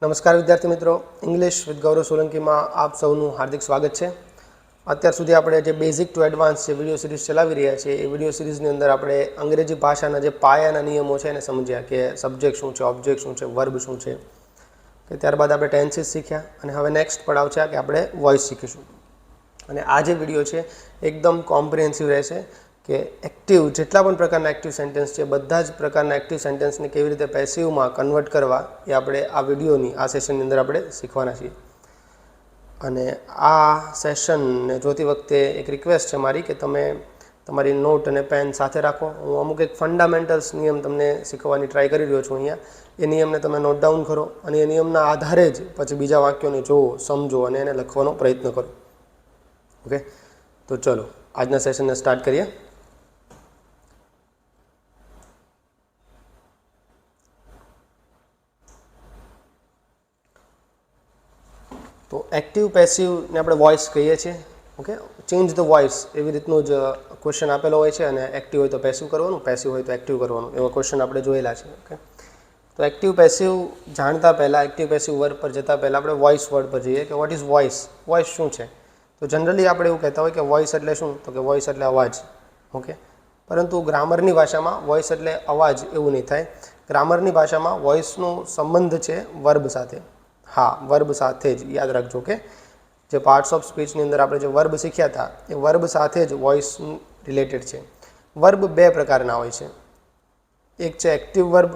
નમસ્કાર વિદ્યાર્થી મિત્રો, ઇંગ્લિશ વિથ ગૌરવ સોલંકીમાં આપ સૌનું હાર્દિક સ્વાગત છે। અત્યાર સુધી આપણે જે બેઝિક ટુ એડવાન્સ જે વિડીયો સિરીઝ ચલાવી રહ્યા છીએ એ વિડીયો સિરીઝની અંદર આપણે અંગ્રેજી ભાષાના જે પાયાના નિયમો છે એને સમજ્યા કે સબ્જેક્ટ શું છે, ઓબ્જેક્ટ શું છે, વર્બ શું છે, કે ત્યારબાદ આપણે ટેન્સીસ શીખ્યા અને હવે નેક્સ્ટ પડાવ છે કે આપણે વોઇસ શીખીશું। અને આ જે વિડીયો છે એકદમ કોમ્પ્રિહેન્સિવ રહેશે કે એક્ટિવ જેટલા પણ પ્રકારના એક્ટિવ સેન્ટેન્સ છે બધા જ પ્રકારના એક્ટિવ સેન્ટેન્સને કેવી રીતે પેસિવમાં કન્વર્ટ કરવા એ આપણે આ વિડીયોની આ સેશનની અંદર આપણે શીખવાના છીએ। અને આ સેશનને જોતી વખતે એક રિક્વેસ્ટ છે મારી કે તમે તમારી નોટ અને પેન સાથે રાખો। હું અમુક એક ફંડામેન્ટલ્સ નિયમ તમને શીખવવાની ટ્રાય કરી રહ્યો છું અહીંયા। એ નિયમને તમે નોટ ડાઉન કરો અને એ નિયમના આધારે જ પછી બીજા વાક્યોને જોવો, સમજો અને એને લખવાનો પ્રયત્ન કરો। ઓકે, તો ચલો આજના સેશનને સ્ટાર્ટ કરીએ। તો એક્ટિવ પેસિવને આપણે વોઇસ કહીએ છીએ। ઓકે, ચેન્જ ધ વોઇસ એવી રીતનો જ ક્વેશ્ચન આપેલો હોય છે અને એક્ટિવ હોય તો પેસિવ કરવાનું, પેસિવ હોય તો એક્ટિવ કરવાનું, એવા ક્વેશ્ચન આપણે જોયેલા છે। ઓકે, તો એક્ટિવ પેસિવ જાણતા પહેલાં, એક્ટિવ પેસિવ વર્ડ પર જતાં પહેલાં આપણે વોઇસ વર્ડ પર જઈએ કે વોટ ઇઝ વોઇસ, વોઇસ શું છે। તો જનરલી આપણે એવું કહેતા હોય કે વોઇસ એટલે શું, તો કે વોઇસ એટલે અવાજ। ઓકે, પરંતુ ગ્રામરની ભાષામાં વોઇસ એટલે અવાજ એવું નહીં થાય। ગ્રામરની ભાષામાં વોઇસનો સંબંધ છે વર્બ સાથે। હા, વર્બ સાથે જ, યાદ રાખજો કે જે પાર્ટ્સ ઓફ સ્પીચની અંદર આપણે જે વર્બ શીખ્યા હતા એ વર્બ સાથે જ વોઇસ રિલેટેડ છે। વર્બ બે પ્રકારના હોય છે, એક છે એક્ટિવ વર્બ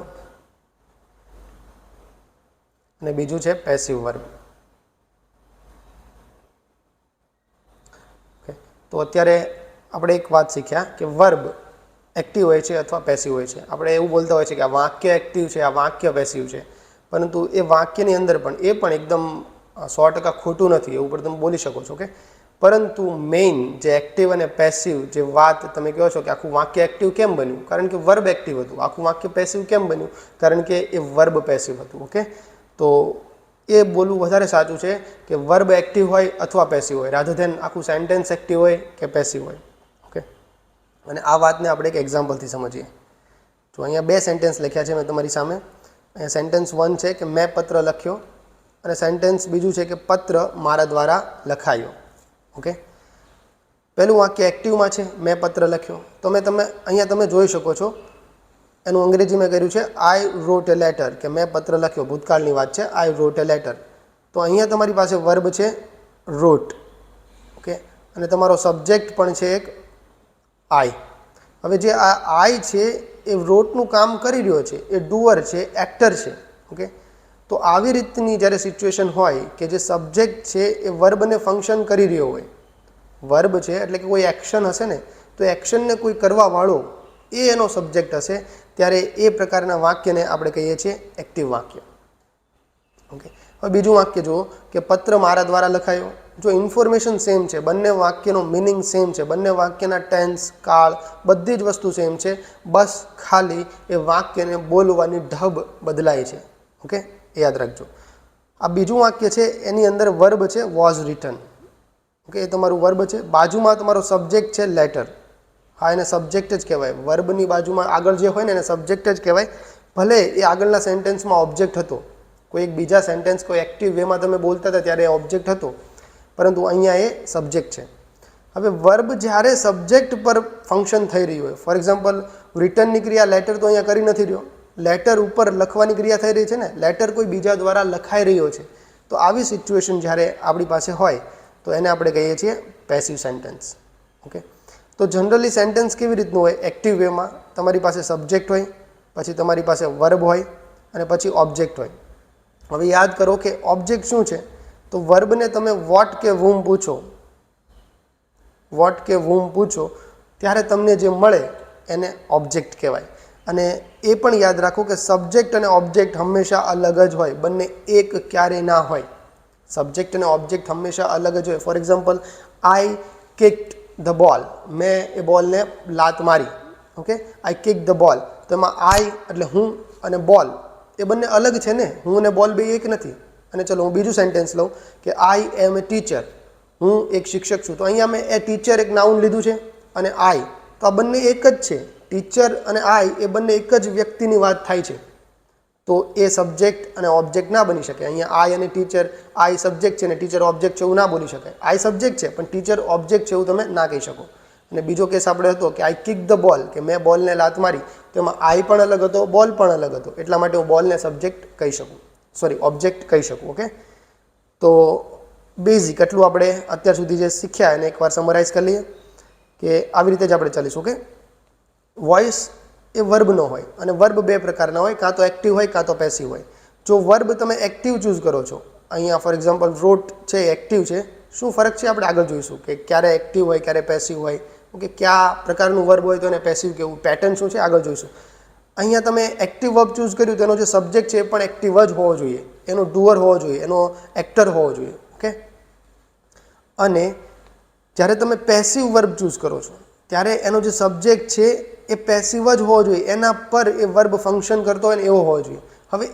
અને બીજું છે પેસિવ વર્બ। ઓકે, તો અત્યારે આપણે એક વાત શીખ્યા કે વર્બ એક્ટિવ હોય છે અથવા પેસિવ હોય છે। આપણે એવું બોલતા હોય છે કે આ વાક્ય એક્ટિવ છે, આ વાક્ય પેસિવ છે, પરંતુ એ વાક્યની અંદર પણ એ પણ એકદમ 100% ખોટું નથી એવું પણ તમે બોલી શકો છો। કે પરંતુ મેઇન જે એક્ટિવ અને પેસિવ જે વાત તમે કહો છો કે આખું વાક્ય એક્ટિવ કેમ બન્યું, કારણ કે વર્બ એક્ટિવ હતું। આખું વાક્ય પેસિવ કેમ બન્યું, કારણ કે એ વર્બ પેસિવ હતું। ઓકે, તો એ બોલવું વધારે સાચું છે કે વર્બ એક્ટિવ હોય અથવા પેસિવ હોય, રાધર ધેન આખું સેન્ટેન્સ એક્ટિવ હોય કે પેસિવ હોય। ઓકે, અને આ વાતને આપણે એક એક્ઝામ્પલથી સમજીએ। તો અહીંયા બે સેન્ટેન્સ લખ્યા છે મેં તમારી સામે। અહીંયા સેન્ટેન્સ 1 છે કે મેં પત્ર લખ્યો અને સેન્ટેન્સ બીજું છે કે પત્ર મારા દ્વારા લખાયો। ઓકે, પહેલું વાક્ય એક્ટિવમાં છે, મેં પત્ર લખ્યો, તો તમે અહીંયા તમે જોઈ શકો છો એનું અંગ્રેજી મેં કર્યું છે આઈ રોટ એ લેટર, કે મેં પત્ર લખ્યો, ભૂતકાળની વાત છે, આઈ રોટ એ લેટર। તો અહીંયા તમારી પાસે વર્બ છે રોટ। ઓકે, અને તમારો સબ્જેક્ટ પણ છે એક આઈ। હવે જે આ આઈ છે એ રોટનું કામ કરી રહ્યો છે, એ ડુઅર છે, એક્ટર છે। ઓકે, તો આવી રીતની જ્યારે સિચ્યુએશન હોય કે જે સબ્જેક્ટ છે એ વર્બને ફંક્શન કરી રહ્યો હોય, વર્બ છે એટલે કે કોઈ એક્શન હશે ને, તો એક્શનને કોઈ કરવાવાળો એ એનો સબ્જેક્ટ હશે, ત્યારે એ પ્રકારના વાક્યને આપણે કહીએ છીએ એક્ટિવ વાક્ય। ઓકે, હવે બીજું વાક્ય જુઓ કે પત્ર મારા દ્વારા લખાયો। જો ઇન્ફોર્મેશન સેમ છે, બંને વાક્યનો મિનિંગ સેમ છે, બંને વાક્યના ટેન્સ, કાળ, બધી જ વસ્તુ સેમ છે, બસ ખાલી એ વાક્યને બોલવાની ઢબ બદલાય છે। ઓકે, એ યાદ રાખજો। આ બીજું વાક્ય છે એની અંદર વર્બ છે વોઝ રિટન। ઓકે, એ તમારું વર્બ છે, બાજુમાં તમારો સબ્જેક્ટ છે લેટર। હા, એને સબ્જેક્ટ જ કહેવાય, વર્બની બાજુમાં આગળ જે હોય ને એને સબ્જેક્ટ જ કહેવાય, ભલે એ આગળના સેન્ટેન્સમાં ઓબ્જેક્ટ હતો, કોઈ એક બીજા સેન્ટેન્સ કોઈ એક્ટિવ વેમાં તમે બોલતા હતા ત્યારે એ ઓબ્જેક્ટ હતો, પરંતુ અહીંયા એ સબ્જેક્ટ છે। હવે વર્બ જ્યારે સબ્જેક્ટ પર ફંક્શન થઈ રહ્યું હોય, ફોર એક્ઝામ્પલ રિટર્નની ક્રિયા લેટર તો અહીંયા કરી નથી રહ્યો, લેટર ઉપર લખવાની ક્રિયા થઈ રહી છે ને, લેટર કોઈ બીજા દ્વારા લખાઈ રહ્યો છે। તો આવી સિચ્યુએશન જ્યારે આપણી પાસે હોય તો એને આપણે કહીએ છીએ પેસિવ સેન્ટેન્સ। ઓકે, તો જનરલી સેન્ટેન્સ કેવી રીતનું હોય, એક્ટિવ વેમાં તમારી પાસે સબ્જેક્ટ હોય, પછી તમારી પાસે વર્બ હોય અને પછી ઓબ્જેક્ટ હોય। હવે યાદ કરો કે ઓબ્જેક્ટ શું છે, તો વર્બને તમે વોટ કે વૂમ પૂછો, વોટ કે વૂમ પૂછો ત્યારે તમને જે મળે એને ઓબ્જેક્ટ કહેવાય। અને એ પણ યાદ રાખો કે સબ્જેક્ટ અને ઓબ્જેક્ટ હંમેશા અલગ જ હોય, બંને એક ક્યારેય ના હોય। સબ્જેક્ટ અને ઓબ્જેક્ટ હંમેશા અલગ જ હોય। For example I kicked the ball, મેં એ બોલને લાત મારી। Okay, I kick the ball, તો એમાં આઈ એટલે હું અને બોલ એ બંને અલગ છે ને, હું અને બોલ બે એક નથી। અને ચલો હું બીજું સેન્ટેન્સ લઉં કે આઈ એમ એ ટીચર, હું એક શિક્ષક છું, તો અહીંયા મેં એ ટીચર એક નાઉન લીધું છે અને આઈ, તો આ બંને એક જ છે। ટીચર અને આઈ એ બંને એક જ વ્યક્તિની વાત થાય છે। તો એ સબ્જેક્ટ અને ઓબ્જેક્ટ ના બની શકે. અહીંયા આઈ અને ટીચર, આઈ સબ્જેક્ટ છે અને ટીચર ઓબ્જેક્ટ છે એવું ના બોલી શકાય. આઈ સબ્જેક્ટ છે પણ ટીચર ઓબ્જેક્ટ છે એવું તમે ના કહી શકો. અને બીજો કેસ આપણે હતો કે આઈ કિક ધ બોલ, કે મેં બોલને લાત મારી, તો એમાં આઈ પણ અલગ હતો, બોલ પણ અલગ હતો, એટલા માટે હું બોલને સબ્જેક્ટ કહી શકું, સોરી ઓબ્જેક્ટ કહી શકું. ઓકે, તો બેઝિક એટલું આપણે અત્યાર સુધી જે શીખ્યા એને એકવાર સમરાઇઝ કરી લઈએ કે આવી રીતે જ આપણે ચાલીશું. કે વોઇસ એ વર્બનો હોય અને વર્બ બે પ્રકારના હોય, કાં તો એક્ટિવ હોય કાં તો પેસિવ હોય. જો વર્બ તમે એક્ટિવ ચૂઝ કરો છો, અહીંયા ફોર એક્ઝામ્પલ રોટ છે એક્ટિવ છે, શું ફરક છે આપણે આગળ જોઈશું કે ક્યારે એક્ટિવ હોય ક્યારે પેસિવ હોય. ઓકે, કયા પ્રકારનું વર્બ હોય તો એને પેસિવ કહેવું, પેટર્ન શું છે આગળ જોઈશું. અહીંયા તમે એક્ટિવ વર્બ ચૂઝ કર્યું તો એનો જે સબ્જેક્ટ છે એ પણ એક્ટિવ જ હોવો જોઈએ, એનો ડુઅર હોવો જોઈએ, એનો એક્ટર હોવો જોઈએ. ઓકે, અને જ્યારે તમે પેસિવ વર્બ ચૂઝ કરો છો ત્યારે એનો જે સબ્જેક્ટ છે એ પેસિવ જ હોવો જોઈએ, એના પર એ વર્બ ફંક્શન કરતો હોય ને એવો હોવો જોઈએ. હવે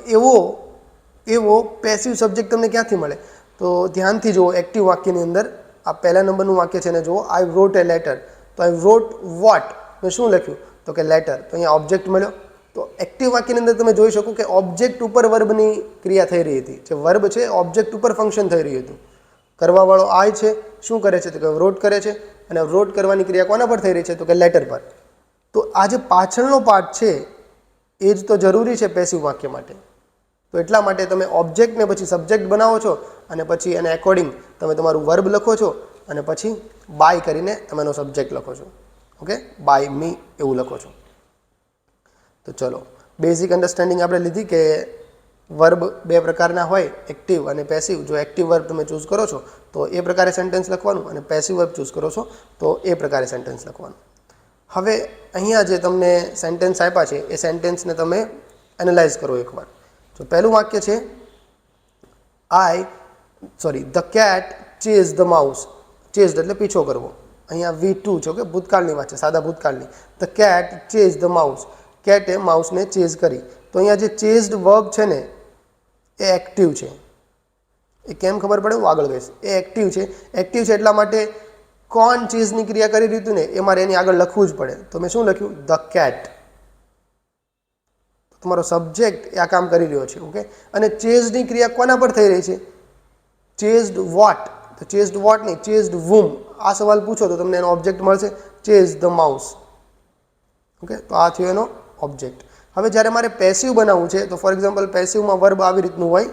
એવો પેસિવ સબ્જેક્ટ તમને ક્યાંથી મળે? તો ધ્યાનથી જુઓ એક્ટિવ વાક્યની અંદર આ પહેલા નંબરનું વાક્ય છે ને જુઓ, આઈ રોટ એ લેટર. તો આઈ રોટ વોટ, મેં શું લખ્યું તો કે લેટર. તો અહીંયા ઓબ્જેક્ટ મળ્યો. તો એક્ટિવ વાક્યની અંદર તમે જોઈ શકો કે ઓબ્જેક્ટ ઉપર વર્બની ક્રિયા થઈ રહી હતી. જે વર્બ છે ઓબ્જેક્ટ ઉપર ફંક્શન થઈ રહ્યું હતું. કરવાવાળો આઈ છે, શું કરે છે તો કે રોટ કરે છે, અને રોટ કરવાની ક્રિયા કોના પર થઈ રહી છે તો કે લેટર પર. તો આ જે પાછળનો પાર્ટ છે એ જ તો જરૂરી છે પેસિવ વાક્ય માટે. તો એટલા માટે તમે ઓબ્જેક્ટને પછી સબ્જેક્ટ બનાવો છો અને પછી એને એકોર્ડિંગ તમે તમારું વર્બ લખો છો અને પછી બાય કરીને તમે એનો સબ્જેક્ટ લખો છો. ઓકે, બાય મી એવું લખો છો. તો ચલો બેઝિક અન્ડરસ્ટેન્ડિંગ આપણે લીધી કે વર્બ બે પ્રકારના હોય, એક્ટિવ અને પેસિવ. જો એક્ટિવ વર્બ તમે ચૂઝ કરો છો તો એ પ્રકારે સેન્ટેન્સ લખવાનું, અને પેસિવ વર્બ ચૂઝ કરો છો તો એ પ્રકારે સેન્ટેન્સ લખવાનું. હવે અહીંયા જે તમને સેન્ટેન્સ આપ્યા છે એ સેન્ટેન્સને તમે એનાલાઇઝ કરો એકવાર. તો પહેલું વાક્ય છે the cat chase the mouse. Chased એટલે પીછો કરવો. અહીંયા V2 છે, ઓકે, ભૂતકાળની વાત છે, સાદા ભૂતકાળની. The cat chase the mouse, કેટે માઉસને ચેઝ કરી. તો અહીંયા જે ચેઝડ વર્બ છે ને એ એક્ટિવ છે. એ કેમ ખબર પડે હું આગળ કહીશ. એ એક્ટિવ છે. એક્ટિવ છે એટલા માટે કોણ ચેઝની ક્રિયા કરી રહ્યું હતું ને એ મારે એની આગળ લખવું જ પડે. તો મેં શું લખ્યું? The cat. તમારો સબ્જેક્ટ એ આ કામ કરી રહ્યો છે. ઓકે, અને ચેઝની ક્રિયા કોના પર થઈ રહી છે? ચેઝડ વોટ. તો ચેઝડ વોટ નહીં, ચેઝડ વુમ. આ સવાલ પૂછો તો તમને એનો ઓબ્જેક્ટ મળશે, ચેઝ ધ માઉસ. ઓકે, તો આ થયો એનો ઓબ્જેક્ટ. હવે જ્યારે મારે પેસિવ બનાવવું છે તો ફોર એક્ઝામ્પલ પેસિવમાં વર્બ આવી રીતનું હોય,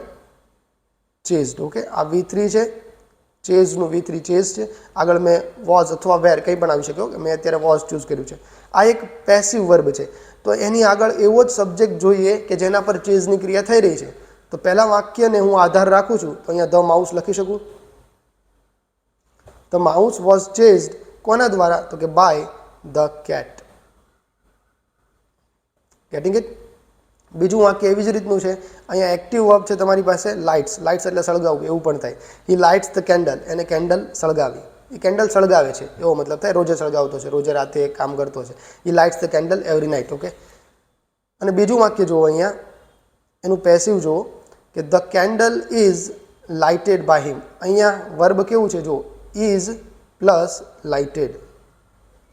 ચેઝડ. ઓકે, આ V3 છે, ચેઝનું V3 ચેઝ છે. આગળ મેં વોઝ અથવા વેર કંઈ પણ આવી શકે. ઓકે, મેં અત્યારે વોઝ ચૂઝ કર્યું છે. આ એક પેસિવ વર્બ છે. તો એની આગળ એવો જ સબ્જેક્ટ જોઈએ કે જેના પર ચેઝની ક્રિયા થઈ રહી છે. તો પહેલા વાક્યને હું આધાર રાખું છું તો અહીંયા ધ માઉસ લખી શકું. ધ માઉસ વોઝ ચેઝડ કોના દ્વારા? તો કે by the cat. Getting it? બીજું વાક્ય એવી જ રીતનું છે. અહીંયા એક્ટિવ વર્બ છે તમારી પાસે લાઇટ્સ. લાઇટ્સ એટલે સળગાવવું એવું પણ થાય. હી લાઇટ્સ ધ કેન્ડલ, એને કેન્ડલ સળગાવી. એ કેન્ડલ સળગાવે છે એવો મતલબ થાય. રોજે સળગાવતો છે, રોજે રાતે કામ કરતો છે. He lights the candle every night. Okay, અને બીજું વાક્ય જુઓ અહીંયા, એનું પેસિવ જુઓ કે the candle is lighted by him. અહીંયા વર્બ કેવું છે જુઓ, ઇઝ પ્લસ લાઇટેડ.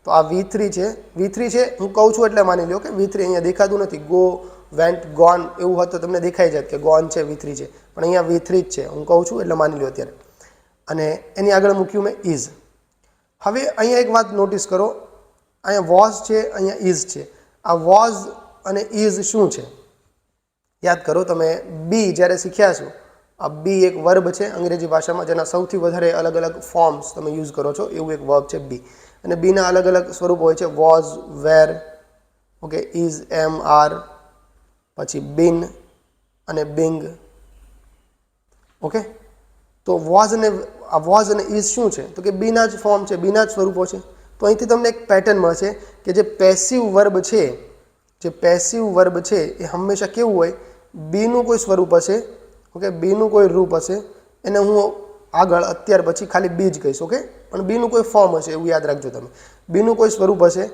તો આ V3 છે. V3 છે હું કહું છું એટલે માની લો કે V3 અહીંયા દેખાતું નથી. ગો, વેન્ટ, ગોન એવું હોત તો તમને દેખાઈ જાય કે ગોન છે, V3 છે, પણ અહીંયા V3 જ છે. હું કહું છું એટલે માની લો અત્યારે. અને એની આગળ મૂક્યું મેં ઇઝ. હવે અહીંયા એક વાત નોટિસ કરો, અહીંયા વોઝ છે, અહીંયા ઇઝ છે. આ વોઝ અને ઇઝ શું છે યાદ કરો તમે. બી જ્યારે શીખ્યા છો, આ બી એક વર્બ છે અંગ્રેજી ભાષામાં જેના સૌથી વધારે અલગ અલગ ફોર્મ્સ તમે યુઝ કરો છો એવું એક વર્બ છે બી. અને બીના અલગ અલગ સ્વરૂપ હોય છે, was, were, okay, is, am, are, પછી બિન અને બિંગ. ઓકે, તો વોઝ અને ઇઝ શું છે તો કે બીના જ ફોર્મ છે, બીના જ સ્વરૂપો છે. તો અહીંથી તમને એક પેટર્ન મળશે કે જે પેસિવ વર્બ છે એ હંમેશા કેવું હોય, બીનું કોઈ સ્વરૂપ હશે. ઓકે, બીનું કોઈ રૂપ હશે, એને હું આગળ અત્યાર પછી ખાલી બી જ કહીશ. ઓકે, પણ બીનું કોઈ ફોર્મ હશે એવું યાદ રાખજો તમે. બીનું કોઈ સ્વરૂપ હશે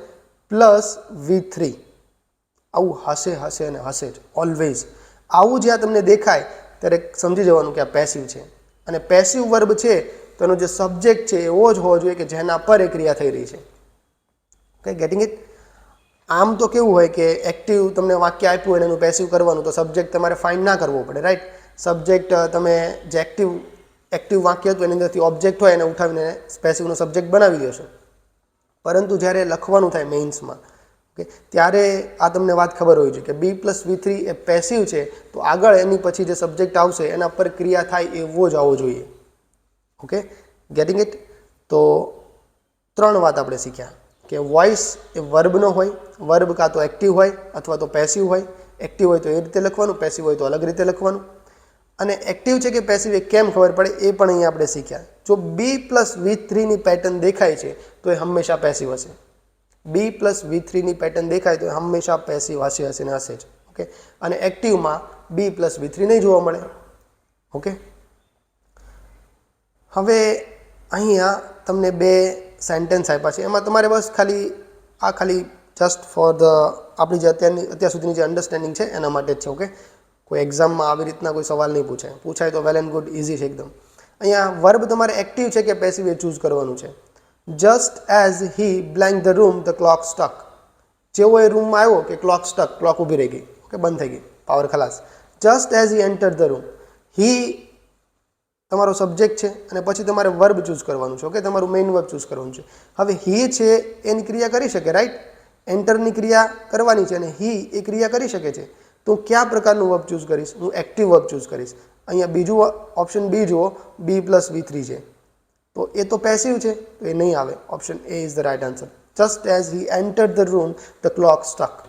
પ્લસ V3. આવું હશે અને હશે જ ઓલવેઝ. આવું જ્યાં તમને દેખાય ત્યારે સમજી જવાનું કે આ પેસિવ છે. અને પેસિવ વર્બ છે તો એનો જે સબ્જેક્ટ છે એવો જ હોવો જોઈએ કે જેના પર એ ક્રિયા થઈ રહી છે. Okay, getting it? આમ તો કેવું હોય કે એક્ટિવ તમને વાક્ય આપ્યું હોય અને એનું પેસિવ કરવાનું, તો સબ્જેક્ટ તમારે ફાઇન્ડ ના કરવો પડે, રાઈટ. સબ્જેક્ટ તમે જે એક્ટિવ વાક્ય હતું એની અંદરથી ઓબ્જેક્ટ હોય એને ઉઠાવીને પેસિવનો સબ્જેક્ટ બનાવી દો છો. પરંતુ જ્યારે લખવાનું થાય મેઇન્સમાં, ઓકે, ત્યારે આ તમને વાત ખબર હોવી જોઈએ કે B+V3 એ પેસિવ છે, તો આગળ એની પછી જે સબ્જેક્ટ આવશે એના પર ક્રિયા થાય એવો જ આવવો જોઈએ. Okay, getting it? તો 3 વાત આપણે શીખ્યા કે વોઇસ એ વર્બનો હોય, વર્બ કાં તો એક્ટિવ હોય અથવા તો પેસિવ હોય. એક્ટિવ હોય તો એ રીતે લખવાનું, પેસિવ હોય તો અલગ રીતે લખવાનું. અને એક્ટિવ છે કે પેસિવ એ કેમ ખબર પડે એ પણ અહીંયા આપણે શીખ્યા. જો B+V3 ની પેટર્ન દેખાય છે તો એ હંમેશા પેસિવ હશે. B+V3 ની પેટર્ન દેખાય તો એ હંમેશા પેસિવ હશે ને હશે જ. ઓકે, અને એક્ટિવમાં B+V3 નહીં જોવા મળે. ઓકે, હવે અહીંયા તમને 2 સેન્ટેન્સ આપ્યા છે, એમાં તમારે બસ ખાલી જસ્ટ ફોર ધ આપણી જે અત્યાર સુધીની જે અન્ડરસ્ટેન્ડિંગ છે એના માટે જ છે. ઓકે, કોઈ એક્ઝામમાં આવી રીતના કોઈ સવાલ નહીં પૂછાય તો વેલ એન્ડ ગુડ, ઇઝી છે એકદમ. અહીંયા વર્બ તમારે એક્ટિવ છે કે પેસિવ એ ચૂઝ કરવાનું છે. Just as he blank the room the clock stuck. જેવો એ રૂમમાં આવ્યો કે ક્લોક સ્ટક, ક્લોક ઊભી રહી ગઈ, ઓકે, બંધ થઈ ગઈ, પાવર ખલાસ. Just as he enter the room, he તમારો સબ્જેક્ટ છે અને પછી તમારે વર્બ ચૂઝ કરવાનું છે. ઓકે, તમારું મેઇન વર્બ ચૂઝ કરવાનું છે. હવે હી છે એની ક્રિયા કરી શકે, રાઈટ. એન્ટરની ક્રિયા કરવાની છે અને હી એ ક્રિયા કરી શકે છે. તો હું કયા પ્રકારનું વર્બ ચૂઝ કરીશ? હું એક્ટિવ વર્બ ચૂઝ કરીશ. અહીંયા બીજું ઓપ્શન બી જુઓ, B+V3 છે, તો એ તો પેસિવ છે, તો એ નહીં આવે. Option A is the right answer. Just as he entered the room the clock stuck.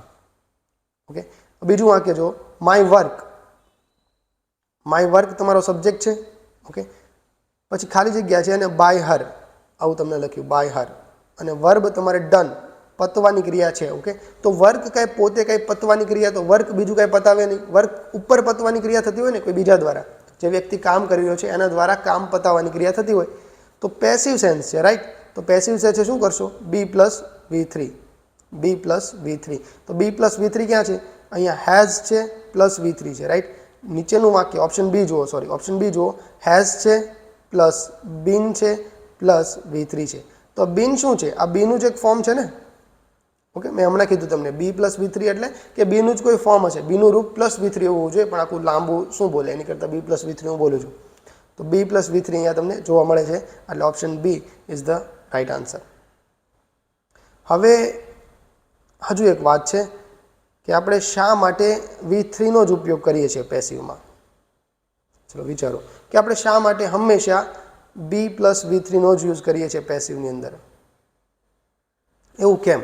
Okay, બીજું વાક્ય જો, માય વર્ક. માય વર્ક તમારો સબ્જેક્ટ છે. ઓકે, પછી ખાલી જગ્યા છે અને બાય હર, આવું તમને લખ્યું, બાય હર. અને વર્બ તમારે ડન, પતવાની ક્રિયા છે. ઓકે, તો વર્ક કાંઈ પોતે કાંઈ પતવાની ક્રિયા, તો વર્ક બીજું કાંઈ પતાવે નહીં. વર્ક ઉપર પતવાની ક્રિયા થતી હોય ને કોઈ બીજા દ્વારા, જે વ્યક્તિ કામ કરી રહ્યો છે એના દ્વારા કામ પતાવવાની ક્રિયા થતી હોય તો પેસિવ સેન્સ છે, રાઈટ. તો પેસિવ સેન્સ છે, શું કરશો? B+V3. B+V3. તો B+V3 ક્યાં છે? અહીંયા હેઝ છે પ્લસ V3 છે, રાઈટ. નીચેનું વાક્ય ઓપ્શન બી જુઓ, ઓપ્શન બી જુઓ, હેઝ છે પ્લસ બીન છે પ્લસ V3 છે. તો બીન શું છે? આ બીનું જ એક ફોર્મ છે ને. ઓકે, મેં હમણાં કીધું તમને B+V3 એટલે કે બીનું જ કોઈ ફોર્મ હશે, બીનું રૂપ +V3 એવું હોવું જોઈએ, પણ આખું લાંબુ શું બોલે એની કરતાં B+V3 હું બોલું છું. તો B+V3 અહીંયા તમને જોવા મળે છે, એટલે option B is the right answer. હવે હજુ એક વાત છે કે આપણે શા માટે V3 નો જ ઉપયોગ કરીએ છીએ પેસિવમાં. ચલો વિચારો કે આપણે શા માટે હંમેશા B+V3 નો જ યુઝ કરીએ છીએ પેસિવની અંદર. એવું કેમ?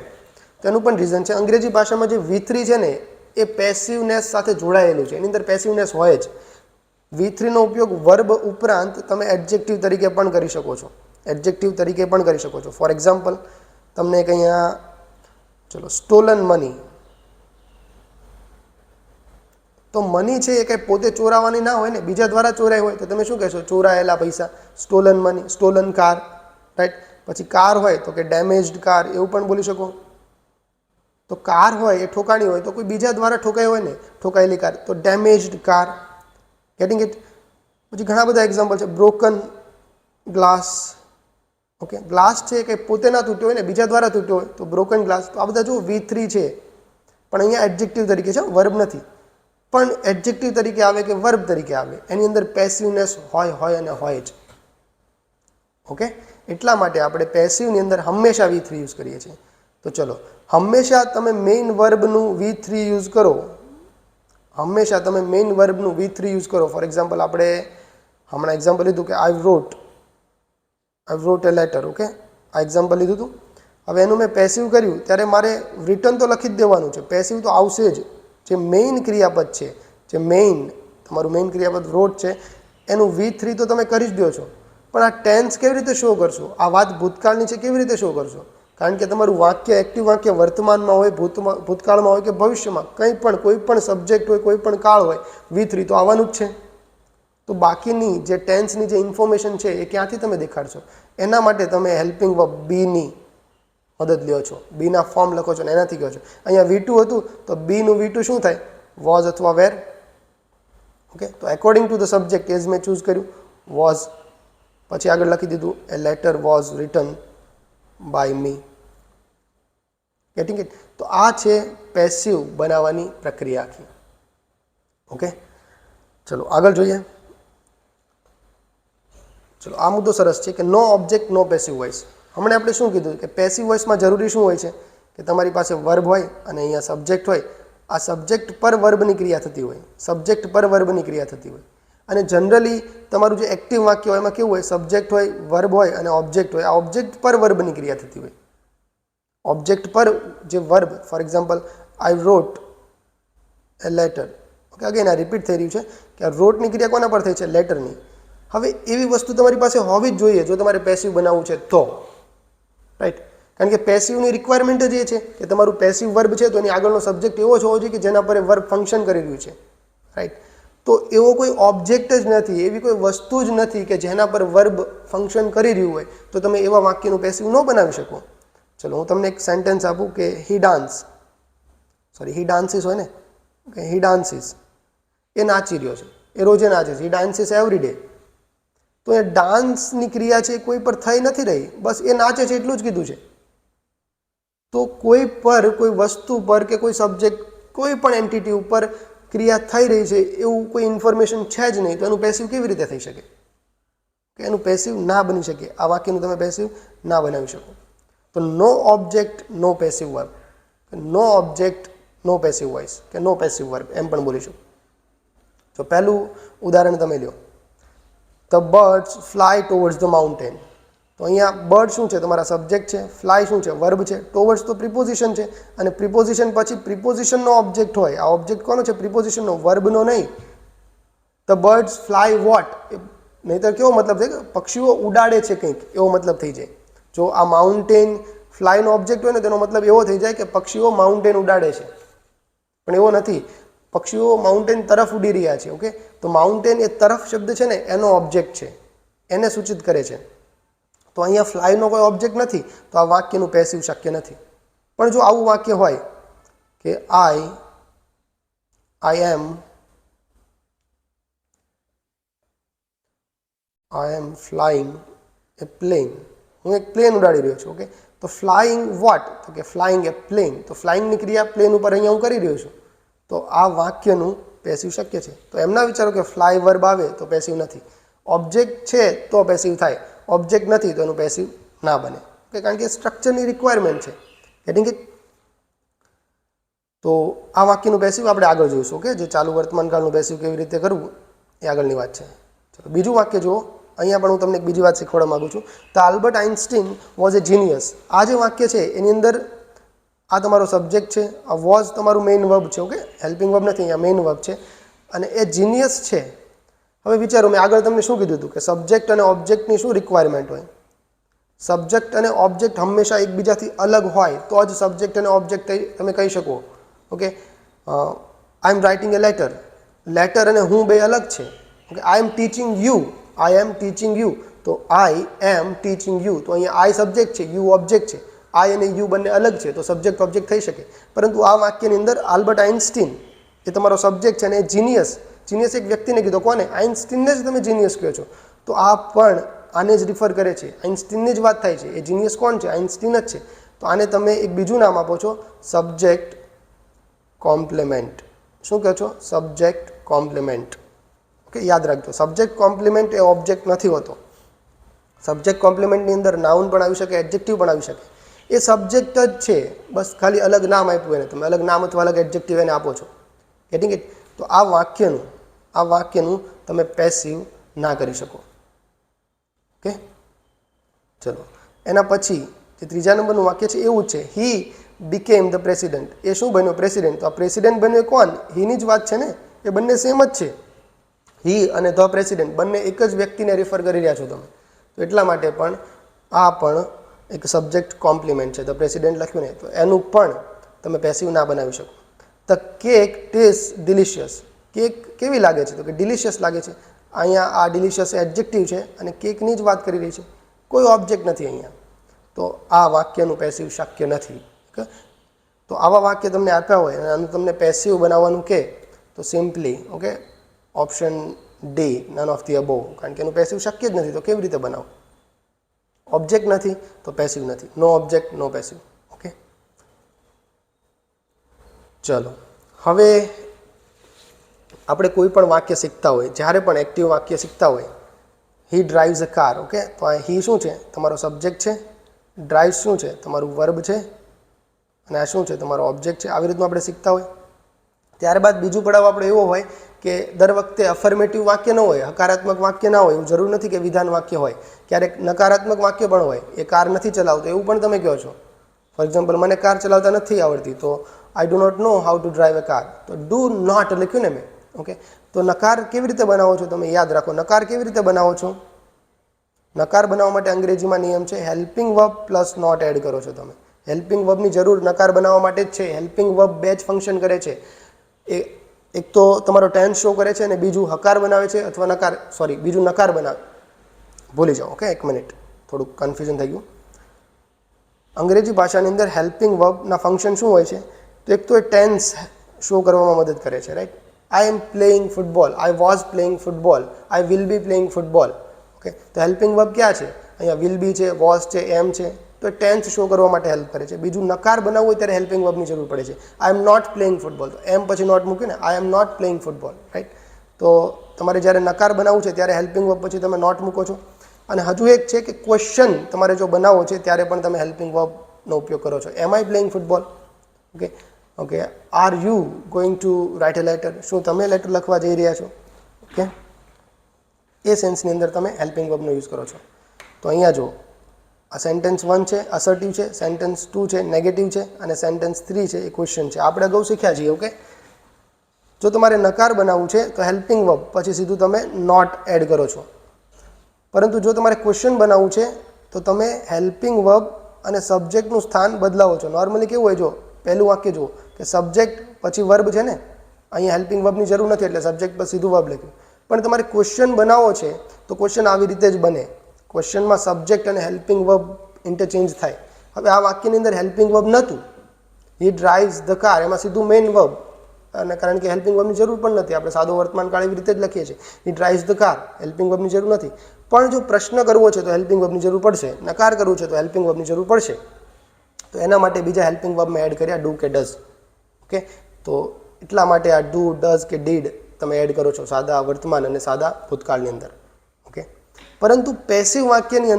તેનું પણ રીઝન છે. અંગ્રેજી ભાષામાં જે V3 છે ને એ પેસિવનેસ સાથે જોડાયેલું છે, એની અંદર પેસિવનેસ હોય જ. V3 નો ઉપયોગ વર્બ ઉપરાંત તમે એડજેક્ટિવ તરીકે પણ કરી શકો છો. એડજેક્ટિવ તરીકે પણ કરી શકો છો. ફોર એક્ઝામ્પલ, તમને એક અહીંયા ચલો સ્ટોલન મની. તો મની છે એ કંઈ પોતે ચોરાવાની ના હોય ને, બીજા દ્વારા ચોરાય હોય તો તમે શું કહેશો? ચોરાયેલા પૈસા, stolen money. Stolen car, right. પછી કાર હોય તો કે ડેમેજ્ડ કાર, એવું પણ બોલી શકો. તો કાર હોય એ ઠોકાણી હોય તો કોઈ બીજા દ્વારા ઠોકાઈ હોય ને, ઠોકાયેલી કાર, તો ડેમેજ્ડ કાર. Getting it? પછી ઘણા બધા એક્ઝામ્પલ છે. Broken glass. ઓકે, ગ્લાસ છે કે પોતે ના તૂટ્યો હોય ને, બીજા દ્વારા તૂટ્યો હોય તો બ્રોકન ગ્લાસ. તો આ બધા જો V3 છે, પણ અહીંયા એડજેક્ટિવ તરીકે છે, વર્બ નથી. પણ એડજેક્ટિવ તરીકે આવે કે વર્બ તરીકે આવે, એની અંદર પેસિવનેસ હોય અને હોય જ. ઓકે, એટલા માટે આપણે પેસિવની અંદર હંમેશા V3 યુઝ કરીએ છીએ. તો ચલો, હંમેશા તમે મેઇન વર્બનું V3 યુઝ કરો. હંમેશા તમે મેઇન વર્બનું V3 યુઝ કરો. ફોર એક્ઝામ્પલ, આપણે હમણાં એક્ઝામ્પલ લીધું કે આઈ રોટ એ લેટર. ઓકે, આ એક્ઝામ્પલ લીધું હતું. હવે એનું મેં પેસિવ કર્યું ત્યારે મારે રિટર્ન તો લખી જ દેવાનું છે. પેસિવ તો આવશે જ. જે મેઇન ક્રિયાપદ છે, જે તમારું મેઇન ક્રિયાપદ રોટ છે, એનું V3 તો તમે કરી જ દો છો. પણ આ ટેન્સ કેવી રીતે શો કરશો? આ વાત ભૂતકાળની છે, કેવી રીતે શો કરશો? કારણ કે તમારું વાક્ય, એક્ટિવ વાક્ય વર્તમાનમાં હોય, ભૂતકાળમાં હોય કે ભવિષ્યમાં, કંઈ પણ, કોઈ પણ સબ્જેક્ટ હોય, કોઈ પણ કાળ હોય, V3 તો આવવાનું જ છે. તો બાકીની જે ટેન્સની જે ઇન્ફોર્મેશન છે એ ક્યાંથી તમે દેખાડશો? એના માટે તમે હેલ્પિંગ વર્બ બીની મદદ લ્યો છો, બીના ફોર્મ લખો છો અને એનાથી કહો છો. અહીંયા V2 હતું તો બીનું V2 શું થાય? વોઝ અથવા વેર. ઓકે, તો according to the subject as મેં ચૂઝ કર્યું વોઝ. પછી આગળ લખી દીધું a letter was written by me. Getting it? તો આ છે પેસિવ બનાવવાની પ્રક્રિયા આખી. ઓકે, ચલો આગળ જોઈએ. ચલો આ મુદ્દો સરસ છે કે નો ઓબ્જેક્ટ નો પેસિવ વોઇસ. હમણાં આપણે શું કીધું કે પેસિવ વોઇસમાં જરૂરી શું હોય છે કે તમારી પાસે વર્બ હોય અને અહીંયા સબ્જેક્ટ હોય. આ સબ્જેક્ટ પર વર્બની ક્રિયા થતી હોય, સબ્જેક્ટ પર વર્બની ક્રિયા થતી હોય. અને જનરલી તમારું જે એક્ટિવ વાક્ય હોય એમાં કેવું હોય, સબ્જેક્ટ હોય, વર્બ હોય અને ઓબ્જેક્ટ હોય. આ ઓબ્જેક્ટ પર વર્બની ક્રિયા થતી હોય. ઓબ્જેક્ટ પર જે verb, for example I wrote a letter. Okay, again આ રિપીટ થઈ રહ્યું છે કે આ રોટની ક્રિયા કોના પર થઈ છે? લેટરની. હવે એવી વસ્તુ તમારી પાસે હોવી જ જોઈએ જો તમારે પેસિવ બનાવવું છે તો, રાઈટ? કારણ કે પેસિવની રિક્વાયરમેન્ટ જ એ છે કે તમારું પેસિવ વર્બ છે તો એની આગળનો સબ્જેક્ટ એવો જ હોવો જોઈએ કે જેના પર વર્બ ફંક્શન કરી રહ્યું છે, રાઈટ? તો એવો કોઈ ઓબ્જેક્ટ જ નથી, એવી કોઈ વસ્તુ જ નથી કે જેના પર વર્બ ફંક્શન કરી રહ્યું હોય તો તમે એવા વાક્યનું પેસિવ ન બનાવી શકો. ચલો હું તમને એક સેન્ટેન્સ આપું કે હી ડાન્સીસ હોય ને, કે હી ડાન્સીસ, એ નાચી રહ્યો છે, એ રોજે નાચે છે. હી ડાન્સીસ એવરી ડે. તો એ ડાન્સની ક્રિયા છે કોઈ પર થઈ નથી રહી, બસ એ નાચે છે એટલું જ કીધું છે. તો કોઈ પર, કોઈ વસ્તુ પર કે કોઈ સબ્જેક્ટ, કોઈ પણ એન્ટિટી ઉપર ક્રિયા થઈ રહી છે એવું કોઈ ઇન્ફોર્મેશન છે જ નહીં, તો એનું પેસિવ કેવી રીતે થઈ શકે? કે એનું પેસિવ ના બની શકે. આ વાક્યનું તમે પેસિવ ના બનાવી શકો. તો નો ઓબ્જેક્ટ નો પેસિવ વર્બ, નો ઓબ્જેક્ટ નો પેસિવ વોઇસ કે નો પેસિવ વર્બ એમ પણ બોલીશું. તો પહેલું ઉદાહરણ તમે લ્યો, the birds fly towards the mountain. તો અહીંયા બર્ડ શું છે? તમારા સબ્જેક્ટ છે. ફ્લાય શું છે? વર્બ છે. ટુવર્ડ્સ તો પ્રિપોઝિશન છે. અને પ્રિપોઝિશન પછી પ્રિપોઝિશનનો ઓબ્જેક્ટ હોય. આ ઓબ્જેક્ટ કોનો છે? પ્રિપોઝિશનનો, વર્બનો નહીં. The birds fly what? નહીંતર કેવો મતલબ છે કે પક્ષીઓ ઉડાડે છે કંઈક, એવો મતલબ થઈ જાય. જો આ માઉન્ટેન ફ્લાયનો ઓબ્જેક્ટ હોય ને તેનો મતલબ એવો થઈ જાય કે પક્ષીઓ માઉન્ટેન ઉડાડે છે, પણ એવો નથી. પક્ષીઓ માઉન્ટેન તરફ ઉડી રહ્યા છે. ઓકે, તો માઉન્ટેન એ તરફ શબ્દ છે ને એનો ઓબ્જેક્ટ છે, એને સૂચિત કરે છે. તો અહીંયા ફ્લાયનો કોઈ ઓબ્જેક્ટ નથી, તો આ વાક્યનું પેસિવ શક્ય નથી. પણ જો આવું વાક્ય હોય કે I M flying A plane, હું એક પ્લેન ઉડાડી રહ્યો છું. ઓકે, તો ફ્લાઇંગ વોટ? તો કે ફ્લાઇંગ એ પ્લેન. તો ફ્લાઇંગની ક્રિયા પ્લેન ઉપર અહીંયા હું કરી રહ્યો છું, તો આ વાક્યનું પેસિવ શક્ય છે. તો એમ ના વિચારો કે ફ્લાય વર્બ આવે તો પેસિવ નથી. ઓબ્જેક્ટ છે તો પેસિવ થાય, ઓબ્જેક્ટ નથી તો એનું પેસિવ ના બને. ઓકે, કારણ કે સ્ટ્રક્ચરની રિક્વાયરમેન્ટ છે. Getting it? તો આ વાક્યનું પેસિવ આપણે આગળ જોઈશું. ઓકે, જે ચાલુ વર્તમાનકાળનું પેસિવ કેવી રીતે કરવું એ આગળની વાત છે. ચલો બીજું વાક્ય જુઓ. અહીંયા પણ હું તમને એક બીજી વાત શીખવાડવા માગું છું. The Albert Einstein was a genius. આ જે વાક્ય છે એની અંદર આ તમારો સબ્જેક્ટ છે, આ વોઝ તમારું મેઇન વર્બ છે. ઓકે, હેલ્પિંગ વર્બ નથી, અહીંયા મેઇન વર્બ છે. અને એ જીનિયસ છે. હવે વિચારો, મેં આગળ તમને શું કીધું હતું કે સબ્જેક્ટ અને ઓબ્જેક્ટની શું રિક્વાયરમેન્ટ હોય? સબ્જેક્ટ અને ઓબ્જેક્ટ હંમેશા એકબીજાથી અલગ હોય તો જ સબ્જેક્ટ અને ઓબ્જેક્ટ તમે કહી શકો. Okay, I am writing a letter. Letter અને હું બે અલગ છે. Okay, I am teaching you, તો આઈ એમ ટીચિંગ યુ, તો અહીંયા આઈ સબ્જેક્ટ છે, યુ ઓબ્જેક્ટ છે. આઈ અને યુ બંને અલગ છે તો સબ્જેક્ટ ઓબ્જેક્ટ થઈ શકે. પરંતુ આ વાક્યની અંદર આલ્બર્ટ આઇન્સ્ટીન એ તમારો સબ્જેક્ટ છે અને એ જીનિયસ એક વ્યક્તિને કીધો. કોને? આઇન્સ્ટીનને જ તમે જીનિયસ કહો છો. તો આ પણ આને જ રિફર કરે છે, આઇન્સ્ટીનની જ વાત થાય છે. એ જીનિયસ કોણ છે? આઇન્સ્ટીન જ છે. તો આને તમે એક બીજું નામ આપો છો, સબ્જેક્ટ કોમ્પ્લિમેન્ટ. શું કહો છો? Subject compliment. ઓકે, યાદ રાખજો, સબ્જેક્ટ કોમ્પ્લિમેન્ટ એ ઓબ્જેક્ટ નથી હોતો. સબ્જેક્ટ કોમ્પ્લિમેન્ટની અંદર નાઉન પણ આવી શકે, એડજેક્ટિવ પણ આવી શકે. એ સબ્જેક્ટ જ છે, બસ ખાલી અલગ નામ આપ્યું એને, તમે અલગ નામ અથવા અલગ એડજેક્ટિવ એને આપો છો. Getting it? તો આ વાક્યનું તમે પેસિવ ના કરી શકો. ઓકે, ચલો એના પછી જે ત્રીજા નંબરનું વાક્ય છે એવું જ છે, હી બીકેમ ધ પ્રેસિડેન્ટ. એ શું બન્યો? પ્રેસિડેન્ટ. તો આ પ્રેસિડેન્ટ બન્યો કોણ? હીની જ વાત છે ને, એ બંને સેમ જ છે. હી અને ધ પ્રેસિડેન્ટ બંને એક જ વ્યક્તિને રિફર કરી રહ્યા છો તમે. તો એટલા માટે પણ આ પણ એક સબ્જેક્ટ કોમ્પ્લિમેન્ટ છે. ધ પ્રેસિડેન્ટ લખ્યું ને તો એનું પણ તમે પેસિવ ના બનાવી શકો. The cake taste delicious. Cake કેવી લાગે છે? તો કે ડિલિશિયસ લાગે છે. અહીંયા આ ડિલિશિયસ એડજેક્ટિવ છે અને કેકની જ વાત કરી રહી છે, કોઈ ઓબ્જેક્ટ નથી અહીંયા. તો આ વાક્યનું પેસિવ શક્ય નથી. ઓકે, તો આવા વાક્ય તમને આપ્યા હોય અને આનું તમને પેસિવ બનાવવાનું કે તો simply okay option D, none of the above. કારણ કે એનું પેસિવ શક્ય જ નથી, તો કેવી રીતે બનાવો? ઓબ્જેક્ટ નથી તો પેસિવ નથી. નો ઓબ્જેક્ટ નો પેસિવ. ઓકે, ચલો હવે આપણે કોઈ પણ વાક્ય શીખતા હોય, જ્યારે પણ એક્ટિવ વાક્ય શીખતા હોય, હી ડ્રાઇવ્સ અ કાર. ઓકે, તો આ હી શું છે? તમારો સબ્જેક્ટ છે. ડ્રાઇવ શું છે? તમારું વર્બ છે. અને આ શું છે? તમારો ઓબ્જેક્ટ છે. આવી રીતનું આપણે શીખતા હોય. ત્યારબાદ બીજું પડાવ આપણે એવો હોય કે દર વખતે અફર્મેટિવ વાક્ય ન હોય, હકારાત્મક વાક્ય ના હોય. એવું જરૂર નથી કે વિધાન વાક્ય હોય. ક્યારેક નકારાત્મક વાક્ય પણ હોય, એ કાર નથી ચલાવતો એવું પણ તમે કહો છો. ફોર એક્ઝામ્પલ, મને કાર ચલાવતા નથી આવડતી, તો I do not know how to drive a car. તો ડુ નોટ લખ્યું ને મેં. ઓકે, તો નકાર કેવી રીતે બનાવો છો? તમે યાદ રાખો, નકાર કેવી રીતે બનાવો છો? નકાર બનાવવા માટે અંગ્રેજીમાં નિયમ છે, helping verb plus not add કરો છો તમે. હેલ્પિંગ વર્બની જરૂર નકાર બનાવવા માટે જ છે. હેલ્પિંગ વર્બ બે જ ફંક્શન કરે છે. એક તો તમારો ટેન્સ શો કરે છે અને બીજું હકાર બનાવે છે અથવા નકાર, સોરી, બીજું નકાર બનાવે. ભૂલી જાઓ. ઓકે, એક મિનિટ, થોડુંક કન્ફ્યુઝન થઈ ગયું. અંગ્રેજી ભાષાની અંદર હેલ્પિંગ વર્બના ફંક્શન શું હોય છે? તો એક તો એ ટેન્સ શો કરવામાં મદદ કરે છે, right? I M playing football, I was playing football, I will be playing football. Okay, તો હેલ્પિંગ વર્બ ક્યાં છે? અહીંયા વિલ બી છે, વોઝ છે, એમ છે. તો એ ટેન્સ શો કરવા માટે હેલ્પ કરે છે. બીજું નકાર બનાવવું હોય ત્યારે હેલ્પિંગ વર્બની જરૂર પડે છે. I am not playing football, તો એમ પછી નોટ મૂક્યું ને, I am not playing football, right? તો તમારે જ્યારે નકાર બનાવવું છે ત્યારે હેલ્પિંગ વર્બ પછી તમે નોટ મૂકો છો. અને હજુ એક છે કે ક્વેશ્ચન તમારે જો બનાવવો છે ત્યારે પણ તમે હેલ્પિંગ વર્બનો ઉપયોગ કરો છો. Am I playing football? Okay, okay, are you going to write a letter? શું તમે લેટર લખવા જઈ રહ્યા છો? ઓકે, એ સેન્સની અંદર તમે હેલ્પિંગ વર્બનો યુઝ કરો છો. તો અહીંયા જો આ સેન્ટેન્સ 1 છે, અસર્ટિવ છે. સેન્ટેન્સ 2 છે, નેગેટિવ છે. અને સેન્ટેન્સ 3 છે, એ ક્વેશ્ચન છે. આપણે અગાઉ શીખ્યા છીએ. ઓકે, જો તમારે નકાર બનાવવું છે તો હેલ્પિંગ વર્બ પછી સીધું તમે નોટ એડ કરો છો. પરંતુ જો તમારે ક્વેશ્ચન બનાવવું છે તો તમે હેલ્પિંગ વર્બ અને સબ્જેક્ટનું સ્થાન બદલાવો છો. નોર્મલી કેવું હોય, જો પહેલું વાક્ય જુઓ કે સબ્જેક્ટ પછી વર્બ છે ને, અહીંયા હેલ્પિંગ વર્બની જરૂર નથી એટલે સબ્જેક્ટ પર સીધું વર્બ લખ્યું. પણ તમારે ક્વેશ્ચન બનાવવો છે તો ક્વેશ્ચન આવી રીતે જ બને. ક્વેશ્ચનમાં સબ્જેક્ટ અને હેલ્પિંગ વર્બ ઇન્ટરચેન્જ થાય. હવે આ વાક્યની અંદર હેલ્પિંગ વર્બ નહોતું, હી ડ્રાઇવ્સ ધ કાર, એમાં સીધું મેઇન વર્બ. અને કારણ કે હેલ્પિંગ વર્બની જરૂર પણ નથી, આપણે સાદો વર્તમાન કાળ એવી રીતે જ લખીએ છીએ, હી ડ્રાઇવ્સ ધ કાર. હેલ્પિંગ વર્બની જરૂર નથી. પણ જો પ્રશ્ન કરવો છે તો હેલ્પિંગ વર્બની જરૂર પડશે. નકાર કરવું છે તો હેલ્પિંગ વર્બની જરૂર પડશે. તો એના માટે બીજા હેલ્પિંગ વર્બમાં એડ કર્યા ડુ કે ડઝ. ઓકે, તો એટલા માટે આ ડુ, ડઝ કે ડીડ તમે એડ કરો છો સાદા વર્તમાન અને સાદા ભૂતકાળની અંદર. ઓકે, પરંતુ પેસિવ વાક્યની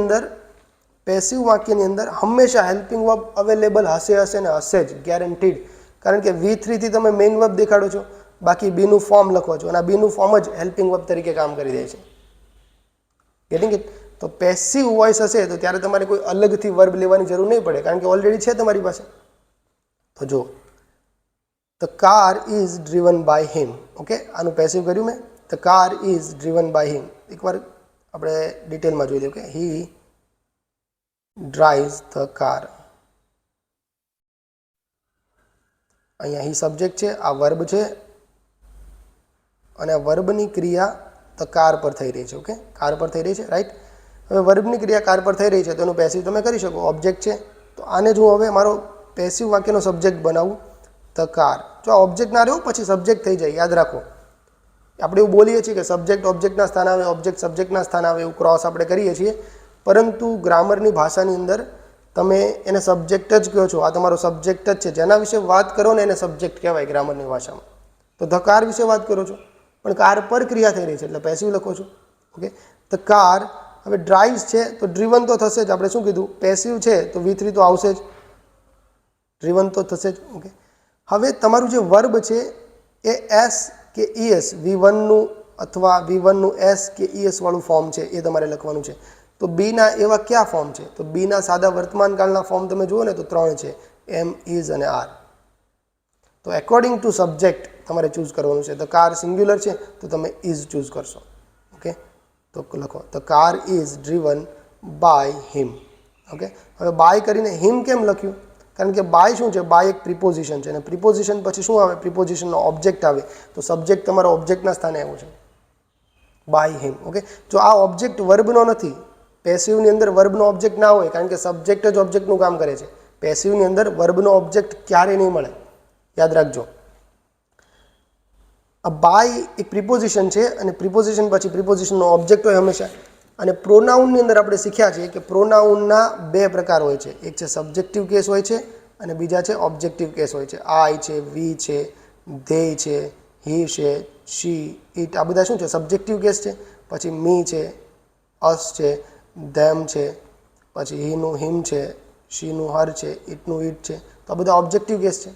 અંદર હંમેશા હેલ્પિંગ વર્બ અવેલેબલ હશે ને હશે જ, ગેરંટીડ. કારણ કે V3 થી તમે મેઇન વર્બ દેખાડો છો, બાકી બીનું ફોર્મ લખો છો અને આ બીનું ફોર્મ જ હેલ્પિંગ વર્બ તરીકે કામ કરી દે છે. Getting it? તો પેસિવ વોઇસ હશે તો ત્યારે તમારે કોઈ અલગથી વર્બ લેવાની જરૂર નહીં પડે, કારણ કે ઓલરેડી છે તમારી પાસે. તો જો the car is driven by him. Okay, આનું પેસિવ કર્યું મેં. The car is driven by him. એકવાર આપણે ડિટેલમાં જોઈ લઈએ. કે હી ડ્રાઇવ્સ ધ કાર. અહીંયા હી સબ્જેક્ટ છે, આ વર્બ છે અને આ વર્બની ક્રિયા ધ કાર પર થઈ રહી છે. ઓકે, કાર પર થઈ રહી છે, રાઈટ? હવે વર્બની ક્રિયા કાર પર થઈ રહી છે તો એનું પેસિવ તમે કરી શકો. ઓબ્જેક્ટ છે તો આને જો હવે મારો પેસિવ વાક્યનો સબ્જેક્ટ બનાવું, ધ કાર. જો આ ઓબ્જેક્ટ ના રહ્યો પછી સબ્જેક્ટ થઈ જાય, યાદ રાખો. આપણે એવું બોલીએ છીએ કે સબ્જેક્ટ ઓબ્જેક્ટના સ્થાન આવે, ઓબ્જેક્ટ સબ્જેક્ટના સ્થાન આવે, એવું ક્રોસ આપણે કરીએ છીએ. પરંતુ ગ્રામરની ભાષાની અંદર તમે એને સબ્જેક્ટ જ કહો છો. આ તમારો સબ્જેક્ટ જ છે, જેના વિશે વાત કરો ને એને સબ્જેક્ટ કહેવાય ગ્રામરની ભાષામાં. તો ધ કાર વિશે વાત કરો છો પણ કાર પર ક્રિયા થઈ રહી છે એટલે પેસિવ લખો છો. ઓકે, ધ કાર હવે ડ્રાઇવ્સ છે તો ડ્રીવન તો થશે જ. આપણે શું કીધું? પેસિવ છે તો V3 તો આવશે જ, ડ્રીવન તો થશે જ. ઓકે, હવે તમારું જે વર્બ છે એ એસ કે ES, V1નું અથવા V1નું એસ કે ES વાળું ફોર્મ છે એ તમારે લખવાનું છે. તો બીના એવા કયા ફોર્મ છે? તો બીના સાદા વર્તમાન કાળના ફોર્મ તમે જુઓ ને તો 3 છે, એમ, ઇઝ અને આર. તો એકોર્ડિંગ ટુ સબ્જેક્ટ તમારે ચૂઝ કરવાનું છે. ધ કાર સિંગ્યુલર છે તો તમે ઇઝ ચૂઝ કરશો. ઓકે, તો લખો the car is driven by him. Okay, હવે બાય કરીને હિમ કેમ લખ્યું? કારણ કે બાય શું છે? બાય એક પ્રિપોઝિશન છે અને પ્રિપોઝિશન પછી શું આવે? પ્રિપોઝિશનનો ઓબ્જેક્ટ આવે. તો સબ્જેક્ટ તમારા ઓબ્જેક્ટના સ્થાને આવ્યો છે, બાય હિમ. ઓકે, જો આ ઓબ્જેક્ટ વર્બનો નથી, પેસિવની અંદર વર્બનો ઓબ્જેક્ટ ના હોય કારણ કે સબ્જેક્ટ જ ઓબ્જેક્ટનું કામ કરે છે. પેસિવની અંદર વર્બનો ઓબ્જેક્ટ ક્યારેય નહીં મળે, યાદ રાખજો. આ બાય એક પ્રિપોઝિશન છે અને પ્રિપોઝિશન પછી પ્રિપોઝિશનનો ઓબ્જેક્ટ હોય હંમેશા. અને પ્રોનાઉનની અંદર આપણે શીખ્યા છીએ કે પ્રોનાઉનના 2 પ્રકાર હોય છે. એક છે સબ્જેક્ટિવ કેસ હોય છે અને બીજા છે ઓબ્જેક્ટિવ કેસ હોય છે, આઈ છે, વી છે, ધેય છે, હી છે, શી, ઇટ, આ બધા શું છે સબ્જેક્ટિવ કેસ છે. પછી મી છે, અસ છે, ધેમ છે, પછી હીનું હિમ છે, શીનું હર છે, ઇટનું ઇટ છે. તો આ બધા ઓબ્જેક્ટિવ કેસ છે,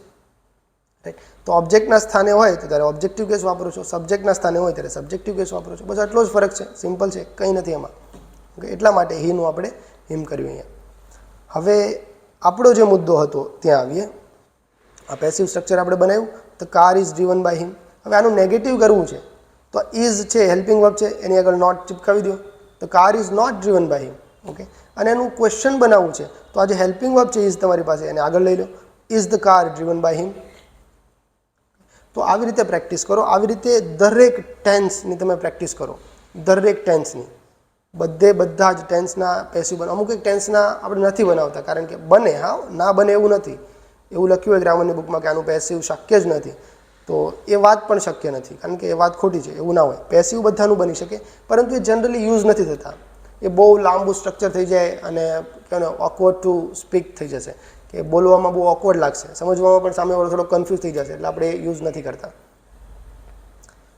રાઈટ. તો ઓબ્જેક્ટના સ્થાને હોય તો ત્યારે ઓબ્જેક્ટિવ કેસ વાપરો છો, સબ્જેક્ટના સ્થાને હોય ત્યારે સબ્જેક્ટિવ કેસ વાપરો છો. બસ આટલો જ ફરક છે, સિમ્પલ છે, કંઈ નથી એમાં. ઓકે, એટલા માટે હીનું આપણે હિમ કર્યું અહીંયા. હવે આપણો જે મુદ્દો હતો ત્યાં આવીએ. આ પેસિવ સ્ટ્રક્ચર આપણે બનાવ્યું, તો car is driven by him. હવે આનું નેગેટિવ કરવું છે તો ઇઝ છે હેલ્પિંગ વર્બ છે, એની આગળ નોટ ચિપકાવી દો. તો car is not driven by him. Okay, અને એનું ક્વેશ્ચન બનાવવું છે તો આ જે હેલ્પિંગ વર્બ છે ઇઝ તમારી પાસે, એને આગળ લઈ લો. Is the car driven by him. તો આવી રીતે પ્રેક્ટિસ કરો. આવી રીતે દરેક ટેન્સની તમે પ્રેક્ટિસ કરો, દરેક ટેન્સની. બધા જ ટેન્સના પેસિવ બને. અમુક એક ટેન્સના આપણે નથી બનાવતા કારણ કે બને, હા, ના બને એવું નથી. એવું લખ્યું હોય ગ્રામરની બુકમાં કે આનું પેસિવ શક્ય જ નથી, તો એ વાત પણ શક્ય નથી, કારણ કે એ વાત ખોટી છે. એવું ના હોય. પેસિવ બધાનું બની શકે, પરંતુ એ જનરલી યુઝ નથી થતા. એ બહુ લાંબુ સ્ટ્રક્ચર થઈ જાય અને કહેવાય ઓકવર્ડ ટુ સ્પીક થઈ જશે, કે બોલવામાં બહુ ઓકવર્ડ લાગશે, સમજવામાં પણ સામેવાળો થોડો કન્ફ્યુઝ થઈ જશે, એટલે આપણે યુઝ નથી કરતા.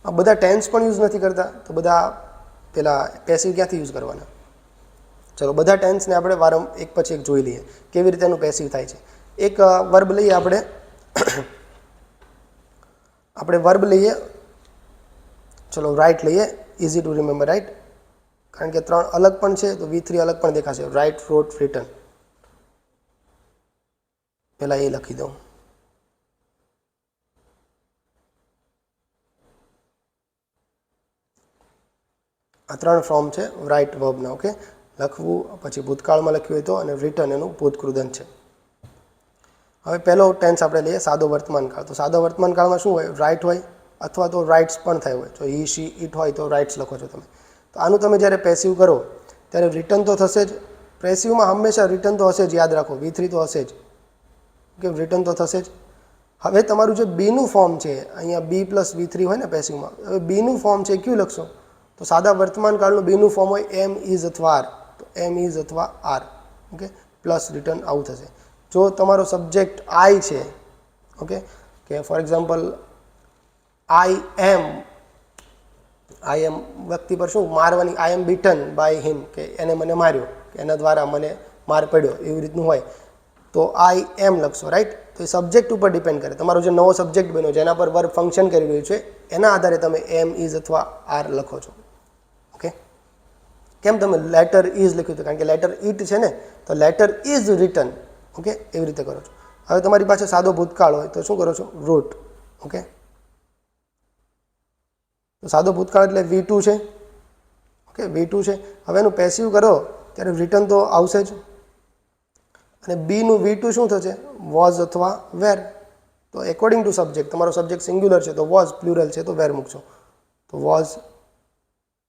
આ બધા ટેન્સ પણ યુઝ નથી કરતા, તો બધા પેલા પેસિવ ક્યાંથી યુઝ કરવાના? ચલો, બધા ટેન્સને આપણે એક પછી એક જોઈ લઈએ કેવી રીતે એનું પેસિવ થાય છે. એક વર્બ લઈએ આપણે વર્બ લઈએ. ચલો, રાઇટ લઈએ. Easy to remember, right. કારણ કે 3 અલગ પણ છે તો V3 અલગ પણ દેખાશે. રાઇટ, રોટ, રિટન. પહેલાં એ લખી દઉં. આ 3 ફોર્મ છે રાઇટ વર્બના. ઓકે, લખવું, પછી ભૂતકાળમાં લખ્યું હોય તો, અને રિટન એનું ભૂતકૃદંત છે. હવે પહેલો ટેન્સ આપણે લઈએ સાદો વર્તમાનકાળ. તો સાદો વર્તમાનકાળમાં શું હોય? રાઇટ હોય, અથવા તો રાઇટ્સ પણ થાય હોય. જો હી, શી, ઇટ હોય તો રાઇટ્સ લખો છો તમે. તો આનું તમે જ્યારે પેસિવ કરો ત્યારે રિટર્ન તો થશે જ. પેસિવમાં હંમેશા રિટર્ન તો હશે જ, યાદ રાખો. V3 તો હશે જ, કે રિટર્ન તો થશે જ. હવે તમારું જે બીનું ફોર્મ છે, અહીંયા B + V3 હોય ને પેસિવમાં, હવે બીનું ફોર્મ છે કયું લખશો? તો સાદા વર્તમાનકાળનું બીનું ફોર્મ હોય એમ, ઇઝ અથવા આર. તો એમ, ઇઝ અથવા આર. ઓકે, પ્લસ રિટર્ન આવું થશે. જો તમારો સબ્જેક્ટ આઈ છે, ઓકે, કે ફોર એક્ઝામ્પલ આઈ એમ વ્યક્તિ પર શું મારવાની, આઈ એમ બીટન બાય હિમ, કે એને મને માર્યો, કે એના દ્વારા મને માર પડ્યો, એવી રીતનું હોય તો આઈ એમ લખશો, રાઈટ. તો એ સબ્જેક્ટ ઉપર ડિપેન્ડ કરે. તમારો જે નવો સબ્જેક્ટ બન્યો, જેના પર વર્બ ફંક્શન કરી રહ્યું છે, એના આધારે તમે એમ, ઇઝ અથવા આર લખો છો. ઓકે, કેમ તમે લેટર ઇઝ લખ્યું હતું? કારણ કે લેટર ઇટ છે ને, તો લેટર ઇઝ રિટન. ઓકે, એવી રીતે કરો છો. હવે તમારી પાસે સાદો ભૂતકાળ હોય તો શું કરો છો? રૂટ. ઓકે, તો સાદો ભૂતકાળ એટલે V2 છે. ઓકે, V2 છે. હવે એનું પેસિવ કરો ત્યારે રિટર્ન તો આવશે જ. અને બીનું V2 શું થશે? વોઝ અથવા વેર. તો એકોર્ડિંગ ટુ સબ્જેક્ટ, તમારો સબ્જેક્ટ સિંગ્યુલર છે તો વોઝ, પ્લુરલ છે તો વેર મૂકશો. તો વોઝ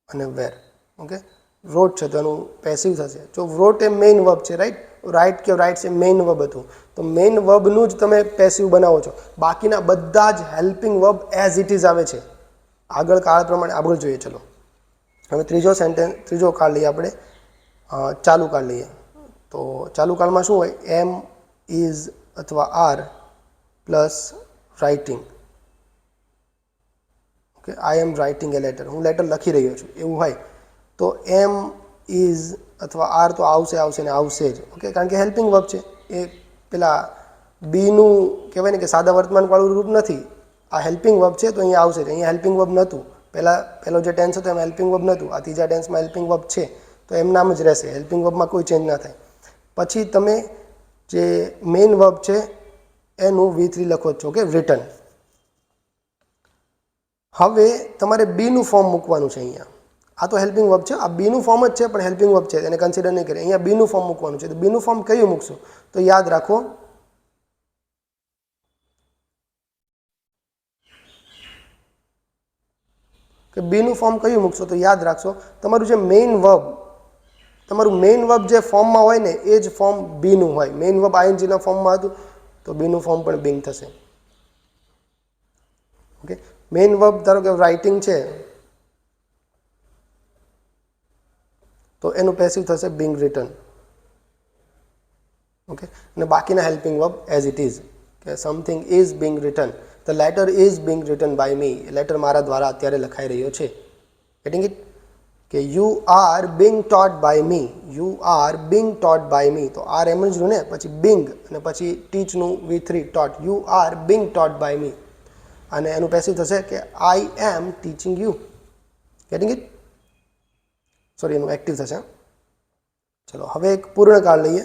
અને વેર. ઓકે, રોટ છે તો એનું પેસિવ થશે. જો રોટ એ મેઇન વર્બ છે, રાઈટ. રાઇટ કે રાઇટ્સ એ મેઇન વર્બ હતું, તો મેઇન વર્બનું જ તમે પેસિવ બનાવો છો. બાકીના બધા જ helping verb as it is આવે છે. આગળ કાળ પ્રમાણે આગળ જોઈએ. ચલો, હવે ત્રીજો કાળ લઈએ આપણે, ચાલુ કાળ લઈએ. તો ચાલુ કાળમાં શું હોય? એમ, ઇઝ અથવા are plus writing. Okay, I am writing a letter. હું લેટર લખી રહ્યો છું એવું હોય તો એમ, ઇઝ અથવા આર તો આવશે ને આવશે જ. ઓકે, કારણ કે હેલ્પિંગ વર્બ છે. એ પેલા બીનું કહેવાય ને કે સાદા વર્તમાનવાળું રૂપ નથી. આ હેલ્પિંગ વર્બ છે તો અહીંયા આવશે. અહીંયા હેલ્પિંગ વર્બ નહોતું. પહેલો જે ટેન્સ હતો એમાં હેલ્પિંગ વર્બ નહોતું. આ ત્રીજા ટેન્સમાં હેલ્પિંગ વર્બ છે તો એમ નામ જ રહેશે. હેલ્પિંગ વર્બમાં કોઈ ચેન્જ ના થાય. પછી તમે જે મેઇન વર્બ છે એનું V3 લખો છો, કે રિટર્ન. હવે તમારે બીનું ફોર્મ મૂકવાનું છે અહીંયા. આ તો હેલ્પિંગ વર્બ છે, આ બીનું ફોર્મ જ છે, પણ હેલ્પિંગ વર્બ છે, એને કન્સિડર નહીં કરીએ. અહીંયા બીનું ફોર્મ મૂકવાનું છે. તો બીનું ફોર્મ કયું મૂકશું? તો યાદ રાખો, કે બીનું ફોર્મ કયું મૂકશો? તો યાદ રાખશો, તમારું જે મેઇન વર્બ, જે ફોર્મમાં હોય ને એ જ ફોર્મ બીનું હોય. મેઇન વર્બ આઈએનજીના ફોર્મમાં હતું તો બીનું ફોર્મ પણ બિંગ થશે. ઓકે, મેઇન વર્બ ધારો કે રાઇટિંગ છે તો એનું પેસિવ થશે બિંગ રિટર્ન. ઓકે, અને બાકીના helping verb as it is, કે something is being written, the letter is being written by me, letter મારા દ્વારા અત્યારે લખાઈ રહ્યો છે. Getting it? કે you are being taught by me, you are being taught by me, તો are એમ જ રહ્યું ને, પછી બિંગ અને પછી ટીચનું V3 taught, you are being taught by me, અને એનું પેસિવ થશે કે I am teaching you. Getting it? Sorry, એનું એક્ટિવ થશે. ચલો હવે એક પૂર્ણકાળ લઈએ.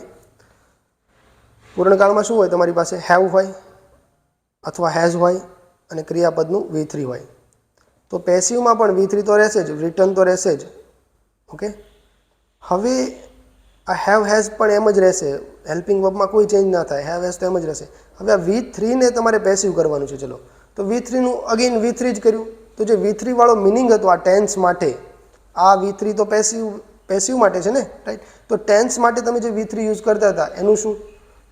પૂર્ણકાળમાં શું હોય? તમારી પાસે હેવ હોય અથવા હેઝ હોય અને ક્રિયાપદનું V3 હોય. તો પેસિવમાં પણ V3 તો રહેશે જ, રિટર્ન તો રહેશે જ. ઓકે, હવે આ હેવ હેઝ પણ એમ જ રહેશે, હેલ્પિંગ વર્બમાં કોઈ ચેન્જ ના થાય, હેવ હેઝ તો એમ જ રહેશે. હવે આ V3 ને તમારે પેસિવ કરવાનું છે. ચલો, તો V3 નું અગેન V3 જ કર્યું. તો જે V3 વાળો મિનિંગ હતો આ ટેન્સ માટે, આ V3 તો પેસિવ માટે છે ને, રાઈટ? તો ટેન્સ માટે તમે જે V3 યુઝ કરતા હતા એનું શું?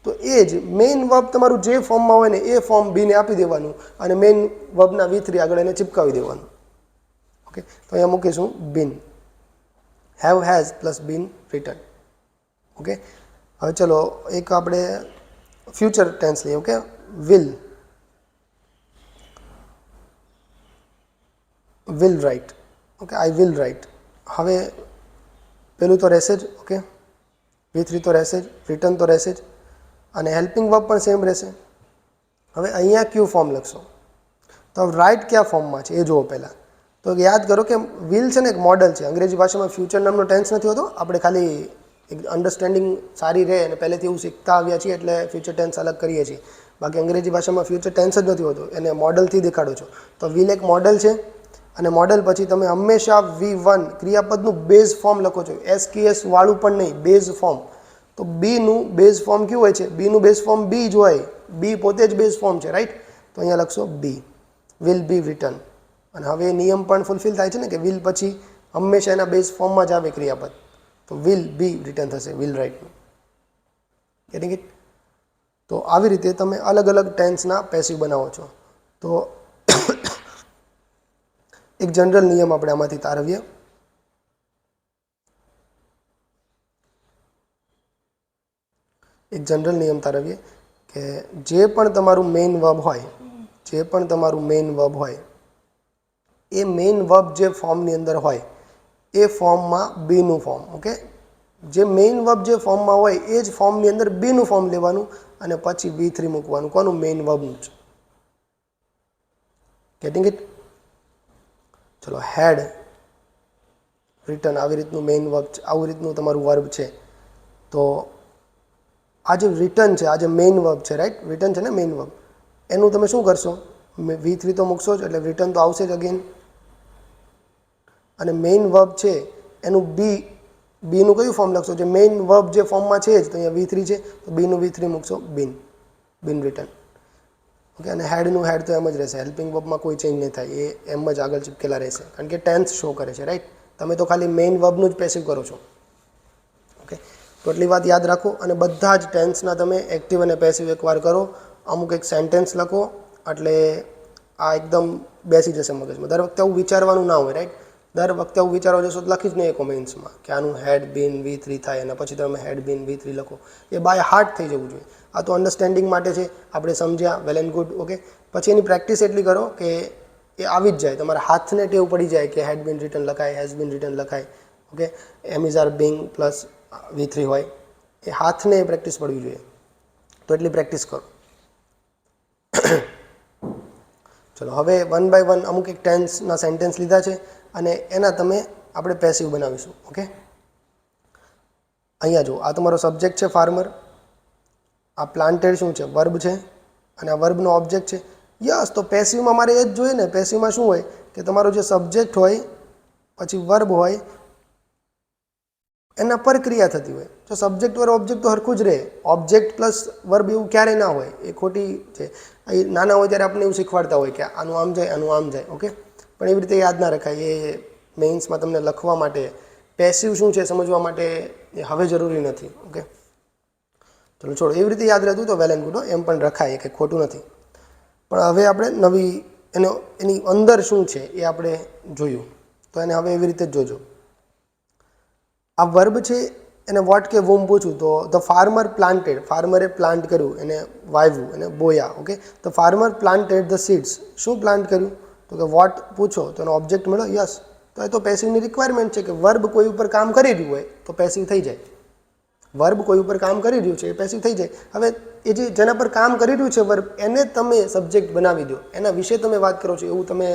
તો એ જ મેઇન વર્બ તમારું જે ફોર્મમાં હોય ને એ ફોર્મ બીને આપી દેવાનું અને મેઇન વર્બના V3 આગળ એને ચિપકાવી દેવાનું. ઓકે, તો અહીંયા મૂકીશું been, have has plus been return. Okay, હવે ચલો એક આપણે ફ્યુચર ટેન્સ લઈએ. Okay, will write. Okay, I will write. હવે પેલું તો રહેશે જ. ઓકે, V3 તો રહેશે જ, રિટર્ન તો રહેશે જ, અને હેલ્પિંગ વર્બ પણ સેમ રહેશે. હવે અહીંયા ક્યુ ફોર્મ લખશો, તો રાઇટ કયા ફોર્મમાં છે એ જુઓ પહેલાં. તો યાદ કરો કે વિલ છે ને એક મોડલ છે. અંગ્રેજી ભાષામાં ફ્યુચર નામનો ટેન્સ નથી હોતો. આપણે ખાલી એક અન્ડરસ્ટેન્ડિંગ સારી રહે અને પહેલેથી એવું શીખતા આવ્યા છીએ એટલે ફ્યુચર ટેન્સ અલગ કરીએ છીએ. બાકી અંગ્રેજી ભાષામાં ફ્યુચર ટેન્સ જ નથી હોતો, એને મોડલથી દેખાડો છો. તો વિલ એક મોડલ છે, અને મોડલ પછી તમે હંમેશા V1 ક્રિયાપદનું બેઝ ફોર્મ લખો છો, SKS વાળું પણ નહીં, બેઝ ફોર્મ. તો બીનું બેઝ ફોર્મ કયું હોય છે? બીનું બેઝ ફોર્મ બી જ હોય, બી પોતે જ બેઝ ફોર્મ છે, રાઈટ? તો અહીંયા લખશો બી, વિલ બી રિટર્ન. અને હવે એ નિયમ પણ ફૂલફિલ થાય છે ને કે વિલ પછી હંમેશા એના બેઝ ફોર્મમાં જ આવે ક્રિયાપદ. તો વિલ બી રિટર્ન થશે, વિલ રાઇટનું. Getting it? તો આવી રીતે તમે અલગ અલગ ટેન્સના પેસિવ બનાવો છો. તો એક જનરલ નિયમ આપણે આમાંથી તારવીએ. એક જનરલ નિયમ તારવીએ કે જે પણ તમારું મેઇન વર્બ હોય, એ મેઇન વર્બ જે ફોર્મની અંદર હોય એ ફોર્મમાં બીનું ફોર્મ. ઓકે, જે મેઇન વર્બ જે ફોર્મમાં હોય એ જ ફોર્મની અંદર બીનું ફોર્મ લેવાનું અને પછી V3 મૂકવાનું. કોનું? મેઇન વર્બનું જ. Getting it? ચલો, હેડ, રિટર્ન, આવી રીતનું મેઇન વર્બ છે, આવું રીતનું તમારું વર્બ છે. તો આ જે રિટર્ન છે, આ જે મેઇન વર્બ છે, રાઈટ? રિટર્ન છે ને મેઇન વર્બ, એનું તમે શું કરશો? V3 તો મૂકશો જ, એટલે રિટર્ન તો આવશે જ અગેન. અને મેઇન વર્બ છે એનું બીનું કયું ફોર્મ લખશો? જે મેઇન વર્બ જે ફોર્મમાં છે જ, તો અહીંયા V3 છે તો બીનું V3 મૂકશો, બીન રિટર્ન. ઓકે, અને હેડનું હેડ તો એમ જ રહેશે, હેલ્પિંગ વર્બમાં કોઈ ચેન્જ નહીં થાય, એ એમ જ આગળ ચીપકેલા રહેશે, કારણ કે ટેન્સ શો કરે છે, રાઈટ? તમે તો ખાલી મેઇન વર્બનું જ પેસિવ કરો છો. ઓકે, તો એટલી વાત યાદ રાખો. અને બધા જ ટેન્સના તમે એક્ટિવ અને પેસિવ એકવાર કરો, અમુક એક સેન્ટેન્સ લખો, એટલે આ એકદમ બેસી જશે મગજમાં. દર વખતે આવું વિચારવાનું ના હોય, રાઈટ? દર વખતે આવું વિચારવા જશો તો લખી જ નહીં એ કોમેન્ટ્સમાં કે આનું હેડ બીન V3 થાય અને પછી તમે હેડ બીન V3 લખો. એ બાય હાર્ટ થઈ જવું જોઈએ. આ તો અન્ડરસ્ટેન્ડિંગ માટે છે, આપણે સમજ્યા, વેલ એન્ડ ગુડ. ઓકે, પછી એની પ્રેક્ટિસ એટલી કરો કે એ આવી જ જાય, તમારા હાથને ટેવ પડી જાય કે હેડ બીન રિટર્ન લખાય, હેઝ બીન રિટર્ન લખાય. Okay, am is are being plus V3 હોય, એ હાથને પ્રેક્ટિસ પડવી જોઈએ. તો એટલી પ્રેક્ટિસ કરો. ચલો, હવે વન બાય વન અમુક એક ટેન્સના સેન્ટેન્સ લીધા છે અને એના તમે આપણે પેસિવ બનાવીશું. ઓકે, અહીંયા જુઓ, આ તમારો સબ્જેક્ટ છે ફાર્મર, આ પ્લાન્ટેડ શું છે? વર્બ છે, અને આ વર્બનો ઓબ્જેક્ટ છે. યસ, તો પેસિવમાં મારે એ જ જોઈએ ને. પેસિવમાં શું હોય કે તમારો જે સબ્જેક્ટ હોય પછી વર્બ હોય, એના પર ક્રિયા થતી હોય. જો સબ્જેક્ટ વર્બ ઓબ્જેક્ટ તો હરખું જ રહે. ઓબ્જેક્ટ પ્લસ વર્બ એવું ક્યારેય ના હોય, એ ખોટી છે. નાના હોય ત્યારે આપણે એવું શીખવાડતા હોય કે આનું આમ જાય, આનું આમ જાય. ઓકે, પણ એવી રીતે યાદ ના રખાય. એ મેઇન્સમાં તમને લખવા માટે પેસિવ શું છે સમજવા માટે એ હવે જરૂરી નથી. ઓકે, ચલો છોડો, એવી રીતે યાદ રહેતું તો વેલ એન્ડ ગુડ, એમ પણ રખાય, કંઈ ખોટું નથી. પણ હવે આપણે નવી એની અંદર શું છે એ આપણે જોયું, તો એને હવે એવી રીતે જ જોજો. આ વર્બ છે એને વોટ કે વૂમ પૂછું તો ધ ફાર્મર પ્લાન્ટેડ, ફાર્મરે પ્લાન્ટ કર્યું, એને વાવ્યું, એને બોયા. ઓકે, તો ફાર્મર પ્લાન્ટેડ ધ સીડ્સ, શું પ્લાન્ટ કર્યું? તો કે વોટ પૂછો તો એનો ઓબ્જેક્ટ મળ્યો, યસ. તો એ તો પેસિવની રિક્વાયરમેન્ટ છે કે વર્બ કોઈ ઉપર કામ કરી રહ્યું હોય તો પેસિવ થઈ જાય. વર્બ કોઈ ઉપર કામ કરી રહ્યું છે એ પેસિવ થઈ જાય. હવે એ જે જેના પર કામ કરી રહ્યું છે વર્બ, એને તમે સબ્જેક્ટ બનાવી દો, એના વિશે તમે વાત કરો છો એવું તમે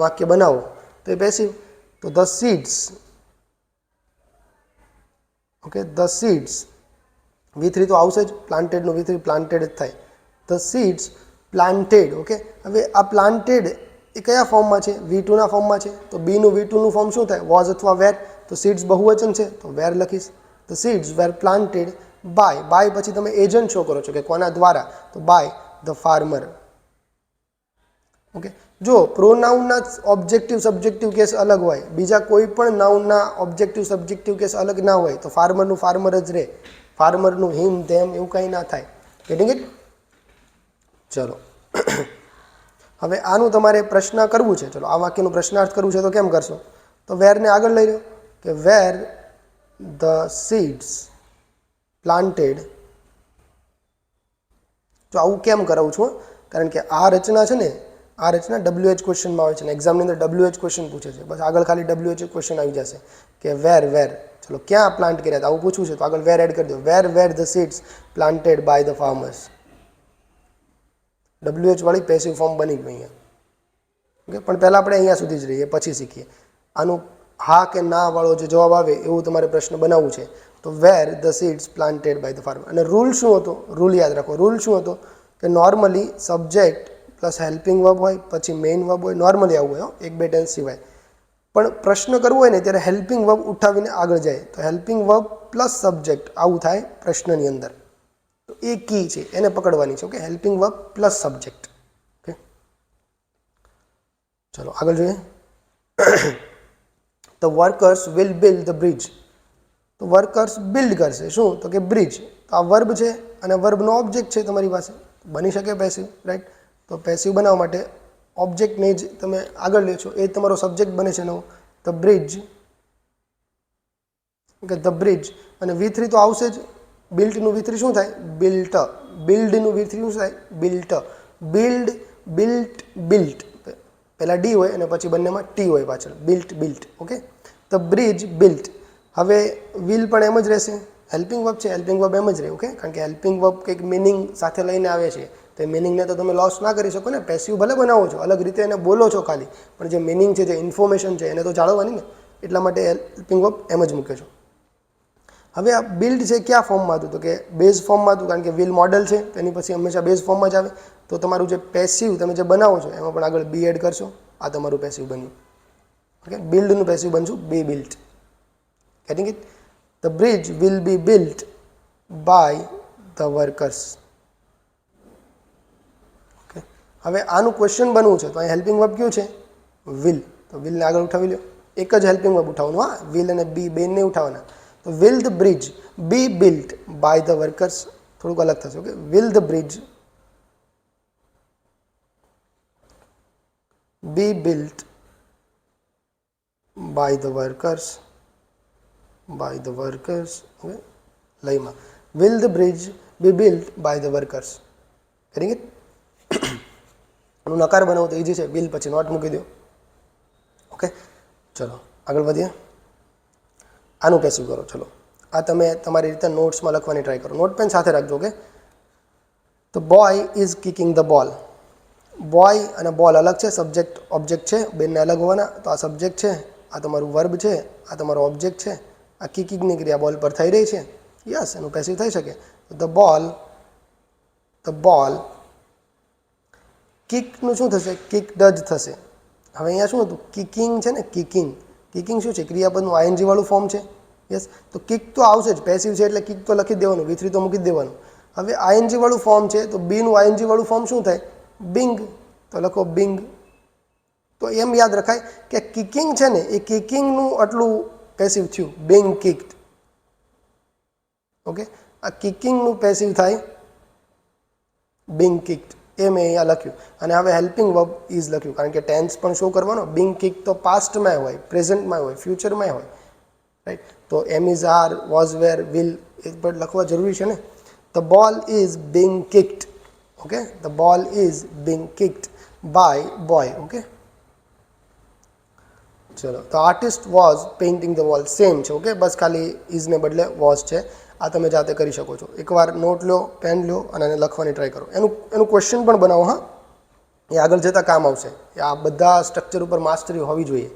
વાક્ય બનાવો તો એ પેસિવ. તો the seeds, okay, the seeds, V3 તો આવશે જ, પ્લાન્ટેડનું V3 પ્લાન્ટેડ જ થાય. The seeds planted. ઓકે, હવે આ પ્લાન્ટેડ એ કયા ફોર્મમાં છે? V2ના ફોર્મમાં છે. તો બીનું V2નું ફોર્મ શું થાય? વોઝ અથવા વેર. તો સીડ્સ બહુવચન છે તો વેર લખીશ. The seeds were planted by, by પછી તમે એજન્ટ શો કરો છો કે કોના દ્વારા? તો બાય ધ ફાર્મર. ઓકે, જો પ્રોનાઉનના ઓબ્જેક્ટિવ સબ્જેક્ટિવ કેસ અલગ હોય, બીજા કોઈ પણ નાઉનના ઓબ્જેક્ટિવ સબ્જેક્ટિવ કેસ અલગ ના હોય, તો ફાર્મરનું ફાર્મર જ રહે, ફાર્મરનું હિમ ધેમ એવું કંઈ ના થાય. Getting it? ચલો હવે આનું તમારે પ્રશ્ન કરવું છે. ચલો આ વાક્યનું પ્રશ્નાર્થ કરવું છે તો કેમ કરશો? તો વેરને આગળ લઈ લો કે વેર ધ સીડ્સ પ્લાન્ટેડ. તો આવું કેમ કરાવું છું? કારણ કે આ રચના છે ને, આ રચના WH ક્વેશ્ચનમાં આવે છે ને એક્ઝામની અંદર WH ક્વેશ્ચન પૂછે છે. બસ આગળ ખાલી WH ક્વેશ્ચન આવી જશે કે વેર, વેર, ચલો ક્યાં પ્લાન્ટ કર્યા હતા આવું પૂછવું છે તો આગળ વેર એડ કરી દો. Where the seeds planted by the farmers. WH વાળી પેસિવ ફોર્મ બની ગયું અહીંયા. ઓકે, પણ પહેલાં આપણે અહીંયા સુધી જ રહીએ, પછી શીખીએ. આનું હા કે ના વાળો જે જવાબ આવે એવું તમારે પ્રશ્ન બનાવવું છે. તો where the seeds planted by the farmer. અને રૂલ શું હતો? રૂલ યાદ રાખો. રૂલ શું હતો કે normally subject plus helping verb હોય, પછી મેઇન વર્બ હોય, નોર્મલી આવું હોય, એક બે ટેન્સ સિવાય. પણ પ્રશ્ન કરવો હોય ને ત્યારે હેલ્પિંગ વર્બ ઉઠાવીને આગળ જાય. તો હેલ્પિંગ વર્બ પ્લસ સબ્જેક્ટ આવું થાય પ્રશ્નની અંદર. તો એ કી છે, એને પકડવાની છે. Okay, helping verb plus subject. Okay, ચલો આગળ જોઈએ. The workers will build the bridge. તો વર્કર્સ બિલ્ડ કરશે શું? તો કે બ્રિજ. તો આ વર્બ છે અને વર્બનો ઓબ્જેક્ટ છે તમારી પાસે, બની શકે પેસિવ, રાઈટ? તો પેસિવ બનાવવા માટે ઓબ્જેક્ટને જ તમે આગળ લે છો, એ જ તમારો સબ્જેક્ટ બને છે નવો. The bridge, okay, the bridge. અને V3 તો આવશે જ. બિલ્ટનું V3 શું થાય? બિલ્ટ. બિલ્ડનું V3 શું થાય? બિલ્ટ. Build, built, built. પહેલાં ડી હોય અને પછી બંનેમાં ટી હોય પાછળ. Built, built. Okay, the bridge built. હવે વિલ પણ એમ જ રહેશે, હેલ્પિંગ વર્બ છે, હેલ્પિંગ વર્બ એમ જ રહે. ઓકે, કારણ કે હેલ્પિંગ વર્બ કંઈક મિનિંગ સાથે લઈને આવે છે તો એ મિનિંગને તો તમે લોસ ના કરી શકો ને. પેસિવ ભલે બનાવો છો, અલગ રીતે એને બોલો છો ખાલી, પણ જે મિનિંગ છે, જે ઇન્ફોર્મેશન છે એને તો જાળવવાની ને, એટલા માટે હેલ્પિંગ વર્બ એમ જ મૂકે છો. હવે આ બિલ્ડ છે કયા ફોર્મમાં હતું? તો કે બેઝ ફોર્મમાં હતું, કારણ કે વિલ મોડલ છે તો એની પછી હંમેશા બેઝ ફોર્મમાં જ આવે. તો તમારું જે પેસિવ તમે જે બનાવો છો એમાં પણ આગળ બી એડ કરશો. આ તમારું પેસિવ બન્યું. ઓકે, બિલ્ડનું પેસિવ બનશું be built. Getting it? The bridge will be built by the workers. Okay. હવે આનું ક્વેશ્ચન બનવું છે તો અહીં હેલ્પિંગ વર્બ કયું છે? વિલ. તો વિલને આગળ ઉઠાવી લો. એક જ હેલ્પિંગ વર્બ ઉઠાવવાનું. હા, વિલ અને બી બે નહીં ઉઠાવવાના. તો will the bridge be built by the workers. થોડુંક અલગ થશે. Okay, will the bridge be built by the workers. by the workers. Okay, લઈમાં will the bridge be built by the workers. getting it? આનું નકાર બનાવો તો easy છે, bill પછી not મૂકી દો. ઓકે, ચલો આગળ વધીએ. આનું પેસિવ કરો. ચલો આ તમે તમારી રીતે નોટ્સમાં લખવાની ટ્રાય કરો. નોટ પેન સાથે રાખજો. ઓકે, તો boy is કિકિંગ the ball. Boy અને બોલ અલગ છે, સબ્જેક્ટ ઓબ્જેક્ટ છે, બંને અલગ હોવાના. તો આ સબ્જેક્ટ છે, આ તમારું વર્બ છે, આ તમારો ઓબ્જેક્ટ છે. આ કિકિંગની ક્રિયા બોલ પર થઈ રહી છે, યસ, એનું પેસિવ થઈ શકે. ધ બોલ કિકનું શું થશે? કિક ડઝ થશે. હવે અહીંયા શું હતું? કિકિંગ છે ને, કિકિંગ. કિકિંગ શું છે? ક્રિયાપદનું આઈએનજી વાળું ફોર્મ છે, યસ. તો કિક તો આવશે જ, પેસિવ છે એટલે કિક તો લખી જ દેવાનું, V3 તો મૂકી જ દેવાનું. હવે આઈએનજી વાળું ફોર્મ છે તો બીનું આઈએનજી વાળું ફોર્મ શું થાય? બિંગ. તો લખો બિંગ. તો એમ યાદ રખાય કે કિકિંગ છે ને, એ કિકિંગનું આટલું પેસિવ થયું, being kicked. ઓકે, આ કિકિંગનું પેસિવ થાય being kicked. એ મેં અહીંયા લખ્યું. અને હવે હેલ્પિંગ વર્બ ઇઝ લખ્યું, કારણ કે ટેન્સ પણ શો કરવાનો. being kicked તો પાસ્ટમાં હોય, પ્રેઝન્ટમાં હોય, ફ્યુચરમાં હોય. રાઈટ. તો am is are, was were, will એ પણ લખવા જરૂરી છે ને. The ball is being kicked. Okay, the ball is being kicked by boy. Okay, ચલો. તો artist was painting the wall, same છે. ઓકે, બસ ખાલી ઇઝને બદલે વોઝ છે. આ તમે જાતે કરી શકો છો. એકવાર નોટ લો, પેન લો અને એને લખવાની ટ્રાય કરો. એનું ક્વેશ્ચન પણ બનાવો. હા, એ આગળ જતાં કામ આવશે. આ બધા સ્ટ્રક્ચર ઉપર માસ્ટરી હોવી જોઈએ.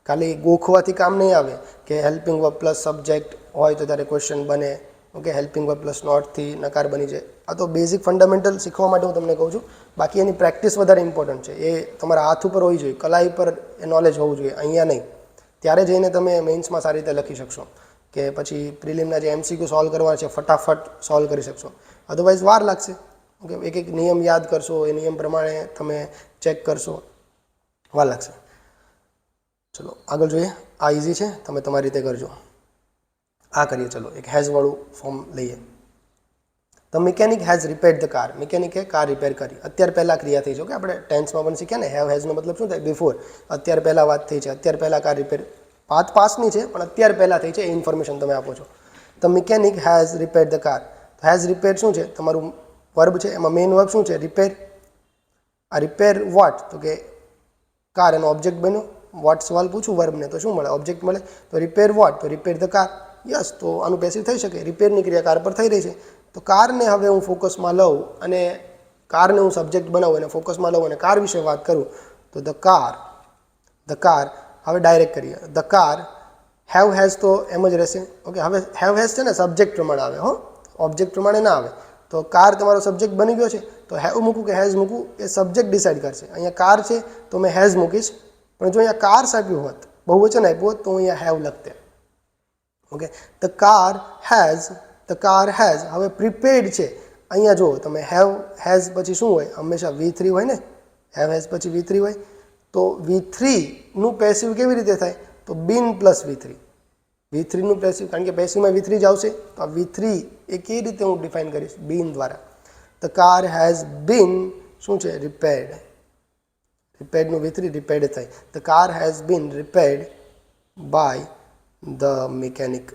ખાલી ગોખવાથી કામ નહીં આવે કે હેલ્પિંગ વર્બ પ્લસ સબ્જેક્ટ હોય તો ત્યારે ક્વેશ્ચન બને. ઓકે, હેલ્પિંગ વર્બ પ્લસ નોટથી નકાર બની જાય. આ તો બેઝિક ફંડામેન્ટલ શીખવા માટે હું તમને કહું છું. બાકી એની પ્રેક્ટિસ વધારે ઇમ્પોર્ટન્ટ છે. એ તમારા હાથ ઉપર હોવી જોઈએ, કલાઈ પર એ નોલેજ હોવું જોઈએ, અહીંયા નહીં. ત્યારે જઈને તમે મેઇન્સમાં સારી રીતે લખી શકશો કે પછી પ્રિલિમના જે MCQ સોલ્વ કરવા છે ફટાફટ સોલ્વ કરી શકશો. અધરવાઇઝ વાર લાગશે. ઓકે, એક એક નિયમ યાદ કરશો, એ નિયમ પ્રમાણે તમે ચેક કરશો, વાર લાગશે. ચલો આગળ જોઈએ. આ ઇઝી છે, તમે તમારી રીતે કરજો. આ કરીએ. ચલો એક હેઝવાળું ફોર્મ લઈએ. The mechanic has repaired the car. મિકેનિકે કાર રિપેર કરી. અત્યારે પહેલાં ક્રિયા થઈ છે. ઓકે, આપણે ટેન્સમાં પણ શીખ્યા ને, હેવ હેઝનો મતલબ શું થાય? બિફોર. અત્યારે પહેલાં વાત થઈ છે, અત્યારે પહેલાં કાર રિપેર. પાસ્ટની છે પણ અત્યારે પહેલાં થઈ છે, એ ઇન્ફોર્મેશન તમે આપો છો. The mechanic has repaired the car. Has repair શું છે? તમારું વર્બ છે. એમાં મેઇન વર્બ શું છે? રિપેર. આ રિપેર વોટ? તો કે કાર એનો ઓબ્જેક્ટ બન્યો. વોટ સવાલ પૂછું વર્બને તો શું મળે? ઓબ્જેક્ટ મળે. તો રિપેર વોટ? તો રિપેર ધ કાર. યસ, તો આનું પેસિવ થઈ શકે. રિપેરની ક્રિયા કાર પર થઈ રહી છે. તો કારને હવે હું ફોકસમાં લઉં અને કારને હું સબ્જેક્ટ બનાવું અને ફોકસમાં લઉં અને કાર વિશે વાત કરું તો ધ કાર. હવે ડાયરેક્ટ કરીએ. ધ કાર હેવ હેઝ તો એમ જ રહેશે. ઓકે, હવે હેવ હેઝ છે ને સબ્જેક્ટ પ્રમાણે આવે. હો, ઓબ્જેક્ટ પ્રમાણે ના આવે. તો કાર તમારો સબ્જેક્ટ બની ગયો છે તો હેવ મૂકું કે હેઝ મૂકું એ સબ્જેક્ટ ડિસાઇડ કરશે. અહીંયા કાર છે તો મેં હેઝ મૂકીશ, પણ જો અહીંયા કાર્સ આપ્યું હોત, બહુવચન આપ્યું હોત તો હું અહીંયા હેવ લખતે. ઓકે, ધ કાર હેઝ હવે પ્રિપેર્ડ છે. અહીંયા જુઓ તમે, હેઝ પછી શું હોય? હંમેશા V3 હોય ને. હેવ હેઝ પછી V3 હોય. તો V3નું પેસિવ કેવી રીતે થાય? તો બીન પ્લસ V3. V3નું પેસિવ, કારણ કે પેસિવમાં V3 જ આવશે. તો આ V3 એ કેવી રીતે હું ડિફાઇન કરીશ? બીન દ્વારા. ધ કાર હેઝ બીન શું છે? રિપેર્ડ. રિપેર્ડનું V3 રિપેર્ડ થાય. The car has been repaired by the mechanic.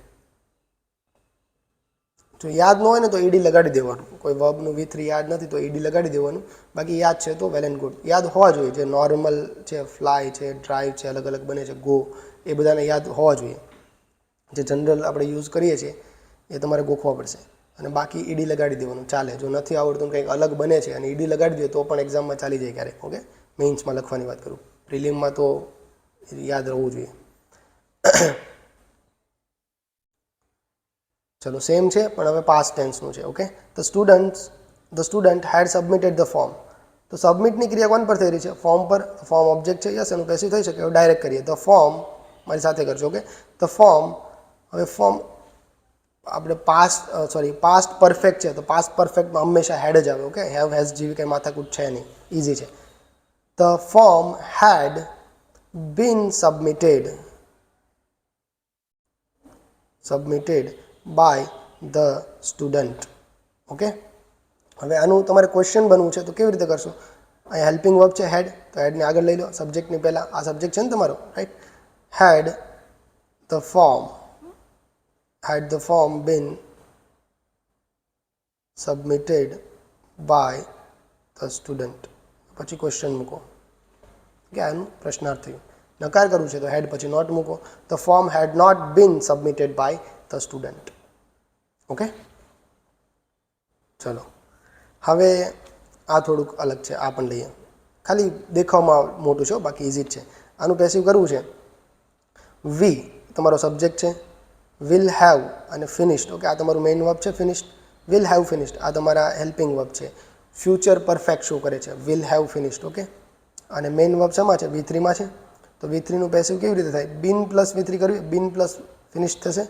જો યાદ ન હોય ને તો ઈડી લગાડી દેવાનું. કોઈ વર્બનું V3 યાદ નથી તો ઈડી લગાડી દેવાનું. બાકી યાદ છે તો વેલ એન્ડ ગુડ. યાદ હોવા જોઈએ. જે નોર્મલ છે, ફ્લાય છે, ડ્રાઈવ છે, અલગ અલગ બને છે, ગો, એ બધાને યાદ હોવા જોઈએ. જે જનરલ આપણે યુઝ કરીએ છીએ એ તમારે ગોખવા પડશે. અને બાકી ઈડી લગાડી દેવાનું ચાલે. જો નથી આવડતું કંઈક અલગ બને છે અને ઈડી લગાડી દે તો પણ એક્ઝામમાં ચાલી જાય ક્યારેક. ઓકે, મેઇન્સમાં લખવાની વાત કરું. પ્રિલિમમાં તો યાદ રહેવું જોઈએ. ચલો સેમ છે પણ હવે પાસ્ટ ટેન્સનું છે. Okay, the student had submitted the form. તો સબમિટની ક્રિયા કોણ પર થઈ રહી છે? ફોર્મ પર. ફોર્મ ઓબ્જેક્ટ છે. યસ, એનું પેસિવ થઈ શકે. હવે ડાયરેક્ટ કરીએ. ધ ફોર્મ, મારી સાથે કરજો. Okay, the form. હવે ફોર્મ આપણે પાસ્ટ પરફેક્ટ છે તો પાસ્ટ પરફેક્ટમાં હંમેશા હેડ જ આવે. ઓકે, હેવ હેઝ જેવી કંઈ માથાકૂટ છે નહીં, ઇઝી છે. The form had been submitted by the student. Okay, હવે આનું તમારે ક્વેશ્ચન બનવું છે તો કેવી રીતે કરશો? અહીંયા હેલ્પિંગ વર્બ છે હેડ, તો હેડને આગળ લઈ લો સબ્જેક્ટની પહેલાં. આ સબ્જેક્ટ છે ને તમારો, right? Had the form been submitted by the student. પછી ક્વેશ્ચન મૂકો કે આનું પ્રશ્નાર્થ થયું. નકાર કરવું છે તો હેડ પછી નોટ મૂકો. The form had not been submitted by the student. Okay, ચલો હવે આ થોડુંક અલગ છે. આ પણ લઈએ. ખાલી દેખાવમાં મોટું છે, બાકી ઇઝી જ છે. આનું પેસિવ કરવું છે. વી તમારો સબ્જેક્ટ છે. વિલ હેવ અને ફિનિશ્ડ. ઓકે, આ તમારું મેઇન વર્બ છે ફિનિશ્ડ. વિલ હેવ ફિનિશ્ડ આ તમારા હેલ્પિંગ વર્બ છે. ફ્યુચર પરફેક્ટ શો કરે છે. Will have finished. ઓકે, અને મેઇન વર્બ શેમાં છે? V3માં છે. તો V3નું પેસિવ કેવી રીતે થાય? બીન પ્લસ V3 કરવી, બીન પ્લસ ફિનિશ્ડ થશે.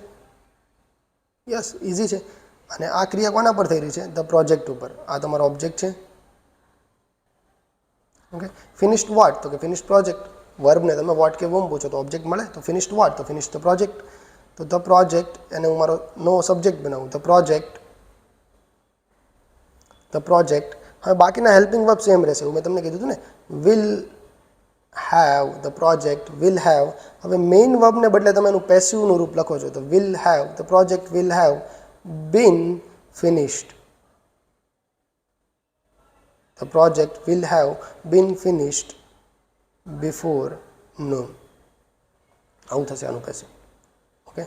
યસ, ઇઝી છે. અને આ ક્રિયા કોના પર થઈ રહી છે? ધ પ્રોજેક્ટ ઉપર. આ તમારો ઓબ્જેક્ટ છે. Okay, finished what? તો કે ફિનિશ્ડ પ્રોજેક્ટ. વર્બને તમે વોટ કે વોમ પૂછો તો ઓબ્જેક્ટ મળે. તો ફિનિશ્ડ વોટ? તો ફિનિશ્ડ ધ પ્રોજેક્ટ. તો ધ પ્રોજેક્ટ એને હું મારો નો સબ્જેક્ટ બનાવું. The project. હવે બાકીના હેલ્પિંગ વર્બ સેમ રહેશે. મેં તમને કીધું હતું ને, will have, the project will have. હવે મેઇન વર્બને બદલે તમે એનું પેસિવનું રૂપ લખો છો તો will have, the project will have been finished. The project will have been finished before noon. આવું થશે આનું passive. Okay,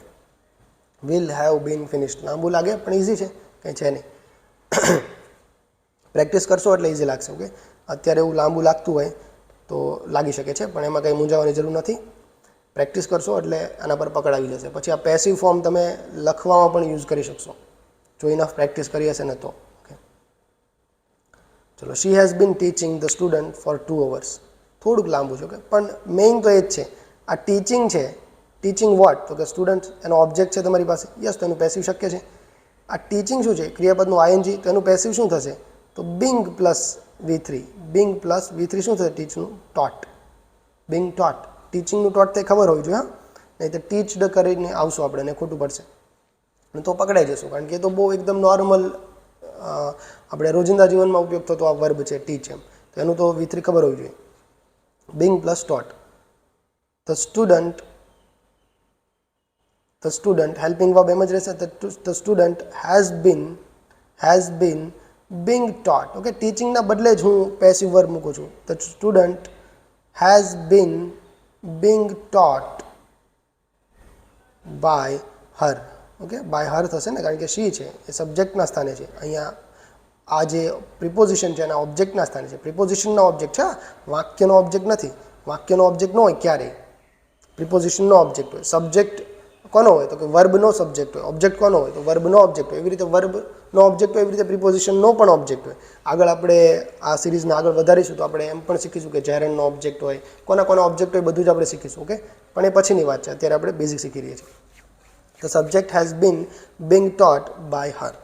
will have been finished લાંબુ લાગે પણ ઇઝી છે, કંઈ છે નહીં. પ્રેક્ટિસ કરશો એટલે ઇઝી લાગશે. ઓકે, અત્યારે એવું લાંબુ લાગતું હોય તો લાગી શકે છે, પણ એમાં કંઈ મૂંઝાવાની જરૂર નથી. પ્રેક્ટિસ કરશો એટલે આના પર પકડ આવી જશે. પછી આ પેસિવ ફોર્મ તમે લખવામાં પણ યુઝ કરી શકશો જો ઇનફ પ્રેક્ટિસ કરી હશે ને તો. ઓકે, ચલો. She has been teaching the student for 2 hours. થોડુંક લાંબુ છે, ઓકે, પણ મેઇન તો એ જ છે. આ ટીચિંગ છે. Teaching what? તો કે સ્ટુડન્ટ એનો ઓબ્જેક્ટ છે તમારી પાસે. યસ, તો એનું પેસિવ શક્ય છે. આ ટીચિંગ શું છે? ક્રિયાપદનું આઈએનજી. તો એનું પેસિવ શું થશે? તો Bing plus V3. Bing plus V3 શું થશે? ટીચનું ટોટ. બિંગ ટોટ. ટીચિંગનું ટોટ તે ખબર હોવી જોઈએ. હા, નહીં તો ટીચડ કરીને આવશું આપણે, ને ખોટું પડશે અને તો પકડાઈ જશું. કારણ કે એ તો બહુ એકદમ નોર્મલ આપણે રોજિંદા જીવનમાં ઉપયોગ થતો આ વર્બ છે ટીચ એમ. તો એનું તો V3 ખબર હોવી જોઈએ. Being plus taught. The student helping verb એમ જ રહેશે. The student has been being taught. Okay, ટીચિંગના બદલે જ હું પેસિવ વર્બ મૂકું છું. The student has been being taught by her. Okay, by her થશે ને, કારણ કે શી છે એ સબ્જેક્ટના સ્થાને છે. અહીંયા આ જે પ્રિપોઝિશન છે એના ઓબ્જેક્ટના સ્થાને છે. પ્રિપોઝિશનનો ઓબ્જેક્ટ છે, વાક્યનો ઓબ્જેક્ટ નથી. વાક્યનો ઓબ્જેક્ટ ન હોય ક્યારેય, પ્રિપોઝિશનનો ઓબ્જેક્ટ હોય. સબ્જેક્ટ કોનો હોય? તો કે વર્બનો સબ્જેક્ટ હોય. ઓબ્જેક્ટ કોનો હોય? તો વર્બનો ઓબ્જેક્ટ હોય. એવી રીતે વર્બનો ઓબ્જેક્ટ હોય, એવી રીતે પ્રિપોઝિશનનો પણ ઓબ્જેક્ટ હોય. આગળ આપણે આ સિરીઝને આગળ વધારીશું તો આપણે એમ પણ શીખીશું કે જેરનનો ઓબ્જેક્ટ હોય, કોના ઓબ્જેક્ટ હોય, બધું જ આપણે શીખીશું. ઓકે, પણ એ પછીની વાત છે. અત્યારે આપણે બેઝિક શીખી રહ્યા છીએ. The subject has been being taught by her.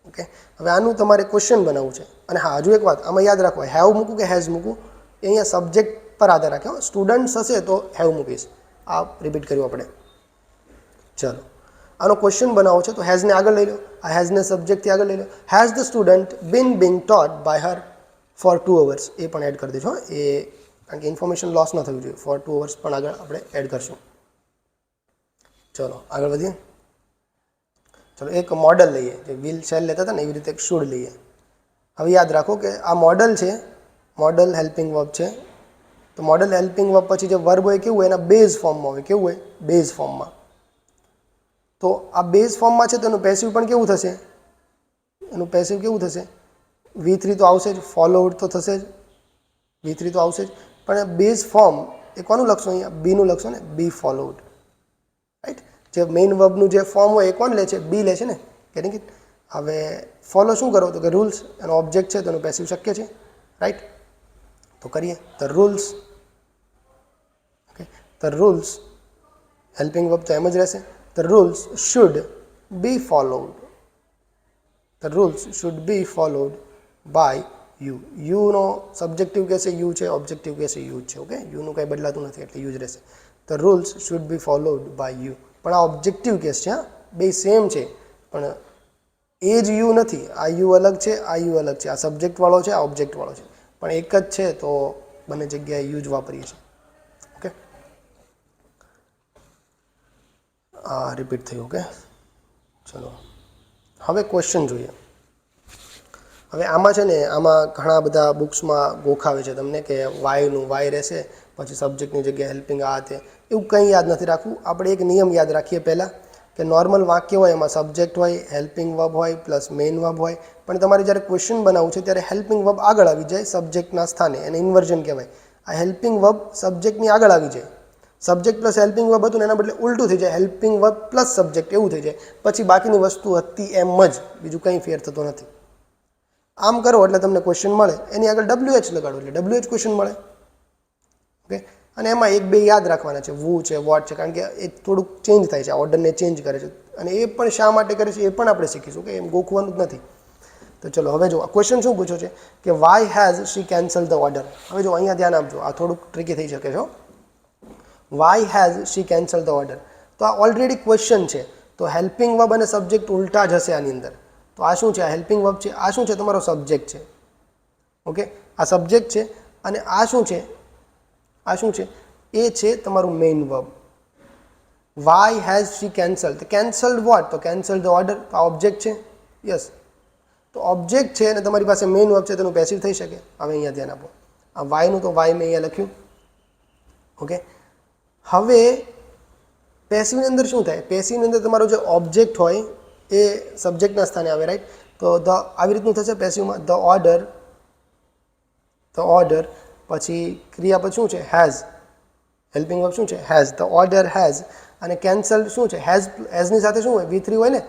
Okay, હવે આનું તમારે ક્વેશ્ચન બનાવવું છે. અને હા, હજુ એક વાત આમાં યાદ રાખો, હેવ મૂકું કે હેઝ મૂકું એ અહીંયા સબ્જેક્ટ પર આધાર રાખે. સ્ટુડન્ટ્સ હશે તો હેવ મૂકીશ. આ રિપીટ કર્યું આપણે. ચલો, આનો ક્વેશ્ચન બનાવો છે તો હેઝને આગળ લઈ લો. આ હેઝને સબ્જેક્ટથી આગળ લઈ લો. Has the student been being taught by her for 2 hours. એ પણ એડ કરી દેજો. એ કારણ કે ઇન્ફોર્મેશન લોસ ન થવી જોઈએ. for 2 hours પણ આગળ આપણે એડ કરશું. ચલો આગળ વધીએ. ચલો, એક મોડલ લઈએ. જે વિલ શેલ લેતા હતા ને એવી રીતે એક શુડ લઈએ. હવે યાદ રાખો કે આ મોડલ છે, મોડલ હેલ્પિંગ વર્બ છે. તો મોડલ હેલ્પિંગ વર્બ પછી જે વર્બ હોય કેવું હોય? એના બેઝ ફોર્મમાં હોય. કેવું હોય? બેઝ ફોર્મમાં. તો આ બેઝ ફોર્મમાં છે તો એનું પેસિવ પણ કેવું થશે? એનું પેસિવ કેવું થશે? V3 તો આવશે જ, ફોલોડ તો થશે જ, V3 તો આવશે જ. પણ બેઝ ફોર્મ એ કોનું લખશો? અહીંયા બીનું લખશો ને, બી ફોલોડ. રાઈટ? જે મેઇન વર્બનું જે ફોર્મ હોય એ કોણ લે છે? બી લે છે ને. કેટિંગ ઇટ? હવે ફોલો શું કરો? તો કે રૂલ્સ. એનો ઓબ્જેક્ટ છે તો એનું પેસિવ શક્ય છે. રાઈટ? તો કરીએ. The rules. Okay, the rules helping verb તો એમ જ રહેશે. The rules should be followed. The rules should be followed by you. You નો સબ્જેક્ટિવ કહેશે યુ છે, ઓબ્જેક્ટિવ કહેશે યુ છે. ઓકે, યુનું કંઈ બદલાતું નથી એટલે યુ જ રહેશે. The rules should be followed by you. પણ આ ઓબ્જેક્ટિવ કેસ છે. હા, બે સેમ છે પણ એ જ યુ નથી. આ યુ અલગ છે, આ યુ અલગ છે. આ સબ્જેક્ટવાળો છે, આ ઓબ્જેક્ટવાળો છે, પણ એક જ છે તો બંને જગ્યાએ યુ જ વાપરીએ છીએ. ઓકે, રિપીટ થયું. ઓકે, ચલો હવે ક્વેશ્ચન જોઈએ. હવે આમાં છે ને, આમાં ઘણા બધા બુક્સમાં ગોખાવે છે તમને કે વાયનું વાય રહેશે, પછી સબ્જેક્ટની જગ્યાએ હેલ્પિંગ આ તે. એવું કંઈ યાદ નથી રાખવું. આપણે એક નિયમ યાદ રાખીએ પહેલાં કે નોર્મલ વાક્ય હોય એમાં સબ્જેક્ટ હોય, હેલ્પિંગ વર્બ હોય, પ્લસ મેઇન વર્બ હોય. પણ તમારે જ્યારે ક્વેશ્ચન બનાવવું છે ત્યારે હેલ્પિંગ વર્બ આગળ આવી જાય સબ્જેક્ટના સ્થાને. એને ઇન્વર્ઝન કહેવાય. આ હેલ્પિંગ વર્બ સબ્જેક્ટની આગળ આવી જાય. સબ્જેક્ટ પ્લસ હેલ્પિંગ વર્બ હતું ને એના બદલે ઉલટું થઈ જાય, હેલ્પિંગ વર્બ પ્લસ સબ્જેક્ટ એવું થઈ જાય. પછી બાકીની વસ્તુ હતી એમ જ, બીજું કંઈ ફેર થતો નથી. આમ કરો એટલે તમને ક્વેશ્ચન મળે. એની આગળ WH લગાડો એટલે WH ક્વેશ્ચન મળે. ઓકે, અને એમાં એક બે યાદ રાખવાના છે, વુ છે, વોટ છે, કારણ કે એ થોડુંક ચેન્જ થાય છે, ઓર્ડરને ચેન્જ કરે છે. અને એ પણ શા માટે કરે છે એ પણ આપણે શીખીશું. કે એમ ગોખવાનું જ નથી. તો ચલો હવે જો ક્વેશ્ચન શું પૂછ્યો છે કે why has she cancel the order. હવે જો અહીંયા ધ્યાન આપજો, આ થોડુંક ટ્રિકી થઈ શકે છે. Why has she cancel the order. તો આ ઓલરેડી ક્વેશ્ચન છે, તો હેલ્પિંગ વર્બ અને સબ્જેક્ટ ઉલટા જ હશે આની અંદર. તો આ શું છે? આ હેલ્પિંગ વર્બ છે. આ શું છે? તમારો સબ્જેક્ટ છે. ઓકે, આ સબ્જેક્ટ છે. અને આ શું છે? આ શું છે? એ છે તમારું main verb. Why has she cancelled? Cancelled what? તો કેન્સલ્ડ ધ ઓર્ડર. તો આ ઓબ્જેક્ટ છે. યસ. તો ઓબ્જેક્ટ છે અને તમારી પાસે મેઇન વર્બ છે, તેનું પેસિવ થઈ શકે. હવે અહીંયા ધ્યાન આપો. આ વાયનું તો વાય મેં અહીંયા લખ્યું. ઓકે. હવે પેસિવની અંદર શું થાય? પેસિવની અંદર તમારો જે ઓબ્જેક્ટ હોય એ સબ્જેક્ટના સ્થાને આવે, રાઈટ? તો ધ આવી રીતનું થશે પેસિવમાં. ધ ઓર્ડર પછી ક્રિયાપદ શું છે? હેઝ. હેલ્પિંગ વર્બ શું છે? હેઝ. The order has. અને કેન્સલ્ડ શું છે? હેઝની સાથે શું હોય? V3 હોય ને,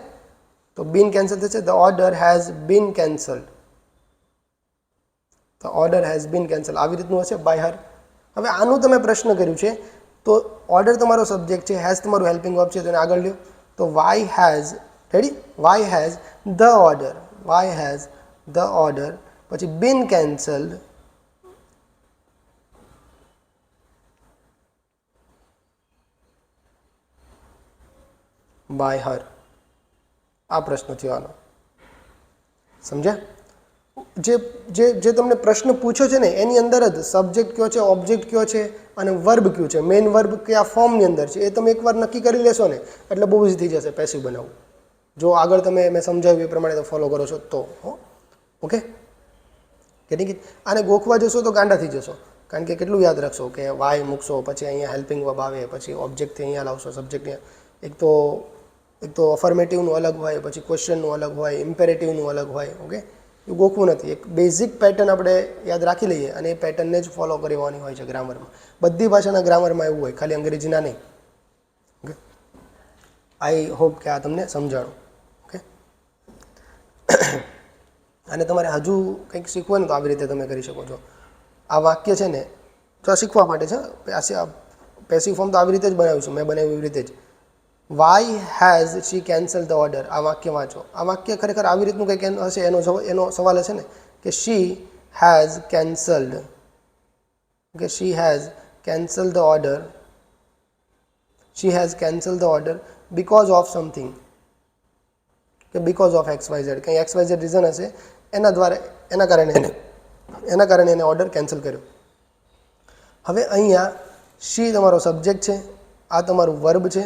તો બીન કેન્સલ થશે. The order has been cancelled. The order has been cancel. આવી રીતનું હશે બાય હર. હવે આનું તમે પ્રશ્ન કર્યું છે, તો ઓર્ડર તમારો સબ્જેક્ટ છે, હેઝ તમારું હેલ્પિંગ વર્બ છે, તેને આગળ લ્યો. તો why has, ready? Y has the order. Y has the order પછી બીન કેન્સલ્ડ બાય હર. આ પ્રશ્ન થયો આનો. સમજ્યા? જે તમને પ્રશ્ન પૂછ્યો છે ને એની અંદર જ સબ્જેક્ટ કયો છે, ઓબ્જેક્ટ કયો છે અને વર્બ કયો છે, મેઇન વર્બ કયા ફોર્મની અંદર છે, એ તમે એકવાર નક્કી કરી લેશો ને એટલે બહુ ઇઝી થઈ જશે પેસિવ બનાવવું. જો આગળ તમે મેં સમજાવ્યું એ પ્રમાણે ફોલો કરો છો તો. ઓકે, કેટલી આને ગોખવા જશો તો ગાંડા થઈ જશો. કારણ કે કેટલું યાદ રાખશો કે વાય મૂકશો, પછી અહીંયા હેલ્પિંગ વર્બ આવે, પછી ઓબ્જેક્ટથી અહીંયા લાવશો સબ્જેક્ટ. એક તો અફર્મેટિવનું અલગ હોય, પછી ક્વેશ્ચનનું અલગ હોય, ઇમ્પેરેટિવનું અલગ હોય. ઓકે, એ ગોખવું નથી. એક બેઝિક પેટર્ન આપણે યાદ રાખી લઈએ અને એ પેટર્નને જ ફોલો કરવાની હોય છે ગ્રામરમાં. બધી ભાષાના ગ્રામરમાં એવું હોય, ખાલી અંગ્રેજીના નહીં. ઓકે, આઈ હોપ કે આ તમને સમજાણું. ઓકે, અને તમારે હજુ કંઈક શીખવું ને તો આવી રીતે તમે કરી શકો છો. આ વાક્ય છે ને તો શીખવા માટે છે. પેસિવ ફોર્મ તો આવી રીતે જ બનાવ્યું છું મેં, બનાવ્યું એવી રીતે જ. Why has she cancel the order. આ વાક્ય વાંચો. આ વાક્ય ખરેખર આવી રીતનું કંઈક હશે. એનો સવાલ હશે ને કે she has cancelled. Okay, she has cancel the order. She has cancel the order because of something. કે બીકોઝ ઓફ XYZ. કંઈ XYZ રીઝન હશે, એના કારણે એને ઓર્ડર કેન્સલ કર્યો. હવે અહીંયા શી તમારો સબ્જેક્ટ છે, આ તમારું વર્બ છે.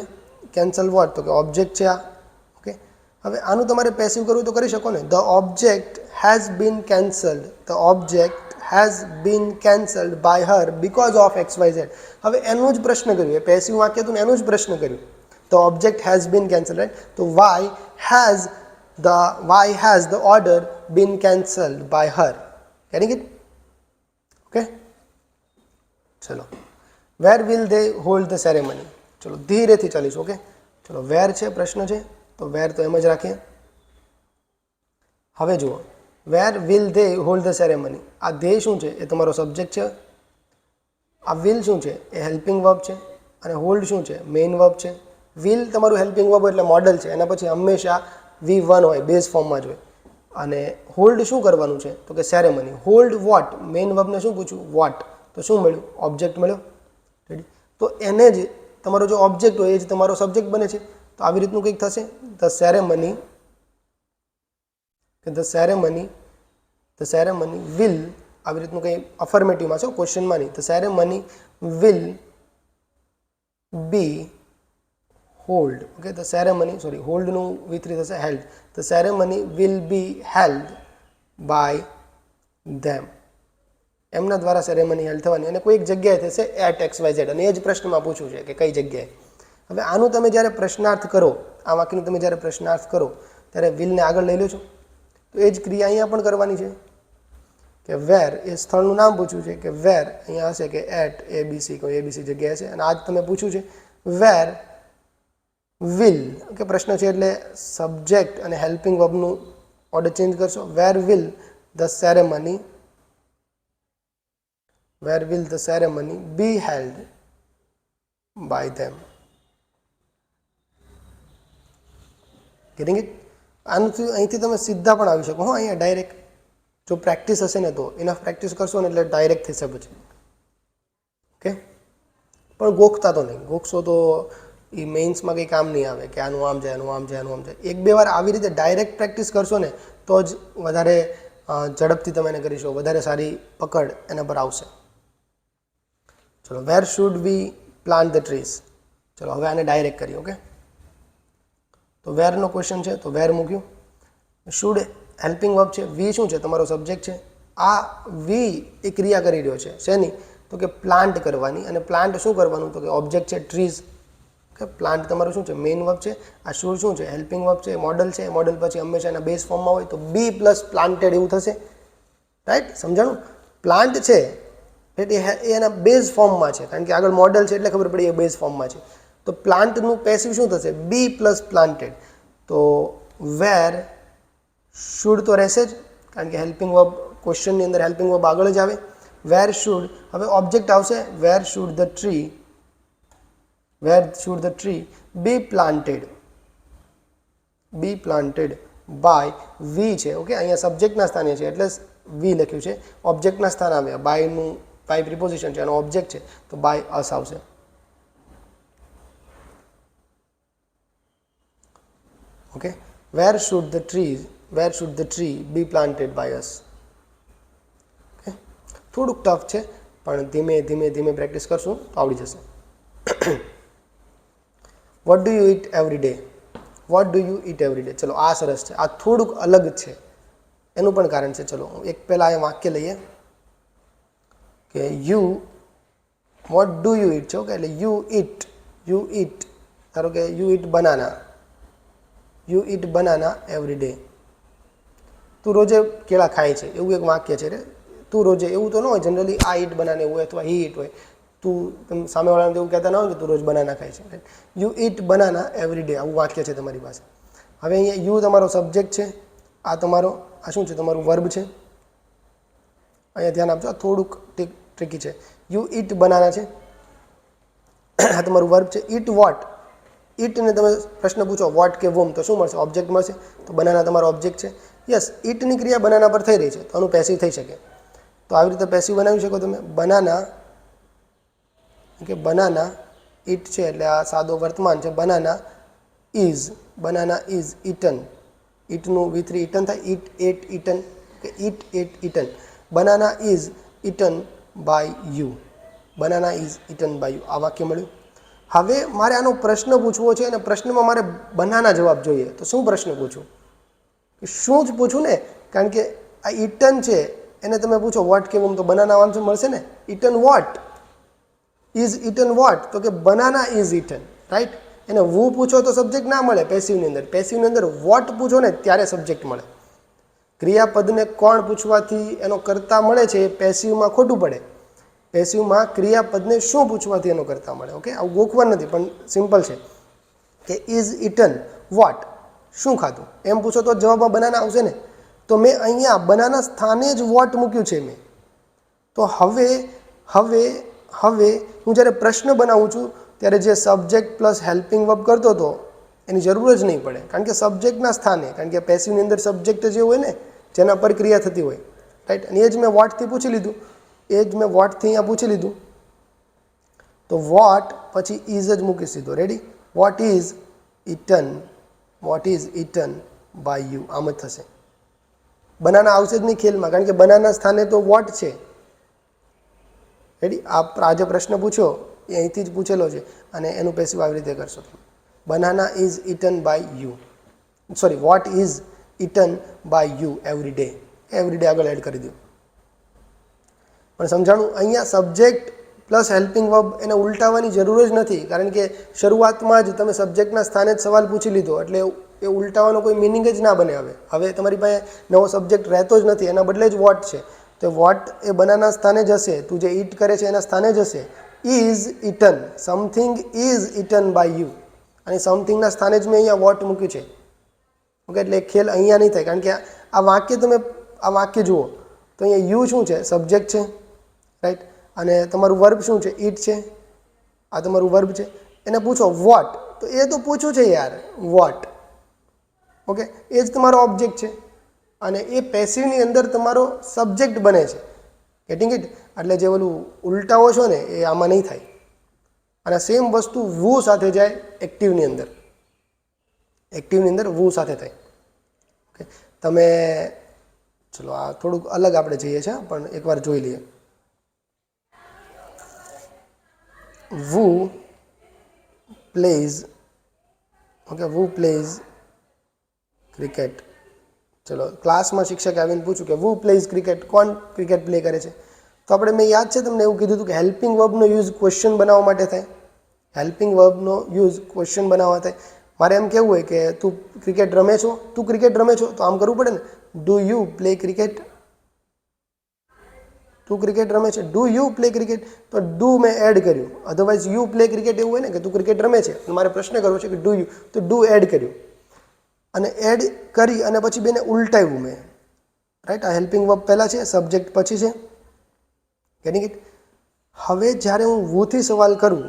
Cancel what? તો કે ઓબ્જેક્ટ છે આ. ઓકે, હવે આનું તમારે પેસિવ કરવું તો કરી શકો ને. The object has been cancelled. The object has been cancelled by her because of XYZ. હવે એનું જ પ્રશ્ન કર્યું. એ પેસિવ વાક્ય હતું ને એનું જ પ્રશ્ન કર્યું. The object has been cancelled, right? તો why has the order been cancelled by her. getting it? Okay, ચલો. Where will they hold the ceremony? ચલો ધીરેથી ચાલીશું. ઓકે, ચલો. વેર છે પ્રશ્ન છે, તો વેર તો એમ જ રાખીએ. હવે જુઓ, વેર will they hold the ceremony. આ ધે શું છે? એ તમારો સબ્જેક્ટ છે. આ વિલ શું છે? એ હેલ્પિંગ વર્બ છે. અને હોલ્ડ શું છે? મેઇન વર્બ છે. વિલ તમારું હેલ્પિંગ વર્બ એટલે મોડલ છે. એના પછી હંમેશા V1 હોય, બેઝ ફોર્મમાં જ હોય. અને હોલ્ડ શું કરવાનું છે? તો કે સેરેમની. Hold what? મેઇન વર્બને શું પૂછ્યું? વોટ. તો શું મળ્યું? ઓબ્જેક્ટ મળ્યો. રેડી? તો એને જ તમારો જો ઓબ્જેક્ટ હોય એ જ તમારો સબ્જેક્ટ બને છે. તો આવી રીતનું કંઈક થશે. ધ સેરેમની વિલ, આવી રીતનું કંઈ અફર્મેટિવમાં છે, ક્વેશ્ચનમાં નહીં. The ceremony will be hold. Okay, the ceremony, sorry, હોલ્ડનું V3 થશે held. The ceremony will be held by them. એમના દ્વારા સેરેમની હેલ્ડ થવાની. અને કોઈ એક જગ્યાએ થશે એટ XYZ. અને એ જ પ્રશ્નમાં પૂછવું છે કે કઈ જગ્યાએ. હવે આનું તમે જ્યારે પ્રશ્નાર્થ કરો, આ વાક્યનું તમે જ્યારે પ્રશ્નાર્થ કરો ત્યારે વિલને આગળ લઈ લો છો. તો એ જ ક્રિયા અહીંયા પણ કરવાની છે કે વેર, એ સ્થળનું નામ પૂછ્યું છે કે વેર, અહીંયા હશે કે એટ ABC, કોઈ ABC જગ્યાએ છે. અને આજ તમે પૂછ્યું છે વેર વિલ. ઓકે, પ્રશ્ન છે એટલે સબ્જેક્ટ અને હેલ્પિંગ વર્બનું ઓર્ડર ચેન્જ કરશો. Where will the ceremony be held by them. Getting it? અહીંથી તમે સીધા પણ આવી શકો. અહીંયા ડાયરેક્ટ જો પ્રેક્ટિસ હશે ને તો, ઇનફ પ્રેક્ટિસ કરશો ને એટલે ડાયરેક્ટ થશે પછી. ઓકે, પણ ગોખતા તો નહીં. ગોખશો તો એ મેઇન્સમાં કંઈ કામ નહીં આવે કે આનું આમ જાય, આનું આમ જાય, આનું આમ જાય. એક બે વાર આવી રીતે ડાયરેક્ટ પ્રેક્ટિસ કરશો ને તો જ વધારે ઝડપથી તમે એને કરીશો, વધારે સારી પકડ એના પર આવશે. ચલો where should we plant the trees. ચલો હવે આને ડાયરેક્ટ કરીએ. ઓકે, તો વેરનો ક્વેશ્ચન છે તો વેર મૂક્યું. શુડ હેલ્પિંગ વર્બ છે, વી શું છે તમારો સબ્જેક્ટ છે. આ વી એ ક્રિયા કરી રહ્યો છે શેની, તો કે પ્લાન્ટ કરવાની. અને પ્લાન્ટ શું કરવાનું, તો કે ઓબ્જેક્ટ છે ટ્રીઝ. ઓકે, પ્લાન્ટ તમારું શું છે મેઇન વર્બ છે. આ શુડ શું છે હેલ્પિંગ વર્બ છે, મોડલ છે. મોડલ પછી હંમેશા એના બેઝ ફોર્મમાં હોય તો બી પ્લસ પ્લાન્ટેડ એવું થશે. રાઈટ, સમજાણું. પ્લાન્ટ છે એ એના બેઝ ફોર્મમાં છે, કારણ કે આગળ મોડલ છે એટલે ખબર પડી એ બેઝ ફોર્મમાં છે. તો પ્લાન્ટનું પેસિવ શું થશે, બી પ્લસ પ્લાન્ટેડ. તો વેર શુડ તો રહેશે જ, કારણ કે હેલ્પિંગ વર્બ ક્વેશ્ચનની અંદર હેલ્પિંગ વર્બ આગળ જ આવે. વેર શુડ, હવે ઓબ્જેક્ટ આવશે where should the tree, where should the tree be planted, be planted by we છે. ઓકે, અહીંયા સબ્જેક્ટના સ્થાને છે એટલે વી લખ્યું છે. ઓબ્જેક્ટના સ્થાન આવ્યા, બાયનું બાય પ્રિપોઝિશન છે, એનો ઓબ્જેક્ટ છે તો બાય અસ આવશે. Okay, where should the tree be planted by us. Okay, થોડુંક ટફ છે પણ ધીમે ધીમે ધીમે પ્રેક્ટિસ કરશું તો આવડી જશે. What do you it every day, what do you it every day. ચલો આ સરસ છે, આ થોડુંક અલગ છે, એનું પણ કારણ છે. ચલો એક પહેલાં આ વાક્ય લઈએ કે you what do you it છે. ઓકે, એટલે યુ ઇટ ધારો કે you it banana, you it banana every day. તું રોજે કેળા ખાય છે એવું એક વાક્ય છે રે. તું રોજે એવું તો ન હોય જનરલી આ ઇટ બનાને એવું હોય અથવા હી ઇટ હોય. તું સામેવાળાને એવું કહેતા ના હોય કે તું રોજ બનાના ખાય છે. You it banana every day આવું વાક્ય છે તમારી પાસે. હવે અહીંયા યુ તમારો સબ્જેક્ટ છે, આ તમારો આ શું છે તમારું વર્બ છે. અહીંયા ધ્યાન આપજો, આ થોડુંક ટ્રિકી છે. યુ ઇટ બનાના છે, આ તમારું વર્બ છે. ઇટ વોટ, ઇટને તમે પ્રશ્ન પૂછો વોટ કે વોમ તો શું મળશે, ઓબ્જેક્ટ મળશે. તો બનાના તમારો ઓબ્જેક્ટ છે. યસ, ઇટની ક્રિયા બનાના પર થઈ રહી છે તો આનું પેસિવ થઈ શકે. તો આવી રીતે પેસિવ બનાવી શકો તમે. બનાના કે બનાના ઇટ છે એટલે આ સાદો વર્તમાન છે. બનાના ઇઝ ઇટન, ઇટનું V3 ઇટન થાય, ઇટ એટ ઇટન કે eat ate eaten. Banana is eaten by you, banana is eaten by you. આ વાક્ય મળ્યું. હવે મારે આનો પ્રશ્ન પૂછવો છે અને પ્રશ્નમાં મારે બનાના જવાબ જોઈએ. તો શું પ્રશ્ન પૂછું, શું જ પૂછું ને, કારણ કે આ ઇટન છે એને તમે પૂછો વોટ કેવું તો બનાના આન્સર મળશે ને. Eaten what, is eaten what, તો કે બનાના ઇઝ ઇટન. રાઈટ, એને વુ પૂછો તો સબ્જેક્ટ ના મળે પેસિવની અંદર. પેસિવની અંદર વોટ પૂછો ને ત્યારે સબ્જેક્ટ મળે. ક્રિયાપદને કોણ પૂછવાથી એનો કર્તા મળે છે એ પેસિવમાં ખોટું પડે. પેસિવમાં ક્રિયાપદને શું પૂછવાથી એનો કર્તા મળે. ઓકે, આવું ગોખવાનું નથી પણ સિમ્પલ છે કે ઇઝ ઇટન વોટ, શું ખાધું એમ પૂછો તો જવાબમાં બનાના આવશે ને. તો મેં અહીંયા બનાના સ્થાને જ વોટ મૂક્યું છે મેં. તો હવે હવે હવે હું જ્યારે પ્રશ્ન બનાવું છું ત્યારે જે સબ્જેક્ટ પ્લસ હેલ્પિંગ વર્બ કરતો હતો એની જરૂર જ નહીં પડે, કારણ કે સબ્જેક્ટના સ્થાને, કારણ કે પેસિવની અંદર સબ્જેક્ટ જે હોય ને જેના પર ક્રિયા થતી હોય. રાઈટ, અને એ જ મેં વોટથી પૂછી લીધું, એ જ મેં વોટથી અહીંયા પૂછી લીધું. તો વોટ પછી ઇઝ જ મૂકી દીધો. Ready, what is eaten by you. આમ જ થશે. બનાના આવશે જ નહીં ખેલમાં, કારણ કે બનાના સ્થાને તો વોટ છે. રેડી, આ જે પ્રશ્ન પૂછ્યો એ અહીંથી જ પૂછેલો છે અને એનું પેસિવ આવી રીતે કરશો તમે. Banana is eaten by you, sorry what is eaten by you every day. Every day આગળ એડ કરી દો. પણ સમજાણું, અહીંયા સબ્જેક્ટ પ્લસ હેલ્પિંગ વર્બ એને ઉલટાવવાની જરૂર જ નથી, કારણ કે શરૂઆતમાં જ તમે સબ્જેક્ટના સ્થાને જ સવાલ પૂછી લીધો એટલે એ ઉલટાવવાનો કોઈ મિનિંગ જ ના બને. હવે તમારી પાસે નવો સબ્જેક્ટ રહેતો જ નથી, એના બદલે જ વોટ છે. તો વોટ એ બનાના સ્થાને જ હશે, તું જે ઇટ કરે છે એના સ્થાને જ હશે. Is eaten, something is eaten by you, અને સમથિંગના સ્થાને જ મેં અહીંયા વોટ મૂક્યું છે. ઓકે, એટલે ખેલ અહીંયા નહીં થાય, કારણ કે આ વાક્ય તમે આ વાક્ય જુઓ તો અહીંયા યુ શું છે, સબ્જેક્ટ છે. રાઈટ, અને તમારું વર્બ શું છે, ઇટ છે. આ તમારું વર્બ છે. એને પૂછો વોટ, તો એ તો પૂછ્યું છે યાર વોટ. ઓકે, એ જ તમારો ઓબ્જેક્ટ છે અને એ પેસિવની અંદર તમારો સબ્જેક્ટ બને છે. Getting it? એટલે જે ઓલું ઉલટાવો છો ને એ આમાં નહીં થાય. અને સેમ વસ્તુ વુ સાથે જાય એક્ટિવની અંદર. એક્ટિવની અંદર વુ સાથે થાય. ઓકે, તમે ચલો આ થોડુંક અલગ આપણે જઈએ છીએ પણ એકવાર જોઈ લઈએ. વુ પ્લેઝ, ઓકે, વુ પ્લેઝ ક્રિકેટ. ચલો, ક્લાસમાં શિક્ષકે આવીને પૂછ્યું કે વુ પ્લેઝ ક્રિકેટ, કોણ ક્રિકેટ પ્લે કરે છે? તો આપણે, મેં યાદ છે તમને એવું કીધું હતું કે હેલ્પિંગ વર્બનો યુઝ ક્વેશ્ચન બનાવવા માટે થાય. હેલ્પિંગ વર્બનો યુઝ ક્વેશ્ચન બનાવવા થાય. મારે એમ કહેવું હોય કે તું ક્રિકેટ રમે છો, તું ક્રિકેટ રમે છો, તો આમ કરવું પડે ને, ડુ યુ પ્લે ક્રિકેટ? તું ક્રિકેટ રમે છે, ડુ યુ પ્લે ક્રિકેટ? તો ડુ મેં એડ કર્યું. અધરવાઇઝ યુ પ્લે ક્રિકેટ એવું હોય ને કે તું ક્રિકેટ રમે છે, મારે પ્રશ્ન કરવો છે કે ડુ યુ, તો ડુ એડ કર્યું. અને એડ કરી અને પછી બેને ઉલટાવ્યું મેં. રાઈટ, આ હેલ્પિંગ વર્બ પહેલાં છે, સબ્જેક્ટ પછી છે. Getting it? હવે જ્યારે હું વુથી સવાલ કરું,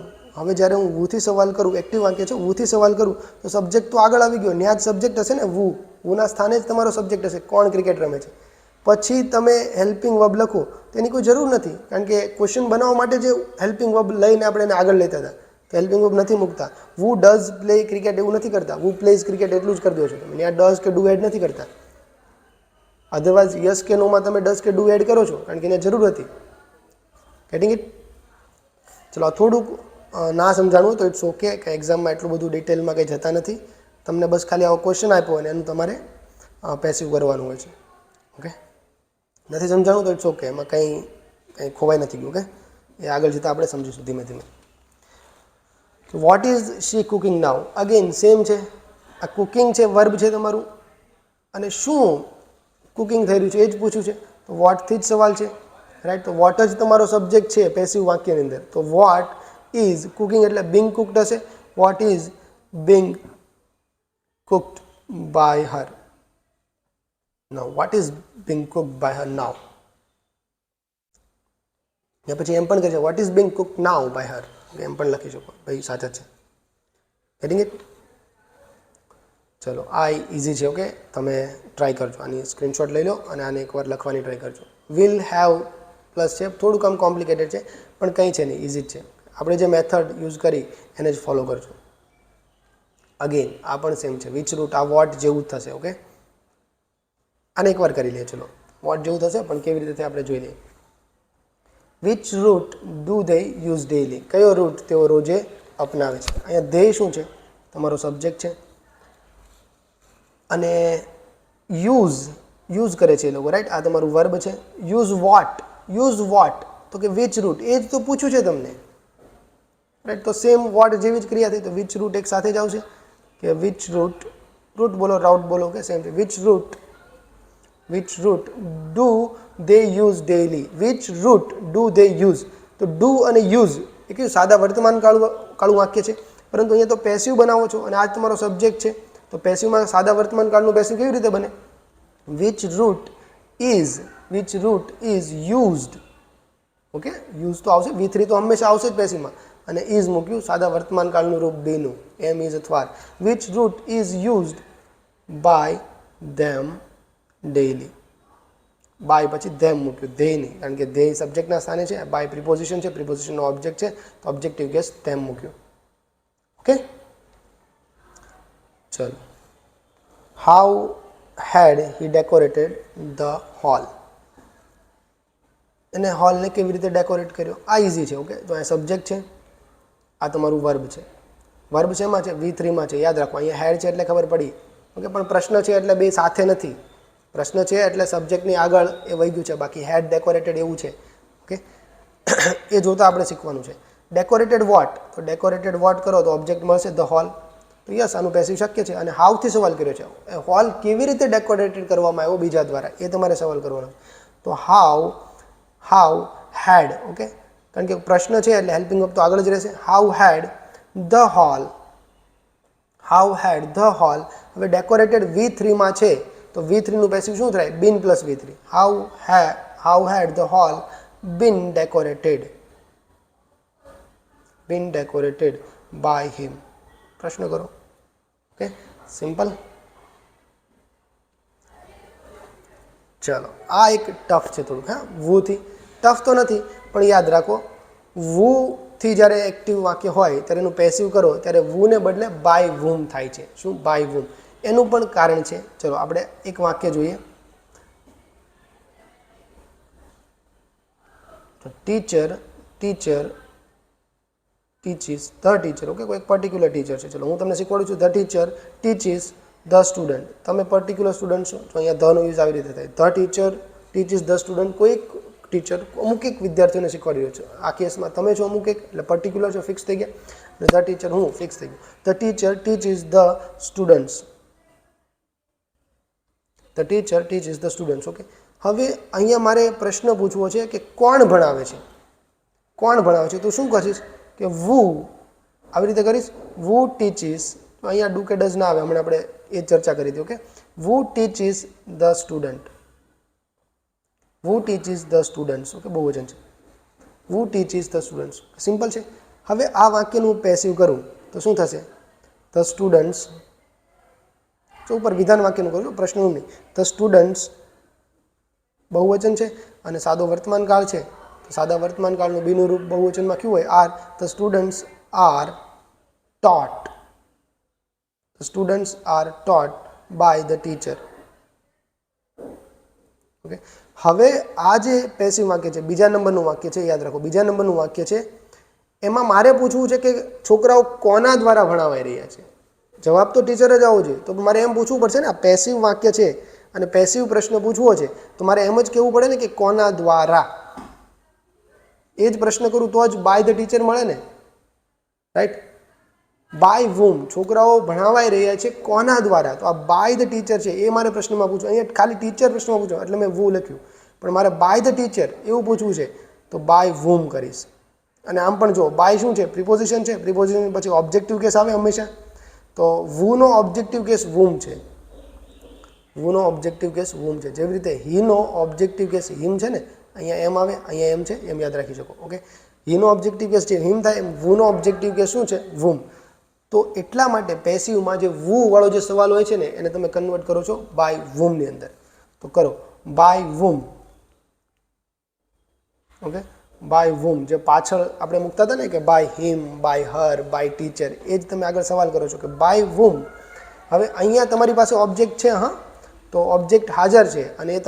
એક્ટિવ વાક્ય છે, વુથી સવાલ કરું, તો સબ્જેક્ટ તો આગળ આવી ગયો, ત્યાં જ સબ્જેક્ટ હશે ને, વુના સ્થાને જ તમારો સબ્જેક્ટ હશે, કોણ ક્રિકેટ રમે છે. પછી તમે હેલ્પિંગ વર્બ લખો તો એની કોઈ જરૂર નથી, કારણ કે ક્વેશ્ચન બનાવવા માટે જે હેલ્પિંગ વર્બ લઈને આપણે એને આગળ લેતા હતા, તો હેલ્પિંગ વર્બ નથી મૂકતા. વુ ડઝ પ્લે ક્રિકેટ એવું નથી કરતા, વુ પ્લેઝ ક્રિકેટ એટલું જ કરી દો છો તમે, ત્યાં ડઝ કે ડુ એડ નથી કરતા. અધરવાઇઝ યસ કે નોમાં તમે ડઝ કે ડુ એડ કરો છો, કારણ કે એને જરૂર હતી. Getting it? ચલો, થોડુંક ના સમજાણું તો ઇટ્સ ઓકે, કે એક્ઝામમાં એટલું બધું ડિટેલમાં કંઈ જતા નથી. તમને બસ ખાલી આવો ક્વેશ્ચન આપ્યો અને એનું તમારે પેસિવ કરવાનું હોય છે. ઓકે, નથી સમજાણું તો ઇટ્સ ઓકે, એમાં કંઈ ખોવાઈ નથી ગયું. ઓકે, એ આગળ જતાં આપણે સમજીશું ધીમે ધીમે. What is she cooking now? Again same છે, આ કુકિંગ છે, વર્બ છે તમારું, અને શું કુકિંગ થઈ રહ્યું છે એ જ પૂછ્યું છે, તો વોટથી જ સવાલ છે. રાઈટ, તો વોટ જ તમારો સબ્જેક્ટ છે પેસિવ વાક્યની અંદર. તો વોટ ઇઝ કુકિંગ એટલે બિંગ કુકડ હશે. What is being cooked by her now? What is being cooked by her now? या પછી એમ પણ કહે છે what is being cook now by her, એમ પણ લખી શકો, ભાઈ સાચા છે. Getting it? ચલો, આ ઇઝી છે. ઓકે, તમે ટ્રાય કરજો, આની સ્ક્રીનશોટ લઈ લો અને આને એકવાર લખવાની ટ્રાય કરજો. વિલ હેવ પ્લસ છે, થોડું કામ કોમ્પ્લિકેટેડ છે, પણ કંઈ છે નહીં, ઇઝી જ છે. આપણે જે મેથડ યુઝ કરી એને જ ફોલો કરજો. અગેન આ પણ સેમ છે, વિચ રૂટ, આ વોટ જેવું જ થશે. ઓકે, આને એકવાર કરી લઈએ. ચલો, વોટ જેવું થશે, પણ કેવી રીતે આપણે જોઈ લઈએ. Which route do they use daily? કયો રૂટ તેઓ રોજે અપનાવે છે? અહીંયા ધે શું છે? તમારો સબ્જેક્ટ છે. અને યુઝ કરે છે એ લોકો, રાઈટ, આ તમારું વર્બ છે. યુઝ વોટ, તો કે વિચ રૂટ, એ જ તો પૂછ્યું છે તમને, રાઈટ. તો સેમ વોટ જેવી જ ક્રિયા થઈ, તો વિચ રૂટ એક સાથે જ આવશે, કે વિચ રૂટ, રૂટ બોલો, રાઉટ બોલો, કે સેમ છે. Which route do they use daily? Which route do they use? તો ડુ અને યુઝ એ કેવું સાદા વર્તમાન કાળનું વાક્ય છે, પરંતુ અહીંયા તો પેસિવ બનાવો છો અને આ જ તમારો સબ્જેક્ટ છે. તો પેસિવમાં સાદા વર્તમાન કાળનું પેસિવ કેવી રીતે બને? Which route is used. Okay, use તો આવશે, V3 તો હંમેશા આવશે જ પેસિવમાં, અને ઇઝ મૂક્યું સાદા વર્તમાન કાળનું રૂપ બેનું, એમ ઇઝ અથવા. Which route is used by them daily? By પછી ધેમ મૂક્યું, ધે નહીં, કારણ કે ધે સબ્જેક્ટના સ્થાને છે. બાય પ્રિપોઝિશન છે, પ્રિપોઝિશનનો ઓબ્જેક્ટ છે, તો ઓબ્જેક્ટિવ ગેસ ધેમ મૂક્યું. ઓકે, ચલો. How had he decorated the hall? એને હોલને કેવી રીતે ડેકોરેટ કર્યો? આ ઇઝી છે. ઓકે, તો આ સબ્જેક્ટ છે, આ તમારું વર્બ છે. વર્બ શેમાં છે? V3માં છે. યાદ રાખો, અહીંયા હેડ છે એટલે ખબર પડી. ઓકે, પણ પ્રશ્ન છે એટલે બે સાથે નથી. પ્રશ્ન છે એટલે સબ્જેક્ટની આગળ એ વહી ગયું છે, બાકી હેડ ડેકોરેટેડ એવું છે. ઓકે, એ જોતાં આપણે શીખવાનું છે. ડેકોરેટેડ વોટ, તો ડેકોરેટેડ વોટ કરો તો ઓબ્જેક્ટ મળશે ધ હોલ. તો યસ, આનું પેસિવ શક્ય છે. અને હાઉથી સવાલ કર્યો છે, હોલ કેવી રીતે ડેકોરેટેડ કરવામાં આવ્યો બીજા દ્વારા, એ તમારે સવાલ કરવાનો. તો હાઉ હેડ, ઓકે, કારણ કે પ્રશ્ન છે એટલે હેલ્પિંગ વર્બ તો આગળ જ રહેશે. How had the hall. હવે ડેકોરેટેડ V3માં છે, તો V3નું પેસિવ શું થાય? Been plus V3. How had the hall been decorated by him? પ્રશ્ન કરો. Okay, simple. ચલો, આ એક ટફ છે થોડુંક. હા, વુથી ટફ તો નથી, પણ યાદ રાખો, વુથી જ્યારે એક્ટિવ વાક્ય હોય ત્યારે એનું પેસિવ કરો ત્યારે વુને બદલે બાય વુમ થાય છે. શું? By whom. એનું પણ કારણ છે. ચલો, આપણે એક વાક્ય જોઈએ. તો teacher teaches the teacher. Okay, કોઈ એક પર્ટિક્યુલર ટીચર છે. ચલો હું તમને શીખવાડું છું. The teacher teaches the student. તમે પર્ટિક્યુલર સ્ટુડન્ટ છો તો અહીંયા ધનો યુઝ આવી રીતે થાય. The teacher teaches the student. કોઈ એક ટીચર અમુક એક વિદ્યાર્થીઓને શીખવાડી રહ્યો છે. આ કેસમાં તમે છો અમુક એક, એટલે પર્ટિક્યુલર છો, ફિક્સ થઈ ગયા. અને ધ ટીચર હું ફિક્સ થઈ ગયું. The teacher teaches the students. The teacher teaches the students. Okay, હવે અહીંયા મારે પ્રશ્ન પૂછવો છે કે કોણ ભણાવે છે. કોણ ભણાવે છે તો શું કરીશ કે વુ આવી રીતે કરીશ. વુ ટીચીસ. તો અહીંયા ડુ કે ડઝ ના આવે, હમણાં આપણે એ ચર્ચા કરી હતી. Okay, who teaches the student. Who teaches the students. Okay, બહુવચન છે. Who teaches the students. Simple છે. હવે આ વાક્યનું પેસિવ કરું તો શું થશે? The students. તો ઉપર વિધાન વાક્યનું કરું, પ્રશ્નનું નહીં. ધ સ્ટુડન્ટ્સ બહુવચન છે અને સાદો વર્તમાન કાળ છે. તો સાદા વર્તમાન કાળનું બીનું રૂપ બહુવચનમાં કયું હોય? Are. The students are taught. The students are taught by the teacher. Okay, હવે આ જે પેસિવ વાક્ય છે, બીજા નંબરનું વાક્ય છે, યાદ રાખો બીજા નંબરનું વાક્ય છે. એમાં મારે પૂછવું છે કે છોકરાઓ કોના દ્વારા ભણાવાઈ રહ્યા છે. જવાબ તો ટીચરે જ આવવો જોઈએ. તો મારે એમ પૂછવું પડશે ને, આ પેસિવ વાક્ય છે અને પેસિવ પ્રશ્ન પૂછવો છે તો મારે એમ જ કહેવું પડે ને કે કોના દ્વારા. એ જ પ્રશ્ન કરું તો જ બાય ધ ટીચર મળે ને, રાઈટ. બાય વૂમ, છોકરાઓ ભણાવાઈ રહ્યા છે કોના દ્વારા. તો આ બાય ધ ટીચર છે એ મારે પ્રશ્નમાં પૂછવું. અહીંયા ખાલી ટીચર પ્રશ્નમાં પૂછો એટલે મેં વુ લખ્યું, પણ મારે બાય ધ ટીચર એવું પૂછવું છે તો બાય વૂમ કરીશ. અને આમ પણ જો બાય શું છે? પ્રિપોઝિશન છે. પ્રિપોઝિશન પછી ઓબ્જેક્ટિવ કેસ આવે હંમેશા. તો વુનો ઓબ્જેક્ટિવ કેસ વૂમ છે. વુનો ઓબ્જેક્ટિવ કેસ વૂમ છે. જેવી રીતે હીનો ઓબ્જેક્ટિવ કેસ હિમ છે ને, અહીંયા એમ આવે, અહીંયા એમ છે, એમ યાદ રાખી શકો. ઓકે, હીનો ઓબ્જેક્ટિવ કેસ જે હિમ થાય, વુનો ઓબ્જેક્ટિવ કેસ શું છે? વૂમ. તો એટલા માટે પેસિવમાં જે વુ વાળો જે સવાલ હોય છે ને એને તમે કન્વર્ટ કરો છો બાય વૂમની અંદર. તો કરો by whom. Okay, by whom. જે પાછળ આપણે મૂકતા હતા ને કે by him, by her, by teacher, એ જ તમે આગળ સવાલ કરો છો કે બાય વૂમ. હવે અહીંયા તમારી પાસે ઓબ્જેક્ટ છે. હા, તો ઓબ્જેક્ટ હાજર છે અને એ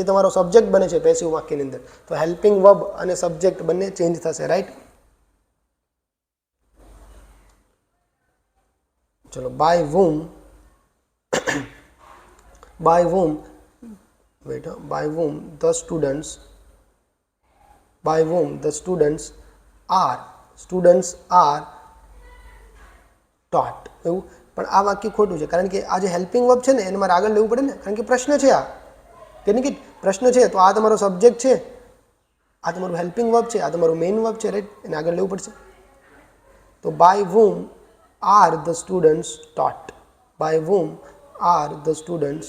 તમારો સબ્જેક્ટ બને છે પેસિવ વાક્યની અંદર. તો હેલ્પિંગ વર્બ અને સબ્જેક્ટ બંને ચેન્જ થશે, રાઈટ. ચલો, by whom. By whom, wait, by whom the students, by whom the students are taught. એવું પણ આ વાક્ય ખોટું છે, કારણ કે આ જે હેલ્પિંગ વર્બ છે ને એને મારે આગળ લેવું પડે ને, કારણ કે પ્રશ્ન છે. આ કે નહીં કે પ્રશ્ન છે તો આ તમારો સબ્જેક્ટ છે, આ તમારું હેલ્પિંગ વર્બ છે, આ તમારું મેઇન વર્બ છે, રાઈટ. એને આગળ લેવું પડશે. તો by whom are the students taught. By whom are the students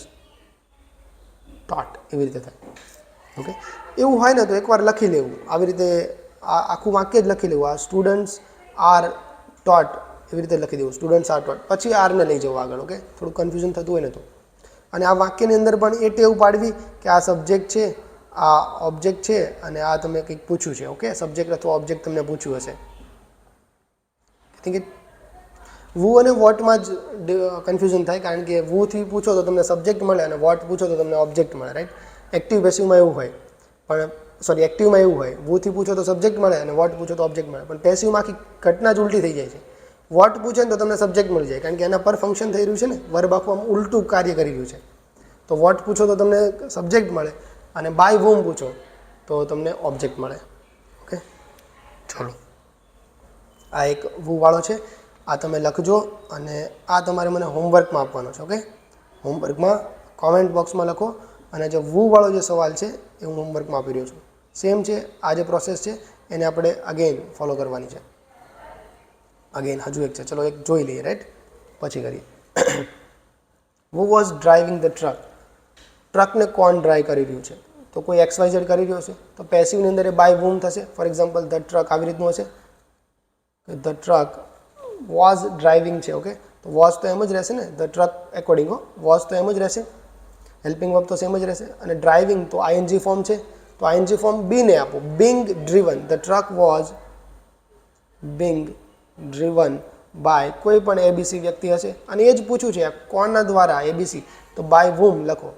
taught. એવી રીતે થાય. ઓકે, એવું હોય ને તો એકવાર લખી લેવું આવી રીતે, આ આખું વાક્ય જ લખી લેવું. આ સ્ટુડન્ટ્સ આર ટોટ એવી રીતે લખી દેવું, સ્ટુડન્ટ્સ આર ટોટ, પછી આરને લઈ જવું આગળ. ઓકે, થોડું કન્ફ્યુઝન થતું હોય ને તો. અને આ વાક્યની અંદર પણ એ ટેવ પાડવી કે આ સબ્જેક્ટ છે, આ ઓબ્જેક્ટ છે અને આ તમે કંઈક પૂછ્યું છે. ઓકે, સબ્જેક્ટ અથવા ઓબ્જેક્ટ તમને પૂછ્યું હશે. વુ અને વોટમાં જ કન્ફ્યુઝન થાય, કારણ કે વુથી પૂછો તો તમને સબ્જેક્ટ મળે અને વોટ પૂછો તો તમને ઓબ્જેક્ટ મળે, રાઈટ. એક્ટિવ પેસિવમાં એવું હોય, પણ સોરી એક્ટિવમાં એવું હોય, વુથી પૂછો તો સબ્જેક્ટ મળે અને વોટ પૂછો તો ઓબ્જેક્ટ મળે. પણ પેસિવમાં આખી ઘટના જ ઉલટી થઈ જાય છે. વોટ પૂછે ને તો તમને સબ્જેક્ટ મળી જાય, કારણ કે એના પર ફંક્શન થઈ રહ્યું છે ને, વર્બ આખું આમ ઉલટું કાર્ય કરી રહ્યું છે. તો વોટ પૂછો તો તમને સબ્જેક્ટ મળે અને બાય વૂમ પૂછો તો તમને ઓબ્જેક્ટ મળે. ઓકે, ચલો, આ એક વુ વાળો છે. આ તમે લખજો અને આ તમારે મને હોમવર્કમાં આપવાનો છે. ઓકે, હોમવર્કમાં કોમેન્ટ બોક્સમાં લખો અને જે વુ વાળો જે સવાલ છે એ હું હોમવર્કમાં આપી રહ્યો છું. સેમ છે, આ જે પ્રોસેસ છે એને આપણે અગેન ફોલો કરવાની છે. અગેન હજુ એક છે, ચલો એક જોઈ લઈએ, રાઈટ, પછી કરીએ. Who was driving the truck. ટ્રકને કોણ ડ્રાઈવ કરી રહ્યું છે? તો કોઈ XYZ કરી રહ્યો છે તો પેસિવની અંદર એ બાય વૂમ થશે. ફોર એક્ઝામ્પલ ધ ટ્રક આવી રીતનું હશે, ધ ટ્રક વોઝ ડ્રાઇવિંગ છે. ઓકે, તો વોઝ તો એમ જ રહેશે ને, ધ ટ્રક એકોર્ડિંગ વોઝ તો એમ જ રહેશે, હેલ્પિંગ વર્બ તો સેમ જ રહેશે. અને ડ્રાઇવિંગ તો ING ફોર્મ છે, તો ING ફોર્મ બીને આપો, being driven. The truck was being driven by કોઈ પણ ABC વ્યક્તિ હશે અને એ જ પૂછ્યું છે કોના દ્વારા ABC, તો બાય વૂમ લખો.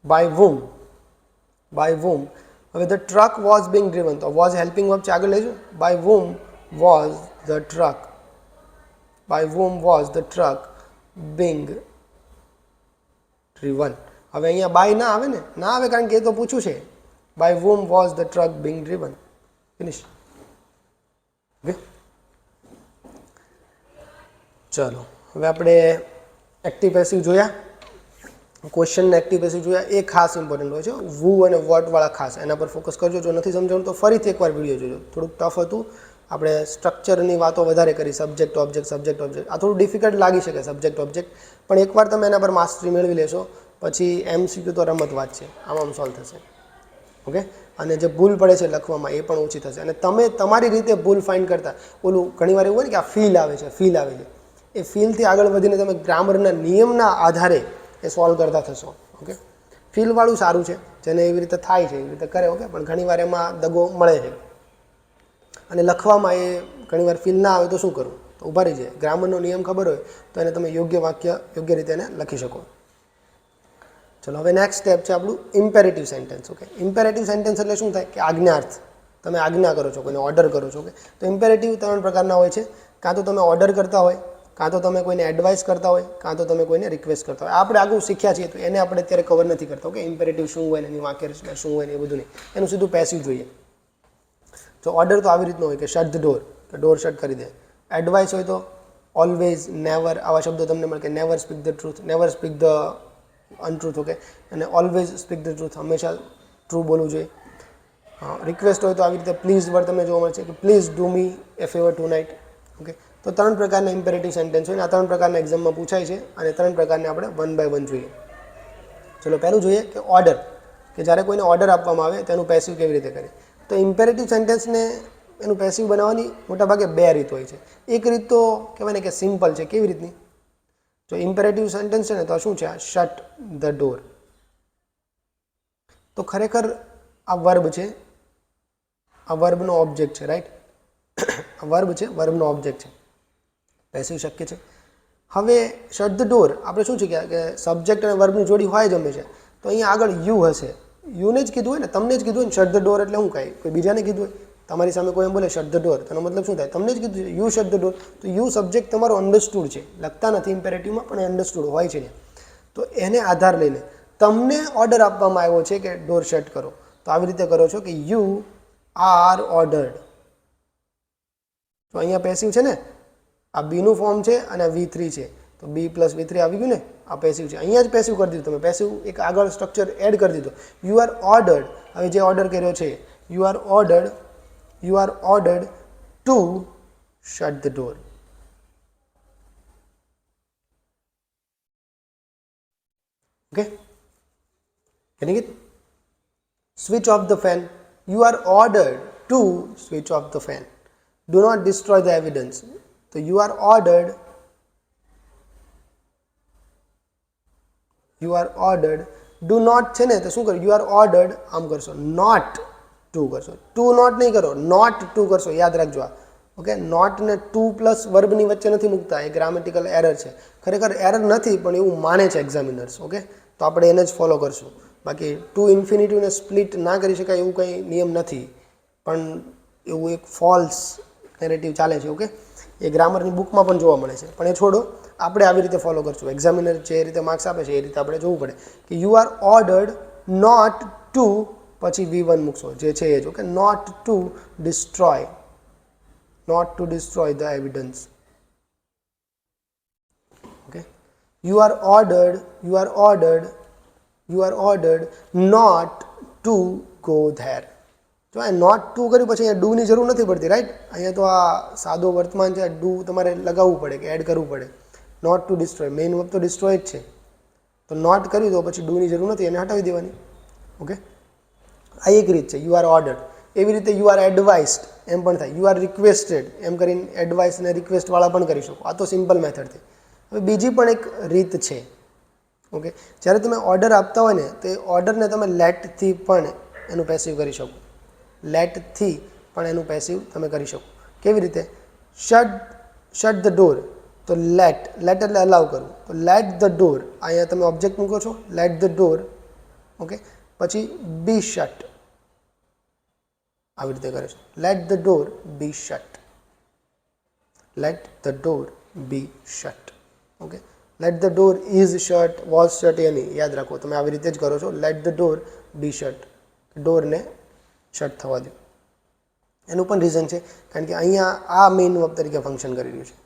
બાય વૂમ હવે the truck was being driven, તો વોઝ હેલ્પિંગ વર્બ છે, આગળ લેજો. By whom was the truck, by whom was the truck being driven. હવે અહીંયા બાય ના આવે ને, ના આવે કારણ કે એ તો પૂછ્યું છે. By whom was the truck being driven. Finish. Okay, ચલો હવે આપણે એક્ટિવ પેસિવ જોયા, ક્વેશ્ચન એક્ટિવ પેસિવ જોયા. એ ખાસ ઇમ્પોર્ટન્ટ હોય છે, વુ અને વોટવાળા ખાસ એના પર ફોકસ કરજો. જો નથી સમજાણું તો ફરીથી એકવાર વિડીયો જોજો. થોડુંક ટફ હતું, આપણે સ્ટ્રક્ચરની વાતો વધારે કરી, સબ્જેક્ટ ઓબ્જેક્ટ સબ્જેક્ટ ઓબ્જેક્ટ. આ થોડું ડિફિકલ્ટ લાગી શકે સબ્જેક્ટ ઓબ્જેક્ટ, પણ એકવાર તમે એના પર માસ્ટરી મેળવી લેશો પછી MCQ તો રમત વાત છે, આમ સોલ્વ થશે. ઓકે, અને જે ભૂલ પડે છે લખવામાં એ પણ ઓછી થશે. અને તમે તમારી રીતે ભૂલ ફાઇન્ડ કરતા, ઓલું ઘણીવાર એવું હોય ને કે આ ફીલ આવે છે, ફીલ આવે છે, એ ફીલથી આગળ વધીને તમે ગ્રામરના નિયમના આધારે એ સોલ્વ કરતા થશો. ઓકે, ફીલવાળું સારું છે, જેને એવી રીતે થાય છે એવી રીતે કરે. ઓકે, પણ ઘણીવાર એમાં દગો મળે છે અને લખવામાં એ ઘણીવાર ફીલ ના આવે તો શું કરવું, તો ઊભા રહી જાય. ગ્રામરનો નિયમ ખબર હોય તો એને તમે યોગ્ય વાક્ય યોગ્ય રીતે એને લખી શકો. ચલો હવે નેક્સ્ટ સ્ટેપ છે આપણું imperative sentence. Okay, imperative sentence એટલે શું થાય કે આજ્ઞાર્થ, તમે આજ્ઞા કરો છો, કોઈને ઓર્ડર કરો છો. ઓકે, તો ઇમ્પેરેટિવ 3 પ્રકારના હોય છે. કાં તો તમે ઓર્ડર કરતા હોય, કાં તો તમે કોઈને એડવાઇસ કરતા હોય, કાં તો તમે કોઈને રિક્વેસ્ટ કરતા હોય. આપણે આગળ શીખ્યા છીએ તો એને આપણે અત્યારે કવર નથી કરતા. ઓકે, ઇમ્પેરેટિવ શું હોય ને એની વાક્ય રચના શું હોય ને એ બધું નહીં, એનું સીધું પેસિવ જોઈએ. તો ઓર્ડર તો આવી રીતનો હોય કે શટ ધ ડોર, કે ડોર શટ કરી દે. એડવાઇસ હોય તો ઓલવેઝ, નેવર, આવા શબ્દો તમને મળે કે never speak the truth, never speak the untruth. Okay, અને ઓલવેઝ સ્પીક ધ ટ્રુથ, હંમેશા ટ્રુ બોલવું જોઈએ. રિક્વેસ્ટ હોય તો આવી રીતે પ્લીઝ વર્ડ તમને જોવા મળશે કે please do me a favour tonight. Okay, તો 3 પ્રકારના ઇમ્પેરેટિવ સેન્ટેન્સ હોય ને આ 3 પ્રકારના એક્ઝામમાં પૂછાય છે અને 3 પ્રકારને આપણે 1 by 1 જોઈએ. ચલો પહેલું જોઈએ કે ઓર્ડર, કે જ્યારે કોઈને ઓર્ડર આપવામાં આવે તેનું પેસિવ કેવી રીતે કરે. તો ઇમ્પેરેટિવ સેન્ટેન્સને એનું પેસિવ બનાવવાની મોટાભાગે 2 રીત હોય છે. એક રીત તો કહેવાય ને કે સિમ્પલ છે. કેવી રીતની? જો ઇમ્પેરેટિવ સેન્ટેન્સ છે ને તો શું છે, આ શટ ધ ડોર. તો ખરેખર આ વર્બ છે, આ વર્બનો ઓબ્જેક્ટ છે, રાઈટ? આ વર્બ છે, વર્બનો ઓબ્જેક્ટ છે, પેસિવ શક્ય છે. હવે શટ ધ ડોર આપણે શું છે કે સબ્જેક્ટ અને વર્બની જોડી હોય જ હંમેશા. તો અહીંયા આગળ યુ હશે, યુને જ કીધું હોય ને, તમને જ કીધું હોય ને શટ ધ ડોર એટલે હું કાંઈ કોઈ બીજાને કીધું હોય. તમારી સામે કોઈ એમ બોલે શટ ધ ડોર, તેનો મતલબ શું થાય? તમને જ કીધું છે, યુ શટ ધ ડોર. તો યુ સબ્જેક્ટ તમારો અન્ડરસ્ટુડ છે, લખતા નથી ઇમ્પેરેટિવમાં પણ અન્ડરસ્ટુડ હોય છે ને. તો એને આધાર લઈને તમને ઓર્ડર આપવામાં આવ્યો છે કે ડોર શટ કરો, તો આવી રીતે કરો છો કે યુ આર ઓર્ડર્ડ. તો અહીંયા પેસિવ છે ને, આ બીનું ફોર્મ છે અને આ V3 છે, તો B + V3 આવી ગયું ને, આ પેસિવ છે. અહીંયા જ પેસિવ કરી દીધું તમે, પેસિવ એક આગળ સ્ટ્રક્ચર એડ કરી દીધું. યુ આર ઓર્ડર્ડ, હવે જે ઓર્ડર કર્યો છે, you are ordered to shut the door. Okay, can you get? Switch off the fan. You are ordered to switch off the fan. Do not destroy the evidence. So you are ordered do not છે ને, તો શું કરો? You are ordered આમ કરશો, not to કરશો, to not નહીં કરો, not to કરશો. યાદ રાખજો આ. ઓકે, નોટ ને ટુ પ્લસ વર્બની વચ્ચે નથી મૂકતા, એ ગ્રામેટિકલ એરર છે. ખરેખર એરર નથી પણ એવું માને છે એક્ઝામિનર્સ. ઓકે, તો આપણે એને જ ફોલો કરશું. બાકી ટુ ઇન્ફિનિટિવને સ્પ્લિટ ના કરી શકાય એવું કંઈ નિયમ નથી, પણ એવું એક ફોલ્સ નેરેટિવ ચાલે છે. ઓકે, એ ગ્રામરની બુકમાં પણ જોવા મળે છે, પણ એ છોડો, આપણે આવી રીતે ફોલો કરશું. એક્ઝામિનર જે રીતે માર્ક્સ આપે છે એ રીતે આપણે જોવું પડે કે you are ordered not to, પછી V1 મૂકશો, જે છે એ જ. Okay, not to destroy the evidence. Okay, you are ordered not to go there. જો આ નોટ ટુ કર્યું પછી અહીંયા ડુની જરૂર નથી પડતી, રાઈટ? અહીંયા તો આ સાદો વર્તમાન છે, ડુ તમારે લગાવવું પડે કે એડ કરવું પડે. Not to destroy, main verb તો ડિસ્ટ્રોય જ છે, તો નોટ કર્યું તો પછી ડુની જરૂર નથી, એને હટાવી દેવાની. ઓકે, આ એક રીત છે, યુ આર ઓર્ડર્ડ. એવી રીતે યુ આર એડવાઇસ્ડ એમ પણ થાય, યુ આર રિક્વેસ્ટેડ એમ કરીને એડવાઇસ અને રિક્વેસ્ટવાળા પણ કરી શકો. આ તો સિમ્પલ મેથડ થઈ. હવે બીજી પણ એક રીત છે. ઓકે, જ્યારે તમે ઓર્ડર આપતા હોય ને તો એ ઓર્ડરને તમે લેટથી પણ એનું પેસિવ કરી શકો. લેટથી પણ એનું પેસિવ તમે કરી શકો. કેવી રીતે? શટ ધ ડોર, તો લેટ એટલે અલાઉ કરવું, તો લેટ ધ ડોર, અહીંયા તમે ઓબ્જેક્ટ મૂકો છો, લેટ ધ ડોર. ઓકે, પછી બી શટ, આવી રીતે કરે છે. Let the door be shut. Let the door be shut. Okay, let the door is shut, was shut એ નહીં, યાદ રાખો તમે આવી રીતે જ કરો છો. Let the door be shut, ડોરને શટ થવા દો. એનું પણ રીઝન છે કારણ કે અહીંયા આ મેઇન વર્બ તરીકે ફંક્શન કરી રહ્યું છે.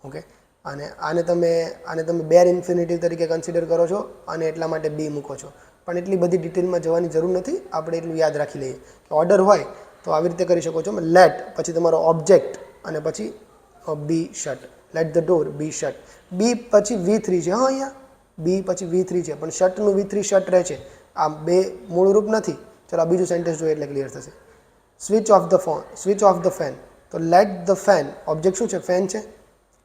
ઓકે, અને આને તમે બેર ઇન્ફિનિટિવ તરીકે કન્સિડર કરો છો અને એટલા માટે બી મૂકો છો. પણ એટલી બધી ડિટેલમાં જવાની જરૂર નથી, આપણે એટલું યાદ રાખી લઈએ કે ઓર્ડર હોય તો આવી રીતે કરી શકો છો. લેટ પછી તમારો ઓબ્જેક્ટ અને પછી be shut. Let the door be shut. Be પછી V3 છે. હા, અહીંયા બી પછી V3 છે પણ શટનું V3 શટ રહે છે. આ બે મૂળરૂપ નથી. ચલો આ બીજું સેન્ટેન્સ જોઈએ એટલે ક્લિયર થશે. Switch off the phone, switch off the fan. તો લેટ ધ ફેન, ઓબ્જેક્ટ શું છે? ફેન છે.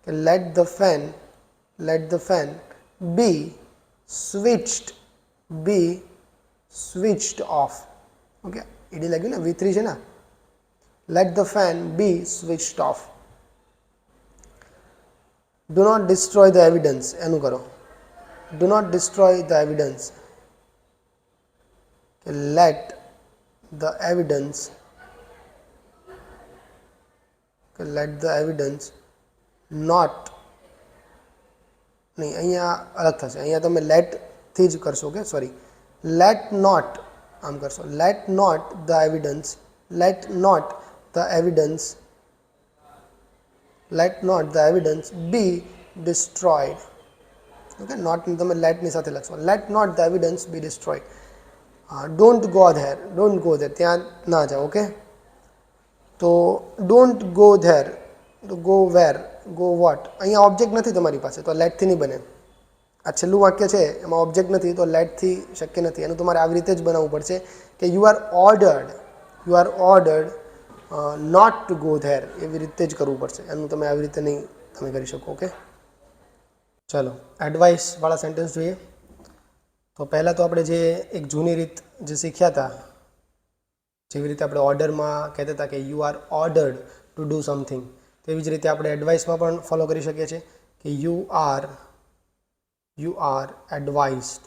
કે let the fan be switched off. Okay, ED લાગ્યું ને, V3 છે ને. Let the fan be switched off. Do not destroy the evidence, એનું કરો. Do not destroy the evidence. Let the evidence not, નહીં અહીંયા અલગ થશે. અહીંયા તમે લેટથી જ કરશો. કે સોરી, લેટ નોટ આમ કરશો. Let not the evidence be destroyed. Okay, not તમે લેટની સાથે લખશો. Let not the evidence be destroyed. Don't go there, ત્યાં ના જાઓ. ઓકે, તો ડોન્ટ ગો ધેર, તો ગો વેર, ગો વોટ. અહીંયા ઓબ્જેક્ટ નથી તમારી પાસે તો લેટથી નહીં બને. આ છેલ્લું વાક્ય છે એમાં ઓબ્જેક્ટ નથી તો લેટથી શક્ય નથી. એનું તમારે આવી રીતે જ બનાવવું પડશે કે you are ordered not to go there. એવી રીતે જ કરવું પડશે. એનું તમે આવી રીતે નહીં તમે કરી શકો. ઓકે, ચલો એડવાઇસવાળા સેન્ટેન્સ જોઈએ. તો પહેલાં તો આપણે જે એક જૂની રીત જે શીખ્યા હતા, જેવી રીતે આપણે ઓર્ડરમાં કહેતા હતા કે you are ordered two do something, તેવી જ રીતે આપણે એડવાઇસમાં પણ ફોલો કરી શકીએ છીએ કે યુ આર એડવાઇસ્ડ.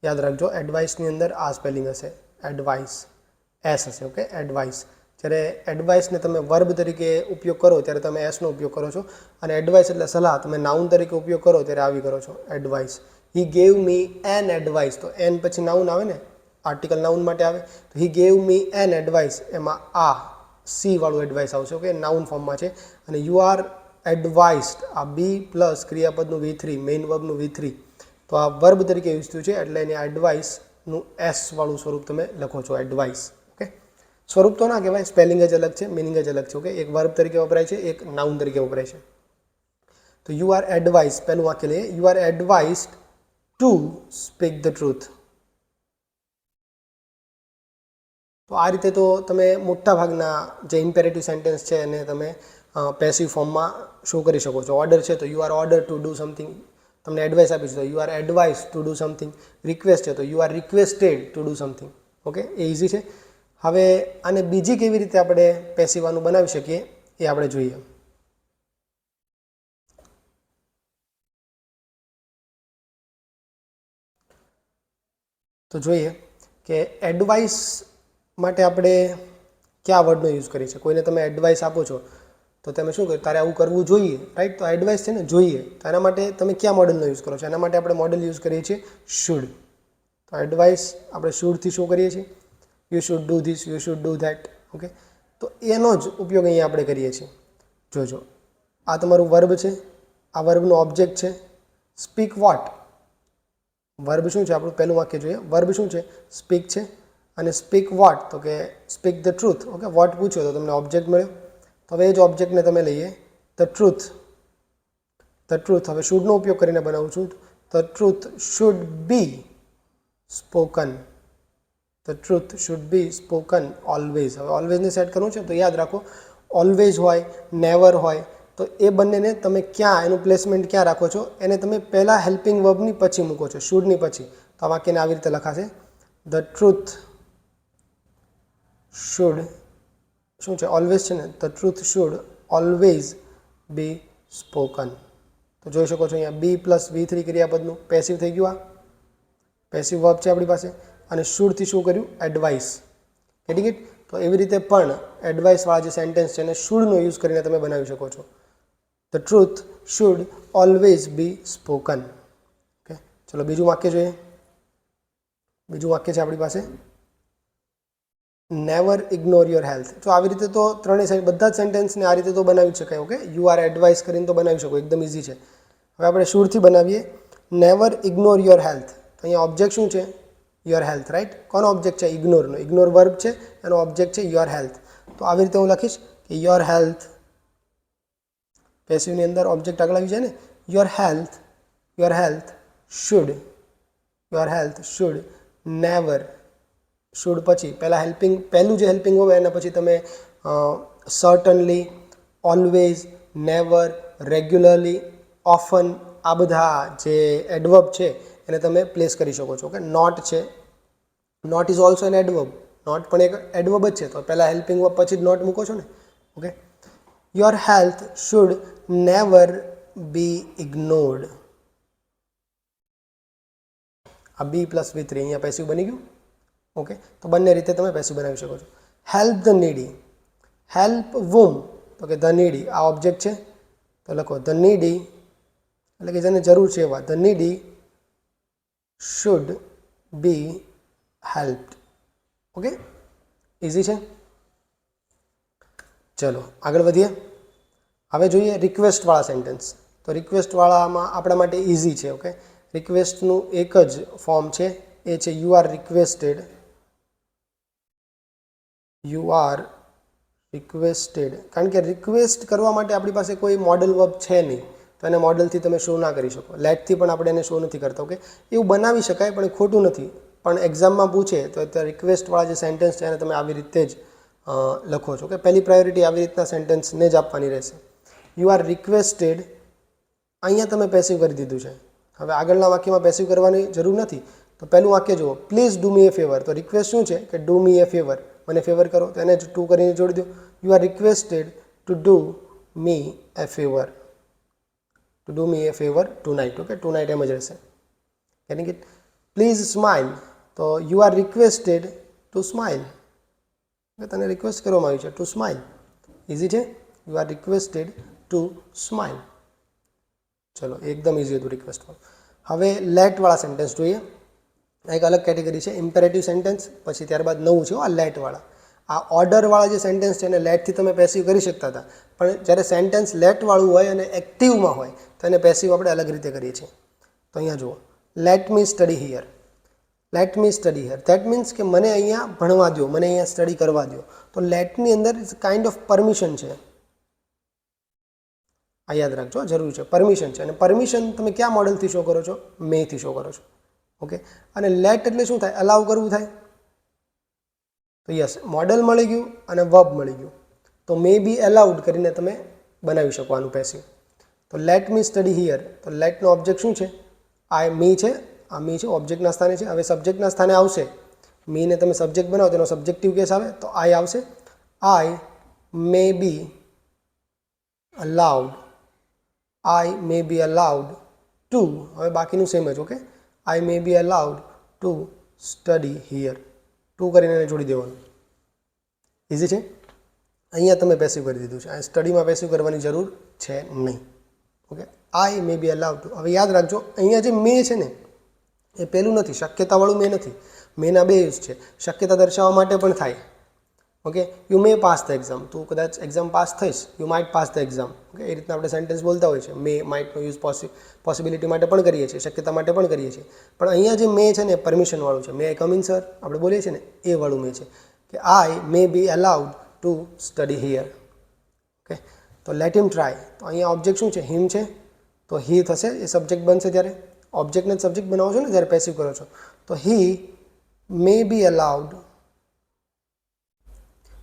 યાદ રાખજો, એડવાઇસની અંદર આ સ્પેલિંગ હશે, એડવાઇસ, એસ હશે. Okay, advice. જ્યારે એડવાઇસને તમે વર્બ તરીકે ઉપયોગ કરો ત્યારે તમે એસનો ઉપયોગ કરો છો, અને એડવાઇસ એટલે સલાહ તમે નાઉન તરીકે ઉપયોગ કરો ત્યારે આવી કરો છો, એડવાઇસ. હી ગેવ મી એન એડવાઇસ. તો એન પછી નાઉન આવે ને, આર્ટિકલ નાઉન માટે આવે. તો હી ગેવ મી એન એડવાઇસ, એમાં આ સી વાળું એડવાઇસ આવશે. ઓકે, નાઉન ફોર્મમાં છે. અને યુ આર એડવાઇસ્ડ, આ be plus ક્રિયાપદનું V3, main વર્બનું V3, તો આ વર્બ તરીકે યુઝ થયું છે એટલે એની એડવાઇસનું એસ વાળું સ્વરૂપ તમે લખો છો, એડવાઇસ. ઓકે, સ્વરૂપ તો ના કહેવાય, સ્પેલિંગ જ અલગ છે, મિનિંગ જ અલગ છે. ઓકે, એક વર્બ તરીકે વપરાય છે, એક નાઉન તરીકે વપરાય છે. તો યુ આર એડવાઇસ, પહેલું વાક્ય લઈએ. You are advised to speak the truth. તો આ રીતે તો તમે મોટા ભાગના જે ઇમ્પેરેટિવ સેન્ટેન્સ છે એને તમે પેસિવ ફોર્મમાં શો કરી શકો છો. ઓર્ડર છે તો you R order to do something. તમને એડવાઇસ આપી છે તો you R advice two do something. Request છે તો you are requested two do something. Okay, A easy છે. હવે આને બીજી કેવી રીતે આપણે પેસિવનું બનાવી શકીએ એ આપણે જોઈએ. તો જોઈએ કે એડવાઇસ માટે આપણે કયા વર્ડનો યુઝ કરીએ છીએ. કોઈને તમે એડવાઇસ આપો છો તો તમે શું કહો, તારે આવું કરવું જોઈએ, રાઈટ? તો એડવાઇસ છે ને, જોઈએ. તો એના માટે તમે કયા મોડલનો યુઝ કરો છો? એના માટે આપણે મોડલ યુઝ કરીએ છીએ શુડ. તો એડવાઇસ આપણે શુડથી શું કરીએ છીએ? You should do this, you should do that. Okay, તો એનો જ ઉપયોગ અહીંયા આપણે કરીએ છીએ. જોજો, આ તમારું વર્બ છે, આ વર્બનો ઓબ્જેક્ટ છે. સ્પીક વોટ, વર્બ શું છે? આપણું પહેલું વાક્ય જોઈએ. વર્બ શું છે? સ્પીક છે. અને સ્પીક વોટ, તો કે speak the truth. Okay, what પૂછ્યો તો તમને ઓબ્જેક્ટ મળ્યો. તો હવે એ જ ઓબ્જેક્ટને તમે લઈએ, ધ ટ્રુથ. હવે શુડનો ઉપયોગ કરીને બનાવું છું. The truth should be spoken. The truth should be spoken always. હવે ઓલવેઝને સેટ કરવું છે તો યાદ રાખો, ઓલવેઝ હોય, નેવર હોય, તો એ બંનેને તમે ક્યાં એનું પ્લેસમેન્ટ ક્યાં રાખો છો? એને તમે પહેલાં હેલ્પિંગ વર્બની પછી મૂકો છો, શુડની પછી. તો આ વાક્યને આવી રીતે લખાશે, ધ ટ્રુથ શુડ, શું છે? ઓલવેઝ છે ને. The truth should always be spoken. તો જોઈ શકો છો અહીંયા બી પ્લસ V3 ક્રિયાપદનું પેસિવ થઈ ગયું. આ પેસિવ વર્બ છે આપણી પાસે. અને શુડથી શું કર્યું? એડવાઇસ. Getting it? તો એવી રીતે પણ એડવાઇસવાળા જે સેન્ટેન્સ છે એને શુડનો યુઝ કરીને તમે બનાવી શકો છો. The truth should always be spoken. Okay, ચલો બીજું વાક્ય જોઈએ. બીજું વાક્ય છે આપણી પાસે નેવર ઇગ્નોર યોર હેલ્થ. તો આવી રીતે તો ત્રણેય બધા જ સેન્ટેન્સને આ રીતે તો બનાવી શકાય. ઓકે, યુ આર એડવાઇસ કરીને તો બનાવી શકો, એકદમ ઇઝી છે. હવે આપણે શુડથી બનાવીએ. Never ignore your health. તો અહીંયા ઓબ્જેક્ટ શું છે? Your health, right? કોનો ઓબ્જેક્ટ છે? ઇગ્નોરનો. ઇગ્નોર વર્બ છે, એનો ઓબ્જેક્ટ છે યોર હેલ્થ. તો આવી રીતે હું લખીશ કે યોર હેલ્થ, પેસિવની અંદર ઓબ્જેક્ટ આગળ આવી જાય ને, your health should never, should પછી પહેલું જે હેલ્પિંગ હોય એના પછી તમે સર્ટનલી, ઓલવેઝ, નેવર, રેગ્યુલરલી, ઓફન, આ બધા જે એડવર્બ છે એને તમે પ્લેસ કરી શકો છો. ઓકે, નોટ છે, not is also an adverb. નોટ પણ એક એડવર્બ જ છે, તો પહેલાં હેલ્પિંગ વર્બ પછી જ નોટ મૂકો છો ને. Okay, your health should never be ignored. આ બી પ્લસ V3 અહીંયા પેસિવ બની ગયું. ઓકે, તો બંને રીતે તમે પેસિવ બનાવી શકો છો. Help the નીડી. Help whom? તો કે ધ નીડી, આ ઓબ્જેક્ટ છે તો લખો ધ નીડી, એટલે કે જેને જરૂર છે એવા. The નીડી should be હેલ્પ્ડ. Okay, easy છે. ચલો આગળ વધીએ. હવે જોઈએ રિક્વેસ્ટવાળા સેન્ટેન્સ. તો રિક્વેસ્ટવાળામાં આપણા માટે ઇઝી છે. ઓકે, રિક્વેસ્ટનું એક જ ફોર્મ છે, એ છે you are requested. You are requested. કારણ કે રિક્વેસ્ટ કરવા માટે આપણી પાસે કોઈ મોડલ વર્બ છે નહીં, તો એને મોડલથી તમે શો ના કરી શકો. લેટથી પણ આપણે એને શો નથી કરતા. ઓકે, એવું બનાવી શકાય પણ ખોટું નથી. પણ એક્ઝામમાં પૂછે તો રિક્વેસ્ટવાળા જે સેન્ટેન્સ છે એને તમે આવી રીતે જ લખો છો. કે પહેલી પ્રાયોરિટી આવી રીતના સેન્ટેન્સને જ આપવાની રહેશે. યુ આર રિક્વેસ્ટેડ, અહીંયા તમે પેસિવ કરી દીધું છે. હવે આગળના વાક્યમાં પેસિવ કરવાની જરૂર નથી. તો પહેલું વાક્ય જુઓ, please do me a favour. તો રિક્વેસ્ટ શું છે? કે ડુ મી એ ફેવર, મને ફેવર કરો. તો એને ટુ કરીને જોડી દો. You are requested to do me a favour. To do me a favour tonight. Okay, tonight એમ જ રહેશે. Getting it? Please smile. તો you are requested to smile. તને રિક્વેસ્ટ કરવામાં આવી છે ટુ સ્માઇલ. ઇઝી છે. You are requested to smile. ચલો, એકદમ ઇઝી હતું રિક્વેસ્ટમાં. હવે લેટવાળા સેન્ટેન્સ જોઈએ. એક અલગ કેટેગરી છે, ઇમ્પેરેટિવ સેન્ટેન્સ. પછી ત્યારબાદ નવું છે આ લેટવાળા. આ ઓર્ડરવાળા જે સેન્ટેન્સ છે એને લેટથી તમે પેસિવ કરી શકતા હતા, પણ જ્યારે સેન્ટેન્સ લેટવાળું હોય અને એક્ટિવમાં હોય તો એને પેસિવ આપણે અલગ રીતે કરીએ છીએ. તો અહીંયા જુઓ, let me study here. Let me study here, that means કે મને અહીંયા ભણવા દો, મને અહીંયા સ્ટડી કરવા દો. તો લેટની અંદર ઇટ્સ કાઇન્ડ ઓફ પરમિશન છે. આ યાદ રાખજો, જરૂર છે. પરમિશન છે, અને પરમિશન તમે ક્યાં મોડલથી શો કરો છો? મેથી શો કરો છો. ઓકે, અને લેટ એટલે શું થાય? અલાઉ કરવું થાય. તો યસ, મોડલ મળી ગયું અને વર્બ મળી ગયું. તો મે બી અલાઉડ કરીને તમે બનાવી શકો આનું પેસિવ. તો લેટ મી સ્ટડી હિયર. તો લેટનો ઓબ્જેક્ટ શું છે? આ મી છે. આ મી છે, ઓબ્જેક્ટના સ્થાને છે. હવે સબ્જેક્ટના સ્થાને આવશે. મીને તમે સબ્જેક્ટ બનાવો તેનો સબ્જેક્ટિવ કેસ આવે તો આઈ આવશે. I may be allowed. I may be allowed to, હવે બાકીનું સેમ જ. Okay, I may be allowed to study here. To કરીને એને જોડી દેવાનું. ઇઝી છે. અહીંયા તમે પેસિવ કરી દીધું છે. આ સ્ટડીમાં પેસિવ કરવાની જરૂર છે નહીં. Okay, I may be allowed to. હવે યાદ રાખજો, અહીંયા જે મે છે ને એ પહેલું નથી, શક્યતાવાળું મે નથી. મેના બે યુઝ છે. શક્યતા દર્શાવવા માટે પણ થાય. Okay, you may pass the exam. તું કદાચ એક્ઝામ પાસ થઈશ. You might pass the exam. Okay, એ રીતના આપણે સેન્ટેન્સ બોલતા હોય છે. મે, માઇટનો યુઝ પોસિબિલિટી માટે પણ કરીએ છીએ, શક્યતા માટે પણ કરીએ છીએ. પણ અહીંયા જે મે છે ને પરમિશનવાળું છે. મે આઈ કમ ઇન સર આપણે બોલીએ છીએ ને એ વાળું મે છે, કે I may be allowed to study here. Okay, તો લેટ હિમ ટ્રાય. તો અહીંયા ઓબ્જેક્ટ શું છે? હિમ છે. તો હી થશે, એ સબ્જેક્ટ બનશે. ત્યારે ઓબ્જેક્ટને સબ્જેક્ટ બનાવો છો ને જ્યારે પેસિવ કરો છો. તો હી મે બી અલાઉડ.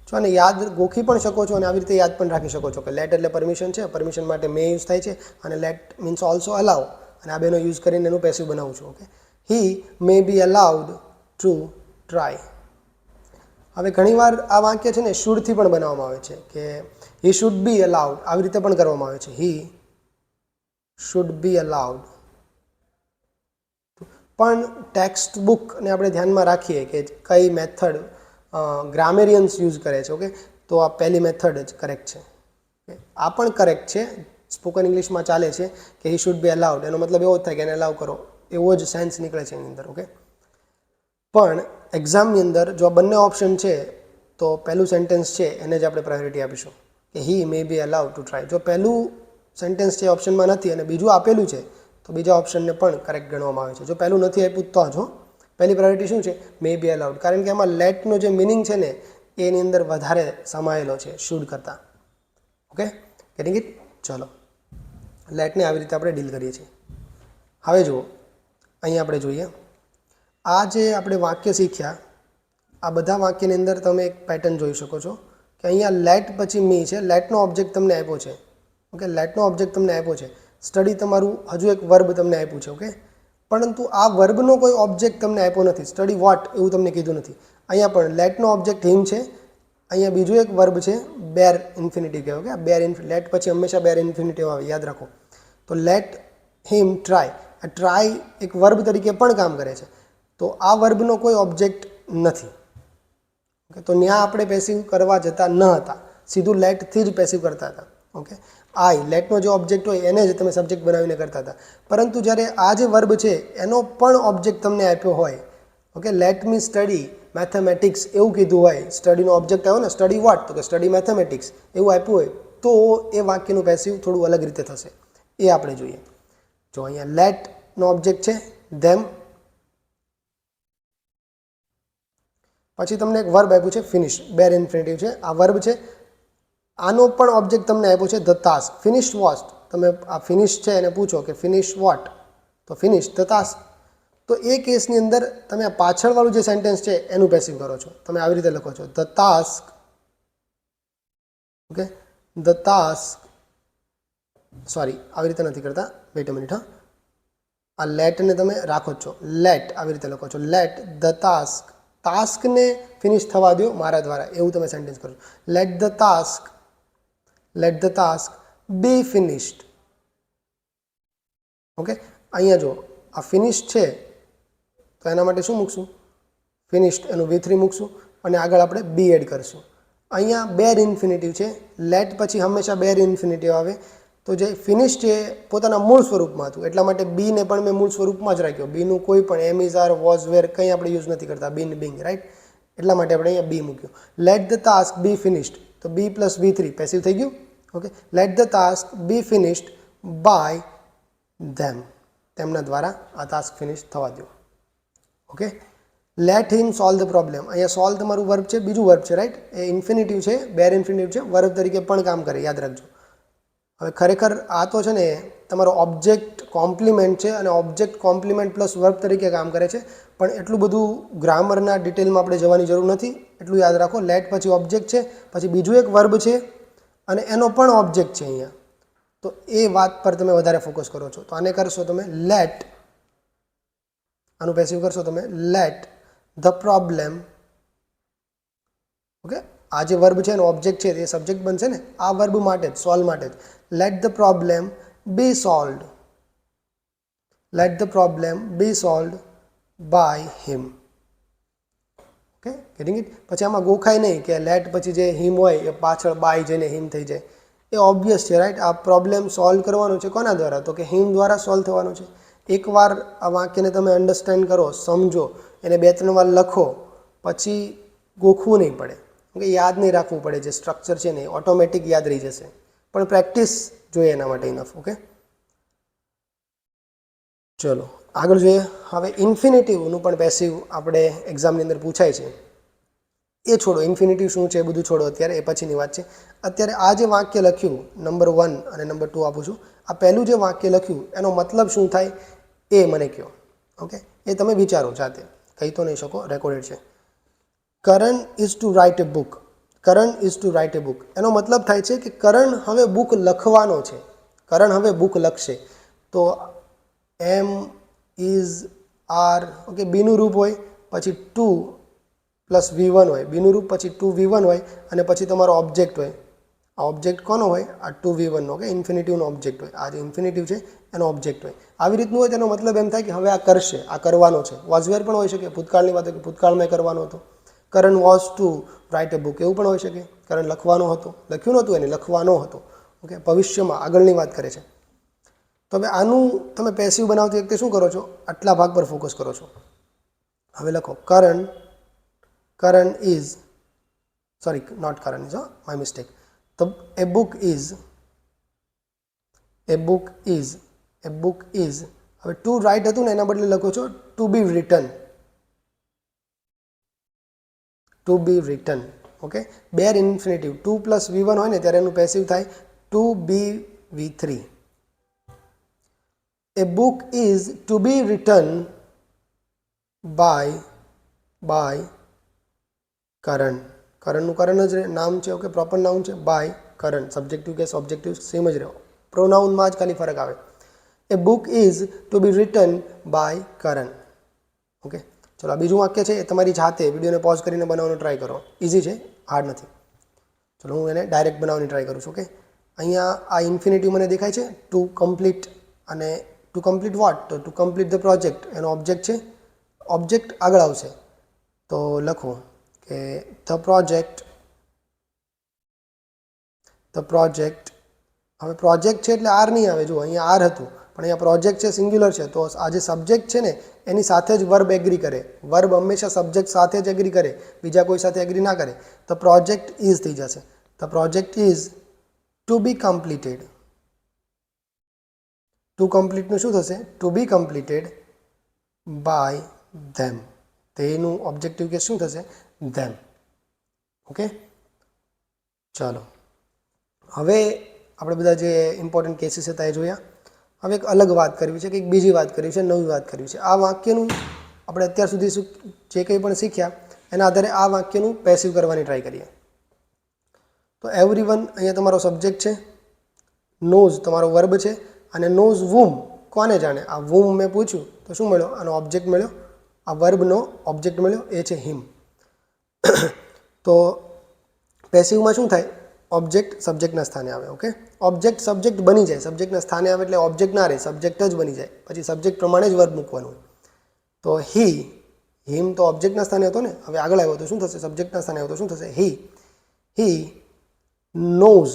જો આને યાદ ગોખી પણ શકો છો અને આવી રીતે યાદ પણ રાખી શકો છો કે લેટ એટલે પરમિશન છે, પરમિશન માટે મે યુઝ થાય છે, અને લેટ મીન્સ ઓલ્સો અલાઉ, અને આ બેનો યુઝ કરીને એનું પેસિવ બનાવું છું. Okay, he may be allowed to try. હવે ઘણીવાર આ વાક્ય છે ને શુડથી પણ બનાવવામાં આવે છે, કે હી શુડ બી અલાઉડ. આવી રીતે પણ કરવામાં આવે છે. He should be allowed. પણ ટેક્સ્ટ બુકને આપણે ધ્યાનમાં રાખીએ કે કઈ મેથડ ગ્રામેરિયન્સ યુઝ કરે છે. ઓકે, તો આ પહેલી મેથડ જ કરેક્ટ છે. આ પણ કરેક્ટ છે. સ્પોકન ઇંગ્લિશમાં ચાલે છે કે હી શુડ બી અલાઉડ, એનો મતલબ એવો જ થાય કે એને અલાઉ કરો, એવો જ સેન્સ નીકળે છે એની અંદર. ઓકે, પણ એક્ઝામની અંદર જો આ બંને ઓપ્શન છે તો પહેલું સેન્ટેન્સ છે એને જ આપણે પ્રાયોરિટી આપીશું કે હી may be allowed to try. જો પહેલું સેન્ટેન્સ છે ઓપ્શનમાં નથી અને બીજું આપેલું છે તો બીજા ઓપ્શનને પણ કરેક્ટ ગણવામાં આવે છે. જો પહેલું નથી આપ્યું તો જો પહેલી પ્રાયોરિટી શું છે? મે બી અલાઉડ, કારણ કે આમાં લેટનો જે મિનિંગ છે ને એની અંદર વધારે સમાયેલો છે શુડ કરતાં. Okay, getting it? ચલો, લેટને આવી રીતે આપણે ડીલ કરીએ છીએ. હવે જુઓ, અહીં આપણે જોઈએ આ જે આપણે વાક્ય શીખ્યા, આ બધા વાક્યની અંદર તમે એક પેટર્ન જોઈ શકો છો કે અહીંયા લેટ પછી મી છે. લેટનો ઓબ્જેક્ટ તમને આપ્યો છે. ઓકે, લેટનો ઓબ્જેક્ટ તમને આપ્યો છે. સ્ટડી તમારું હજુ એક વર્બ તમને આપ્યું છે. ઓકે, પરંતુ આ વર્બનો કોઈ ઓબ્જેક્ટ તમને આપ્યો નથી. સ્ટડી વોટ એવું તમને કીધું નથી. અહીંયા પણ લેટનો ઓબ્જેક્ટ હિમ છે. અહીંયા બીજું એક વર્બ છે બેર ઇન્ફિનિટિવ કહેવાય. ઓકે, બેર લેટ પછી હંમેશા બેર ઇન્ફિનિટિવ આવે, યાદ રાખો. તો લેટ હિમ ટ્રાય, આ ટ્રાય એક વર્બ તરીકે પણ કામ કરે છે. તો આ વર્બનો કોઈ ઓબ્જેક્ટ નથી. ઓકે, તો ત્યાં આપણે પેસિવ કરવા જતા ન હતા, સીધું લેટથી જ પેસિવ કરતા હતા. ઓકે, આઈ લેટનો જે ઓબ્જેક્ટ હોય એને જ તમે સબ્જેક્ટ બનાવીને કરતા હતા. પરંતુ જ્યારે આ જે વર્બ છે એનો પણ ઓબ્જેક્ટ તમને આપ્યો હોય, okay, let me study mathematics એવું કીધું હોય, સ્ટડીનો ઓબ્જેક્ટ આવ્યો ને, સ્ટડી વોટ, તો કે સ્ટડી મેથેમેટિક્સ એવું આપ્યું હોય તો એ વાક્યનું પેસિવ થોડું અલગ રીતે થશે. એ આપણે જોઈએ. જો અહીંયા લેટનો ઓબ્જેક્ટ છે ધેમ, પછી તમને એક વર્બ આપ્યું છે ફિનિશ, બેર ઇન્ફિનિટિવ છે, આ વર્બ છે. આનો પણ ઓબ્જેક્ટ તમને આપ્યો છે ધ ટાસ્ક. ફિનિશ વોટ, તમે આ ફિનિશ છે એને પૂછો કે ફિનિશ વોટ, તો ફિનિશ ધ ટાસ્ક. તો એ કેસની અંદર તમે આ પાછળવાળું જે સેન્ટેન્સ છે એનું પેસિવ કરો છો. તમે આવી રીતે લખો છો the task. Okay, the task, sorry આવી રીતે નથી કરતા, વેઇટ અ મિનિટ. હા, આ લેટને તમે રાખો છો, લેટ આવી રીતે લખો છો, લેટ ધ ટાસ્ક. ટાસ્કને ફિનિશ થવા દો મારા દ્વારા, એવું તમે સેન્ટેન્સ કરો. Let the task, let the task be finished. Okay, અહીંયા જો આ ફિનિશ છે તો એના માટે શું મૂકશું? ફિનિશ્ડ એનું V3 મૂકશું અને આગળ આપણે બી એડ કરશું. અહીંયા બેર ઇન્ફિનિટિવ છે, લેટ પછી હંમેશા બેર ઇન્ફિનિટિવ આવે. તો જે ફિનિશ છે પોતાના મૂળ સ્વરૂપમાં હતું, એટલા માટે બીને પણ મેં મૂળ સ્વરૂપમાં જ રાખ્યો. બીનું કોઈ પણ એમ, ઇઝ, આર, વોઝ, વેર કંઈ આપણે યુઝ નથી કરતા, બીન, બિંગ, રાઈટ? એટલા માટે આપણે અહીંયા બી મૂક્યું. Let the task be finished, તો બી પ્લસ V3 પેસિવ થઈ ગયું. Okay, let the task be finished by them, તેમના દ્વારા આ ટાસ્ક ફિનિશ થવા દો. Okay, let him solve the problem. અહીંયા સોલ્વ તમારું વર્બ છે, બીજું વર્બ છે, રાઈટ? એ ઇન્ફિનિટિવ છે, બેર ઇન્ફિનિટિવ છે, વર્બ તરીકે પણ કામ કરે, યાદ રાખજો. હવે ખરેખર આ તો છે ને તમારો ઓબ્જેક્ટ કોમ્પ્લિમેન્ટ છે અને ઓબ્જેક્ટ કોમ્પ્લિમેન્ટ પ્લસ વર્બ તરીકે કામ કરે છે. પણ એટલું બધું ગ્રામરના ડિટેલમાં આપણે જવાની જરૂર નથી. એટલું યાદ રાખો, લેટ પછી ઓબ્જેક્ટ છે, પછી બીજું એક વર્બ છે અને એનો પણ ઓબ્જેક્ટ છે અહીંયા. તો એ વાત પર તમે વધારે ફોકસ કરો છો. તો આને કરશો તમે લેટ, આનું પેસિવ કરશો તમે લેટ ધ પ્રોબ્લેમ. ઓકે, આ જે વર્બ છે એનો ઓબ્જેક્ટ છે એ સબ્જેક્ટ બનશે ને, આ વર્બ માટે જ, સોલ્વ માટે જ. Let the problem be solved, let the problem be solved by him. Okay, getting it? પછી આમાં ગોખાય નહીં કે લેટ પછી જે હિમ હોય એ પાછળ બાય જઈને હિમ થઈ જાય. એ ઓબ્વિયસ છે, રાઈટ? આ પ્રોબ્લેમ સોલ્વ કરવાનું છે કોના દ્વારા? તો કે હિમ દ્વારા સોલ્વ થવાનું છે. એકવાર આ વાક્યને તમે અન્ડરસ્ટેન્ડ કરો, સમજો, એને 2-3 વાર લખો, પછી ગોખવું નહીં પડે. ઓકે, યાદ નહીં રાખવું પડે. જે સ્ટ્રક્ચર છે ને ઓટોમેટિક યાદ રહી જશે, પણ પ્રેક્ટિસ જોઈએ એના માટે ઇનફ. ઓકે, ચલો આગળ જોઈએ. હવે ઇન્ફિનિટિવનું પણ પેસિવ આપણે એક્ઝામની અંદર પૂછાય છે. એ છોડો, ઇન્ફિનિટિવ શું છે એ બધું છોડો અત્યારે, એ પછીની વાત છે. અત્યારે આ જે વાક્ય લખ્યું, નંબર 1 અને નંબર 2 આપું છું. આ પહેલું જે વાક્ય લખ્યું એનો મતલબ શું થાય એ મને કહો. ઓકે, એ તમે વિચારો જાતે, કહી તો નહીં શકો, રેકોર્ડેડ છે. Karan is to write a book. Karan is to write a book, એનો મતલબ થાય છે કે કરણ હવે બુક લખવાનો છે. કરણ હવે બુક લખશે. તો એમ, ઇઝ, આર, ઓકે, બીનું રૂપ હોય, પછી ટુ પ્લસ V1 હોય, બીનું રૂપ પછી 2V1 હોય અને પછી તમારો ઓબ્જેક્ટ હોય. આ ઓબ્જેક્ટ કોનો હોય? આ 2V1 નો. ઓકે, ઇન્ફિનિટિવનો ઓબ્જેક્ટ હોય. આ જે ઇન્ફિનિટિવ છે એનો ઓબ્જેક્ટ હોય. આવી રીતનું હોય તેનો મતલબ એમ થાય કે હવે આ કરશે, આ કરવાનો છે. વોઝવેર પણ હોઈ શકે, ભૂતકાળની વાત હોય કે ભૂતકાળમાં કરવાનો હતો. Karan was to write a book, એવું પણ હોઈ શકે. કરણ લખવાનો હતો, લખ્યું નહોતું એને, લખવાનો હતો. ઓકે, ભવિષ્યમાં આગળની વાત કરે છે. તો હવે આનું તમે પેસિવ બનાવતી વખતે શું કરો છો? આટલા ભાગ પર ફોકસ કરો છો. હવે લખો Karan is, sorry not Karan is, my mistake. તો એ બુક ઇઝ, હવે ટુ રાઇટ હતું ને એના બદલે લખો છો to be written. Okay, bare infinitive 2 + V1 હોય ને ત્યારે એનું પેસિવ થાય to be V3. A book is to be written by Karan. કરણનું કરણ જ નામ છે. ઓકે, પ્રોપર નાઉન છે by Karan. Subjective case objective same જ રહો, પ્રોનાઉનમાં જ ખાલી ફરક આવે. A book is to be written by Karan. Okay, ચલો આ બીજું વાક્ય છે એ તમારી જાતે વિડીયોને પોઝ કરીને બનાવવાનો ટ્રાય કરો. ઇઝી છે, હાર્ડ નથી. ચલો હું એને ડાયરેક્ટ બનાવવાની ટ્રાય કરું છું. ઓકે, અહીંયા આ ઇન્ફિનિટિવ મને દેખાય છે ટુ કમ્પ્લીટ, અને ટુ કમ્પ્લીટ વોટ? તો ટુ કમ્પ્લીટ ધ પ્રોજેક્ટ એનો ઓબ્જેક્ટ છે. ઓબ્જેક્ટ આગળ આવશે તો લખો કે ધ પ્રોજેક્ટ. હવે પ્રોજેક્ટ છે એટલે આર નહીં આવે. જુઓ અહીંયા આર હતું પણ અહીંયા પ્રોજેક્ટ છે, સિંગ્યુલર છે. તો આ જે સબ્જેક્ટ છે ને એની સાથે જ વર્બ એગ્રી કરે. વર્બ હંમેશા સબ્જેક્ટ સાથે જ એગ્રી કરે, બીજા કોઈ સાથે એગ્રી ના કરે. તો પ્રોજેક્ટ ઇઝ થઈ જશે. The project is to be completed. To કમ્પ્લીટનું શું થશે? To be completed by them. તેનું ઓબ્જેક્ટિવ કે શું થશે? ધેમ. ઓકે, ચાલો હવે આપણે બધા જે ઇમ્પોર્ટન્ટ કેસીસ હતા એ જોયા. હવે એક અલગ વાત કરવી છે, કંઈક બીજી વાત કરવી છે, નવી વાત કરવી છે. આ વાક્યનું આપણે અત્યાર સુધી જે કંઈ પણ શીખ્યા એના આધારે આ વાક્યનું પેસિવ કરવાની ટ્રાય કરીએ. તો એવરીવન અહીંયા તમારો સબ્જેક્ટ છે, નોઝ તમારો વર્બ છે, અને નોઝ વૂમ કોને જાણે. આ વૂમ મેં પૂછ્યું તો શું મળ્યો? આનો ઓબ્જેક્ટ મળ્યો. આ વર્બનો ઓબ્જેક્ટ મળ્યો, એ છે હિમ. તો પેસિવમાં શું થાય? ઓબ્જેક્ટ સબ્જેક્ટના સ્થાને આવે. ઓકે, ઓબ્જેક્ટ સબ્જેક્ટ બની જાય. સબ્જેક્ટના સ્થાને આવે એટલે ઓબ્જેક્ટ ના રહે, સબ્જેક્ટ જ બની જાય. પછી સબ્જેક્ટ પ્રમાણે જ વર્બ મૂકવાનું. તો હિમ તો ઓબ્જેક્ટના સ્થાને હતો ને, હવે આગળ આવ્યો તો શું થશે? સબ્જેક્ટના સ્થાને આવ્યો તો શું થશે? He knows.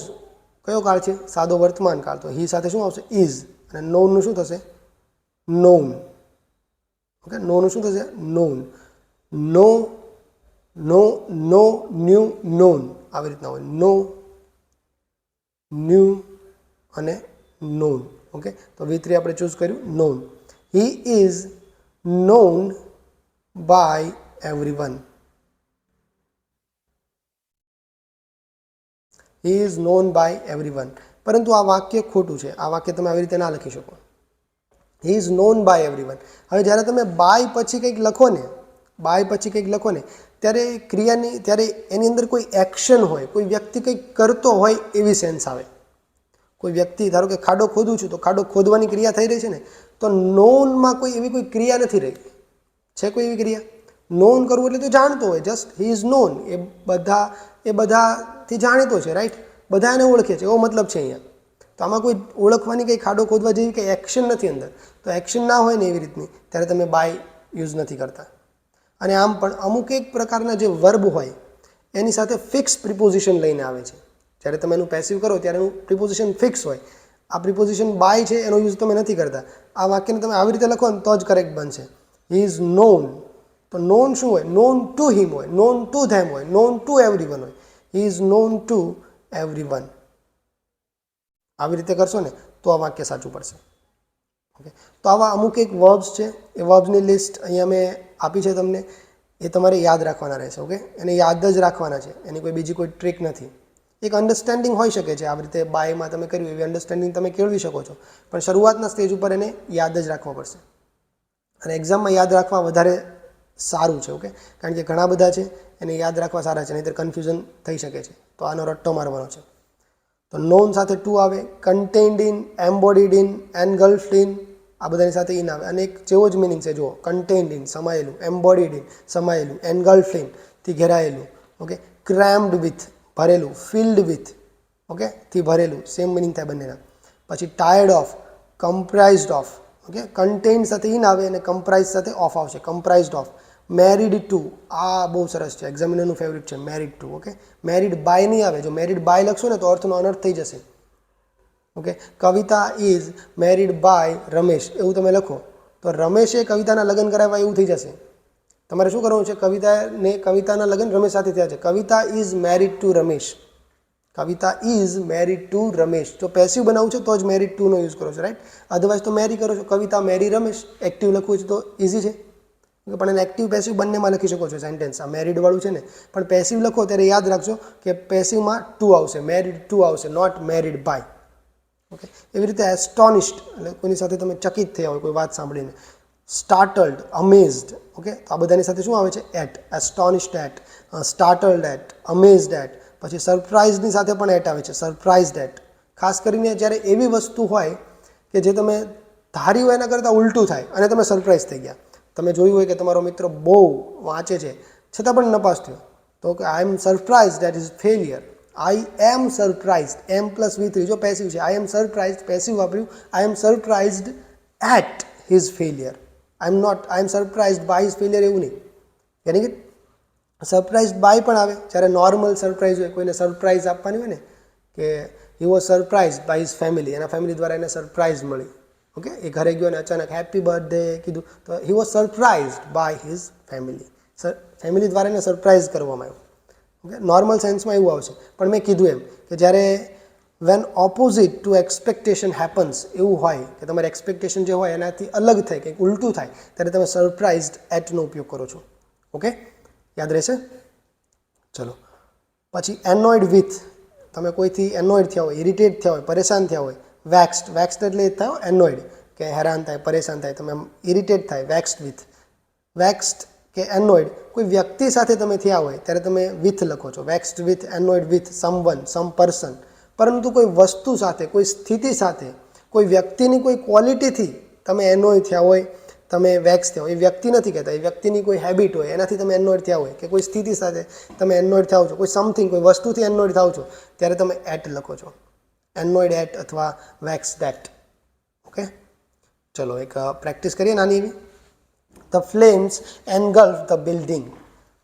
કયો કાળ છે? સાદો વર્તમાન કાળ. તો હી સાથે શું આવશે? ઇઝ. અને નોનનું શું થશે? નોન. ઓકે, નોનું શું થશે? નોન. નો ન્યૂ નોન, આવી રીતના હોય. નો ન્યૂ અને નોન. ઓકે, તો V3 આપણે ચૂઝ કર્યું non. He is known by everyone. He is known by everyone. પરંતુ આ વાક્ય ખોટું છે. આ વાક્ય તમે આવી રીતે ના લખી શકો. He is known by everyone. હવે જ્યારે તમે બાય પછી કંઈક લખો ને, ત્યારે ત્યારે એની અંદર કોઈ એક્શન હોય, કોઈ વ્યક્તિ કંઈક કરતો હોય એવી સેન્સ આવે. કોઈ વ્યક્તિ, ધારો કે ખાડો ખોદું છું તો ખાડો ખોદવાની ક્રિયા થઈ રહી છે ને, તો નોનમાં કોઈ એવી કોઈ ક્રિયા નથી રહી. છે કોઈ એવી ક્રિયા? નોન કરવું એટલે તો જાણતો હોય, જસ્ટ હી ઇઝ નોન. એ બધાથી જાણીતો છે, રાઈટ? બધા એને ઓળખે છે, એવો મતલબ છે અહીંયા. તો આમાં કોઈ ઓળખવાની કંઈ ખાડો ખોદવા જેવી કંઈ એક્શન નથી અંદર. તો એક્શન ના હોય ને એવી રીતની, ત્યારે તમે બાય યુઝ નથી કરતા. અને આમ પણ અમુક એક પ્રકારના જે વર્બ હોય એની સાથે ફિક્સ પ્રિપોઝિશન લઈને આવે છે. જ્યારે તમે એનું પેસિવ કરો ત્યારે એનું પ્રિપોઝિશન ફિક્સ હોય. આ પ્રિપોઝિશન બાય છે એનો યુઝ તમે નથી કરતા. આ વાક્યને તમે આવી રીતે લખો ને તો જ કરેક્ટ બનશે. He is known. તો નોન શું હોય? નોન ટુ હિમ હોય, નોન ટુ ધેમ હોય, નોન ટુ એવરીવન હોય. He is known two everyone. આવી રીતે કરશો ને તો આ વાક્ય સાચું પડશે. ઓકે, તો આવા અમુક એક વર્બ્સ છે, એ વર્બ્સની લિસ્ટ અહીંયા મેં આપી છે તમને. એ તમારે યાદ રાખવાના રહેશે. ઓકે, એને યાદ જ રાખવાના છે, એની કોઈ બીજી કોઈ ટ્રીક નથી. એક અન્ડરસ્ટેન્ડિંગ હોઈ શકે છે, આવી રીતે બાયમાં તમે કર્યું એવી અન્ડરસ્ટેન્ડિંગ તમે કેળવી શકો છો, પણ શરૂઆતના સ્ટેજ ઉપર એને યાદ જ રાખવા પડશે. અને એક્ઝામમાં યાદ રાખવા વધારે સારું છે. ઓકે, કારણ કે ઘણા બધા છે એને યાદ રાખવા સારા છે, નહીંતર કન્ફ્યુઝન થઈ શકે છે. તો આનો રટ્ટો મારવાનો છે. તો નોન સાથે ટુ આવે, કન્ટેન્ડ ઇન, એમ્બોડીડ ઇન, એનગલ્ફડ ઇન, આ બધાની સાથે ઇન આવે. અને એક જેવો જ મિનિંગ છે, જુઓ. કન્ટેન્ડ ઇન સમાયેલું, એમ્બોડીડ ઇન સમાયેલું, એનગલ્ફડ ઇન થી ઘેરાયેલું, ઓકે, ક્રેમ્ડ વિથ ભરેલું, ફિલ્ડ વિથ, ઓકે, થી ભરેલું, સેમ મિનિંગ થાય બંનેના. પછી ટાયર્ડ ઓફ, કમ્પ્રાઇઝડ ઓફ, ઓકે, કન્ટેન્ડ સાથે ઇન આવે અને કમ્પ્રાઇઝ સાથે ઓફ આવશે, કમ્પ્રાઇઝડ ઓફ. મેરીડ ટુ, આ બહુ સરસ છે, એક્ઝામિનરનું ફેવરિટ છે married to. Okay, married by નહીં આવે. જો મેરીડ બાય લખશો ને તો અર્થનો અનર્થ થઈ જશે. Okay, Kavita is married by Ramesh એવું તમે લખો તો રમેશે કવિતાના લગ્ન કરાવ્યા એવું થઈ જશે. તમારે શું કરવાનું છે? કવિતાના લગ્ન રમેશ સાથે થયા છે. Kavita is married to Ramesh. Kavita is married to Ramesh. જો પેસિવ બનાવવું છે તો જ મેરીડ ટુનો યુઝ કરો છો, રાઈટ? અધરવાઇઝ તો મેરી કરો છો. કવિતા મેરી રમેશ. એક્ટિવ લખવું છે તો ઇઝી છે. પણ એને એક્ટિવ પેસિવ બંનેમાં લખી શકો છો સેન્ટેન્સ. આ મેરીડવાળું છે ને, પણ પેસિવ લખો ત્યારે યાદ રાખજો કે પેસિવમાં ટુ આવશે, મેરીડ ટુ આવશે, નોટ મેરીડ બાય. ઓકે, એવી રીતે એસ્ટોનિશ્ડ એટલે કોઈની સાથે તમે ચકિત થયા હોય કોઈ વાત સાંભળીને. સ્ટાર્ટલ્ડ, અમેઝડ. ઓકે, તો આ બધાની સાથે શું આવે છે? At. Astonished at, startled at, amazed at. પછી સરપ્રાઇઝની સાથે પણ એટ આવે છે, સરપ્રાઇઝડ એટ. ખાસ કરીને જ્યારે એવી વસ્તુ હોય કે જે તમે ધાર્યું હોય એના કરતાં ઉલટું થાય અને તમે સરપ્રાઇઝ થઈ ગયા. તમે જોયું હોય કે તમારો મિત્ર બહુ વાંચે છે છતાં પણ નપાસ થયો, તો કે I am surprise that is failure. I am surprised, am plus V3 જો પેસિવ છે. આઈ એમ સરપ્રાઇઝડ પેસિવ વાપર્યું. I am surprised at his failure. I am surprised by his failure એવું નહીં. યાની કે સરપ્રાઇઝડ બાય પણ આવે જ્યારે normal surprise હોય, કોઈને સરપ્રાઇઝ આપવાની હોય ને કે he was surprised by his family, એના ફેમિલી દ્વારા એને સરપ્રાઇઝ મળી. ઓકે, એ ઘરે ગયો અને અચાનક હેપી બર્થડે કીધું તો he was surprised by his family. Family દ્વારા એને સરપ્રાઇઝ કરવામાં આવ્યું. ઓકે, નોર્મલ સેન્સમાં એવું આવશે. પણ મેં કીધું એમ કે જ્યારે when opposite to expectation happens એવું હોય કે તમારે એક્સપેક્ટેશન જે હોય એનાથી અલગ થાય, કંઈક ઉલટું થાય, ત્યારે તમે સરપ્રાઇઝડ એટનો ઉપયોગ કરો છો. ઓકે, યાદ રહેશે? ચલો, પછી એનોઇડ વિથ. તમે કોઈથી એનોઇડ થયા હોય, ઇરિટેટ થયા હોય, પરેશાન થયા હોય. વેક્સ્ડ, વેક્સ્ડ એટલે એ થયો એનોઇડ કે હેરાન થાય, પરેશાન થાય, તમે ઇરિટેટ થાય, વેક્સ્ડ વિથ. વેક્સ્ડ કે એનોઇડ કોઈ વ્યક્તિ સાથે તમે થયા હોય ત્યારે તમે વિથ લખો છો. Vexed with, annoyed with someone, some person. પરંતુ કોઈ વસ્તુ સાથે, કોઈ સ્થિતિ સાથે, કોઈ વ્યક્તિની કોઈ ક્વોલિટીથી તમે એનોય થયા હોય, તમે વેક્સ થયા હોય. એ વ્યક્તિ નથી કહેતા, એ વ્યક્તિની કોઈ હેબિટ હોય એનાથી તમે એનોઇડ થયા હોય, કે કોઈ સ્થિતિ સાથે તમે એનોઇડ થાવ છો, કોઈ સમથિંગ, કોઈ વસ્તુથી એનોઇડ થાવ છો, ત્યારે તમે એટ લખો છો. એનોઇડ એટ અથવા વેક્સ ડેટ. ઓકે, ચલો એક પ્રેક્ટિસ કરીએ નાની એવી. The flames engulf the building.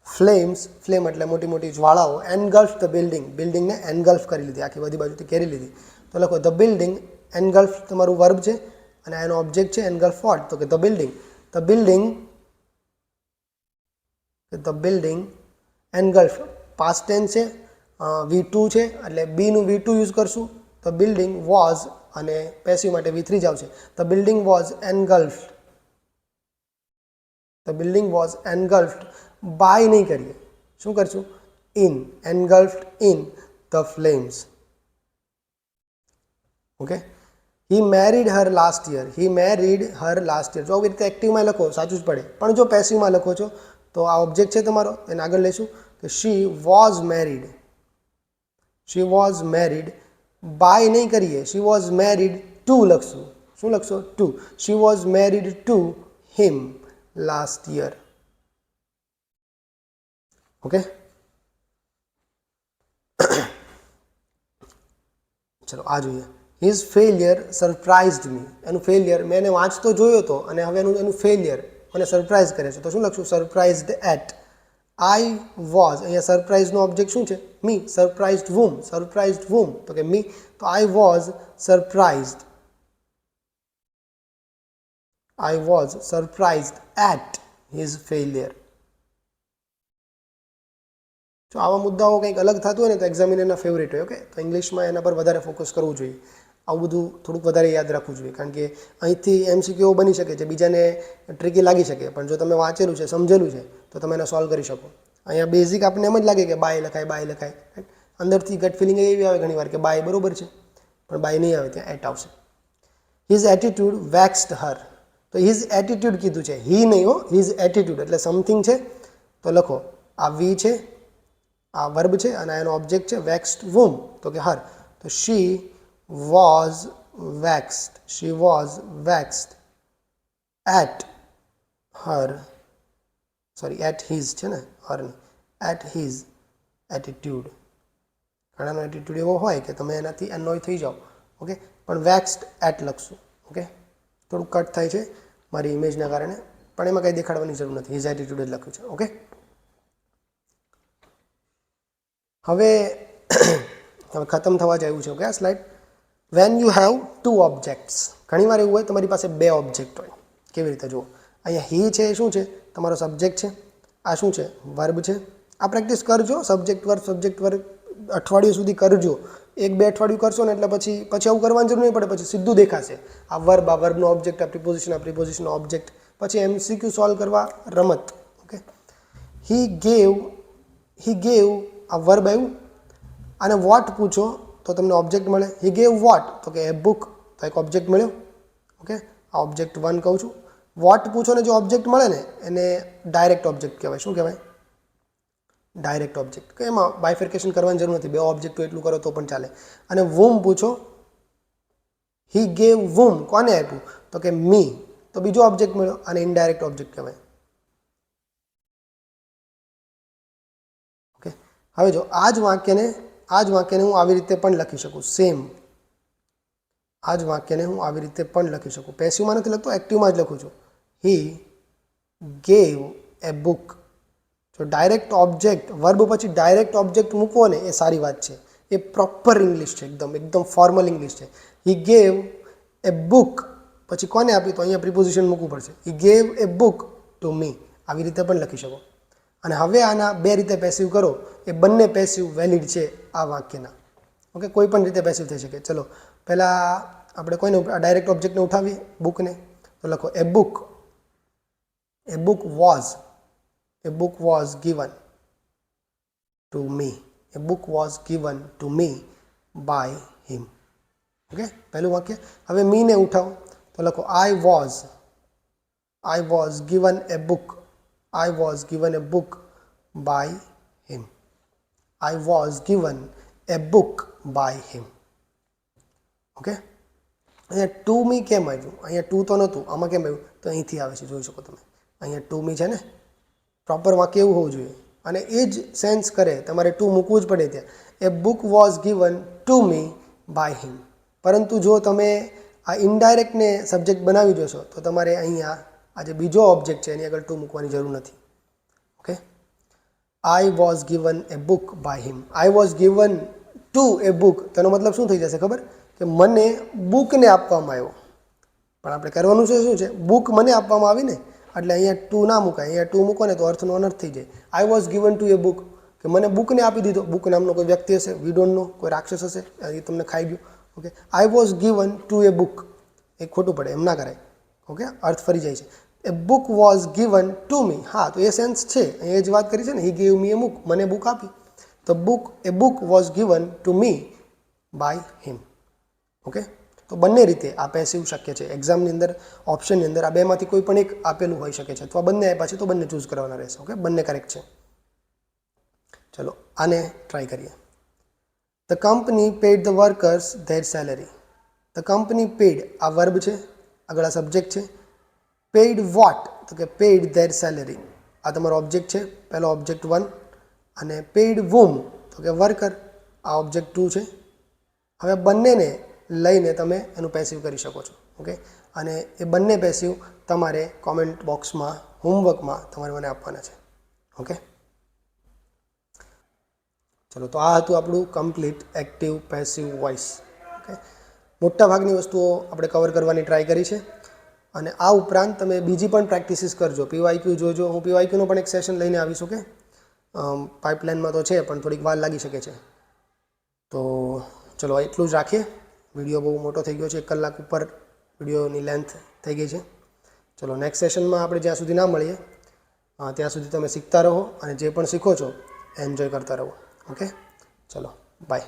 Flames, flame એટલે મોટી મોટી જ્વાળાઓ. એનગલ્ફ ધ બિલ્ડિંગ, બિલ્ડિંગને એનગલ્ફ કરી લીધી, આખી બધી બાજુથી ઘેરી લીધી. તો લખો ધ બિલ્ડિંગ. એનગલ્ફ તમારું વર્બ છે અને એનો ઓબ્જેક્ટ છે એનગલ્ફ વોટ, તો કે the building. The building, the building engulf past tense છે, V2 છે એટલે બીનું V2 યુઝ કરશું. ધ બિલ્ડિંગ વોઝ અને પેસિવ માટે V3 જ આવશે. The building was engulfed. The building was engulfed by નહીં કરીએ, શું કરશું? In. Engulfed in the flames. Okay, he married her last year. He married her last year. જો આવી રીતે એક્ટિવમાં લખો સાચું જ પડે, પણ જો પેસિવમાં લખો છો તો આ ઓબ્જેક્ટ છે તમારો, એને આગળ લઈશું કે she was married. She was married by નહીં કરીએ, શી વોઝ મેરીડ ટુ લખશું. શું લખશો? To. She was married to him last year. Okay, ચલો આ જોઈએ. His failure surprised me. એનું ફેલિયર, મેં એને વાંચતો જોયો હતો અને હવે એનું ફેલિયર મને સરપ્રાઇઝ કરે છે, તો શું લખશું? Surprised at. આઈ વોઝ, અહીંયા સરપ્રાઇઝનો ઓબ્જેક્ટ શું છે? Me. Surprised whom. Surprised whom તો કે મી. તો I was surprised. I was surprised at his failure. જો આવા મુદ્દાઓ કંઈક અલગ થતું હોય ને તો એક્ઝામિનરના ફેવરેટ હોય. ઓકે, તો ઇંગ્લિશમાં એના પર વધારે ફોકસ કરવું જોઈએ. આવું બધું થોડુંક વધારે યાદ રાખવું જોઈએ, કારણ કે અહીંથી MCQ બની શકે છે, બીજાને ટ્રિકી લાગી શકે, પણ જો તમે વાંચેલું છે, સમજેલું છે તો તમે એને સોલ્વ કરી શકો. અહીંયા બેઝિક આપણને એમ જ લાગે કે બાય લખાય, બાય લખાય. અંદરથી ગટ ફિલિંગ એવી આવે ઘણીવાર કે બાય બરોબર છે, પણ બાય નહીં આવે, ત્યાં એટ આવશે. હિઝ એટીટ્યુડ વેક્સ્ડ હર. તો હિઝ એટીટ્યુડ કીધું છે, હી નહીં હો, હિઝ એટીટ્યુડ એટલે સમથિંગ છે તો લખો આ વી છે, આ વર્બ છે અને એનો ઓબ્જેક્ટ છે વેક્સ્ડ વુમ, તો કે હર. તો she was vexed. She was vexed at her, sorry at his છે ને, હર નહીં, એટ હિઝ એટીટ્યુડ. ઘણાનો એટીટ્યુડ એવો હોય કે તમે એનાથી એનોય થઈ જાઓ. ઓકે, પણ વેક્સ્ડ એટ લખશું. ઓકે, થોડુંક કટ થાય છે મારી ઇમેજના કારણે, પણ એમાં કંઈ દેખાડવાની જરૂર નથી, હિઝ એટીટ્યુડ જ લખ્યું છે. ઓકે, હવે હવે ખતમ થવા જેવું છે. ઓકે, આ slide. When you have to objects, ઘણીવાર એવું હોય તમારી પાસે બે ઓબ્જેક્ટ હોય. કેવી રીતે જુઓ, અહીંયા હી છે એ શું છે, તમારો સબ્જેક્ટ છે. આ શું છે, વર્બ છે. આ પ્રેક્ટિસ કરજો, સબ્જેક્ટ વર્બ અઠવાડિયું સુધી કરજો. 1-2 અઠવાડિયું કરશો ને એટલે પછી આવું કરવાની જરૂર નહીં પડે, પછી સીધું દેખાશે. આ વર્બનો ઓબ્જેક્ટ, આ પ્રિપોઝિશનનો ઓબ્જેક્ટ. પછી MCQ સોલ્વ કરવા રમત. ઓકે, હી ગેવ આ વર્બ આવ્યું, અને વોટ પૂછો તો તમને ઓબ્જેક્ટ મળે. હી ગેવ વોટ, તો કે એ બુક, તો એક ઓબ્જેક્ટ મળ્યો. ઓકે, આ ઓબ્જેક્ટ 1 કહું છું. વોટ પૂછો ને જો ઓબ્જેક્ટ મળે ને એને ડાયરેક્ટ ઓબ્જેક્ટ કહેવાય. શું કહેવાય? Direct object. કે એમાં બાયફિકેશન કરવાની જરૂર નથી, બે ઓબ્જેક્ટ એટલું કરો તો પણ ચાલે. અને વૂમ પૂછો, હી ગેવ વૂમ, કોને આપ્યું, તો કે મી, તો બીજો ઓબ્જેક્ટ મળ્યો, અને ઇનડાયરેક્ટ ઓબ્જેક્ટ કહેવાય. ઓકે, હવે જો આ જ વાક્યને હું આવી રીતે પણ લખી શકું. સેમ આ જ વાક્યને હું આવી રીતે પણ લખી શકું. પેસિવમાં નથી લખતો, એક્ટિવમાં જ લખું છું. હી ગેવ એ બુક. જો ડાયરેક્ટ ઓબ્જેક્ટ, વર્બ પછી ડાયરેક્ટ ઓબ્જેક્ટ મૂકવો ને એ સારી વાત છે. એ પ્રોપર ઇંગ્લિશ છે, એકદમ ફોર્મલ ઇંગ્લિશ છે. હી ગેવ એ બુક, પછી કોને આપી, તો અહીંયા પ્રિપોઝિશન મૂકવું પડશે. હી gave A book to me, આવી રીતે પણ લખી શકો. અને હવે આના બે રીતે પેસિવ કરો, એ બંને પેસિવ વેલિડ છે આ વાક્યના. ઓકે, કોઈ પણ રીતે પેસિવ થઈ શકે. ચલો પહેલાં આપણે કોઈને ડાયરેક્ટ ઓબ્જેક્ટને ઉઠાવીએ, બુકને. તો લખો a book was given to me. A book was given to me by him. Okay, પહેલું વાક્ય. હવે મીને ઉઠાવો તો લખો I was given a book. I was given a book by him. I was given a book by him. Okay, અહીંયા to me કેમ આવ્યું? અહીંયા ટુ તો નહોતું, આમાં કેમ આવ્યું? તો અહીંથી આવે છે, જોઈ શકો તમે. અહીંયા ટુ મી છે ને, પ્રોપર વાક્ય એવું હોવું જોઈએ. અને એ જ સેન્સ કરે, તમારે ટુ મૂકવું જ પડે ત્યાં. A book was given to me by him. પરંતુ જો તમે આ ઇનડાયરેક્ટને સબ્જેક્ટ બનાવી જોશો તો તમારે અહીંયા આ જે બીજો ઓબ્જેક્ટ છે એની આગળ ટુ મૂકવાની જરૂર નથી. Okay, I was given a book by him. I was given to a book, તેનો મતલબ શું થઈ જશે ખબર? કે મને બુકને આપવામાં આવ્યો. પણ આપણે કરવાનું છે શું છે? બુક મને આપવામાં આવી ને, એટલે અહીંયા ટુ ના મુકાય. અહીંયા ટુ મૂકો ને તો અર્થનો અનર્થ થઈ જાય. આઈ was given to a book, કે મને બુકને આપી દીધો. બુક નામનો કોઈ વ્યક્તિ હશે, વી ડોન્ટ નો, કોઈ રાક્ષસ હશે, એ તમને ખાઈ ગયું. Okay, I was given to a book, એ ખોટું પડે, એમ ના કરાય. ઓકે, અર્થ ફરી જાય છે. A book was given to me. હા, તો એ સેન્સ છે, એ જ વાત કરી છે ને. He gave me a book, મને બુક આપી. તો a book was given to me by him. Okay, તો બંને રીતે આ પેસિવ શક્ય છે. એક્ઝામની અંદર ઓપ્શનની અંદર આ બેમાંથી કોઈ પણ એક આપેલું હોઈ શકે છે, અથવા બંને આપ્યા છે તો બંને ચૂઝ કરવાના રહેશે. ઓકે, બંને કરેક્ટ છે. ચલો આને ટ્રાય કરીએ. The company paid the workers their salary. The company paid, આ વર્બ છે, આગળ આ સબ્જેક્ટ છે. પેઇડ વોટ, તો કે પેઇડ ધેર સેલરી, આ તમારો ઓબ્જેક્ટ છે, પહેલો ઓબ્જેક્ટ 1. અને પેઇડ વૂમ, તો કે વર્કર, આ ઓબ્જેક્ટ 2 છે. હવે બંનેને લઈને તમે એનું પેસિવ કરી શકો છો. ઓકે, અને એ બંને પેસિવ તમારે કોમેન્ટ બોક્સમાં, હોમવર્કમાં તમારે મને આપવાના છે. ઓકે, ચલો તો આ હતું આપણું complete active passive voice. Okay, મોટાભાગની વસ્તુઓ આપણે કવર કરવાની ટ્રાય કરી છે. અને આ ઉપરાંત તમે બીજી પણ પ્રેક્ટિસિસ કરજો. પીવાયક્યુ જોજો, હું પીવાયક્યુનો પણ એક સેશન લઈને આવીશ. ઓકે, પાઇપલાઇનમાં તો છે પણ થોડીક વાર લાગી શકે છે. તો ચલો એટલું જ રાખીએ. વિડીયો બહુ મોટો થઈ ગયો છે, 1 કલાક ઉપર વિડીયોની લેન્થ થઈ ગઈ છે. ચલો નેક્સ્ટ સેશનમાં આપણે જ્યાં સુધી ના મળીએ ત્યાં સુધી તમે શીખતા રહો, અને જે પણ શીખો છો એન્જોય કરતા રહો. ઓકે, ચલો બાય.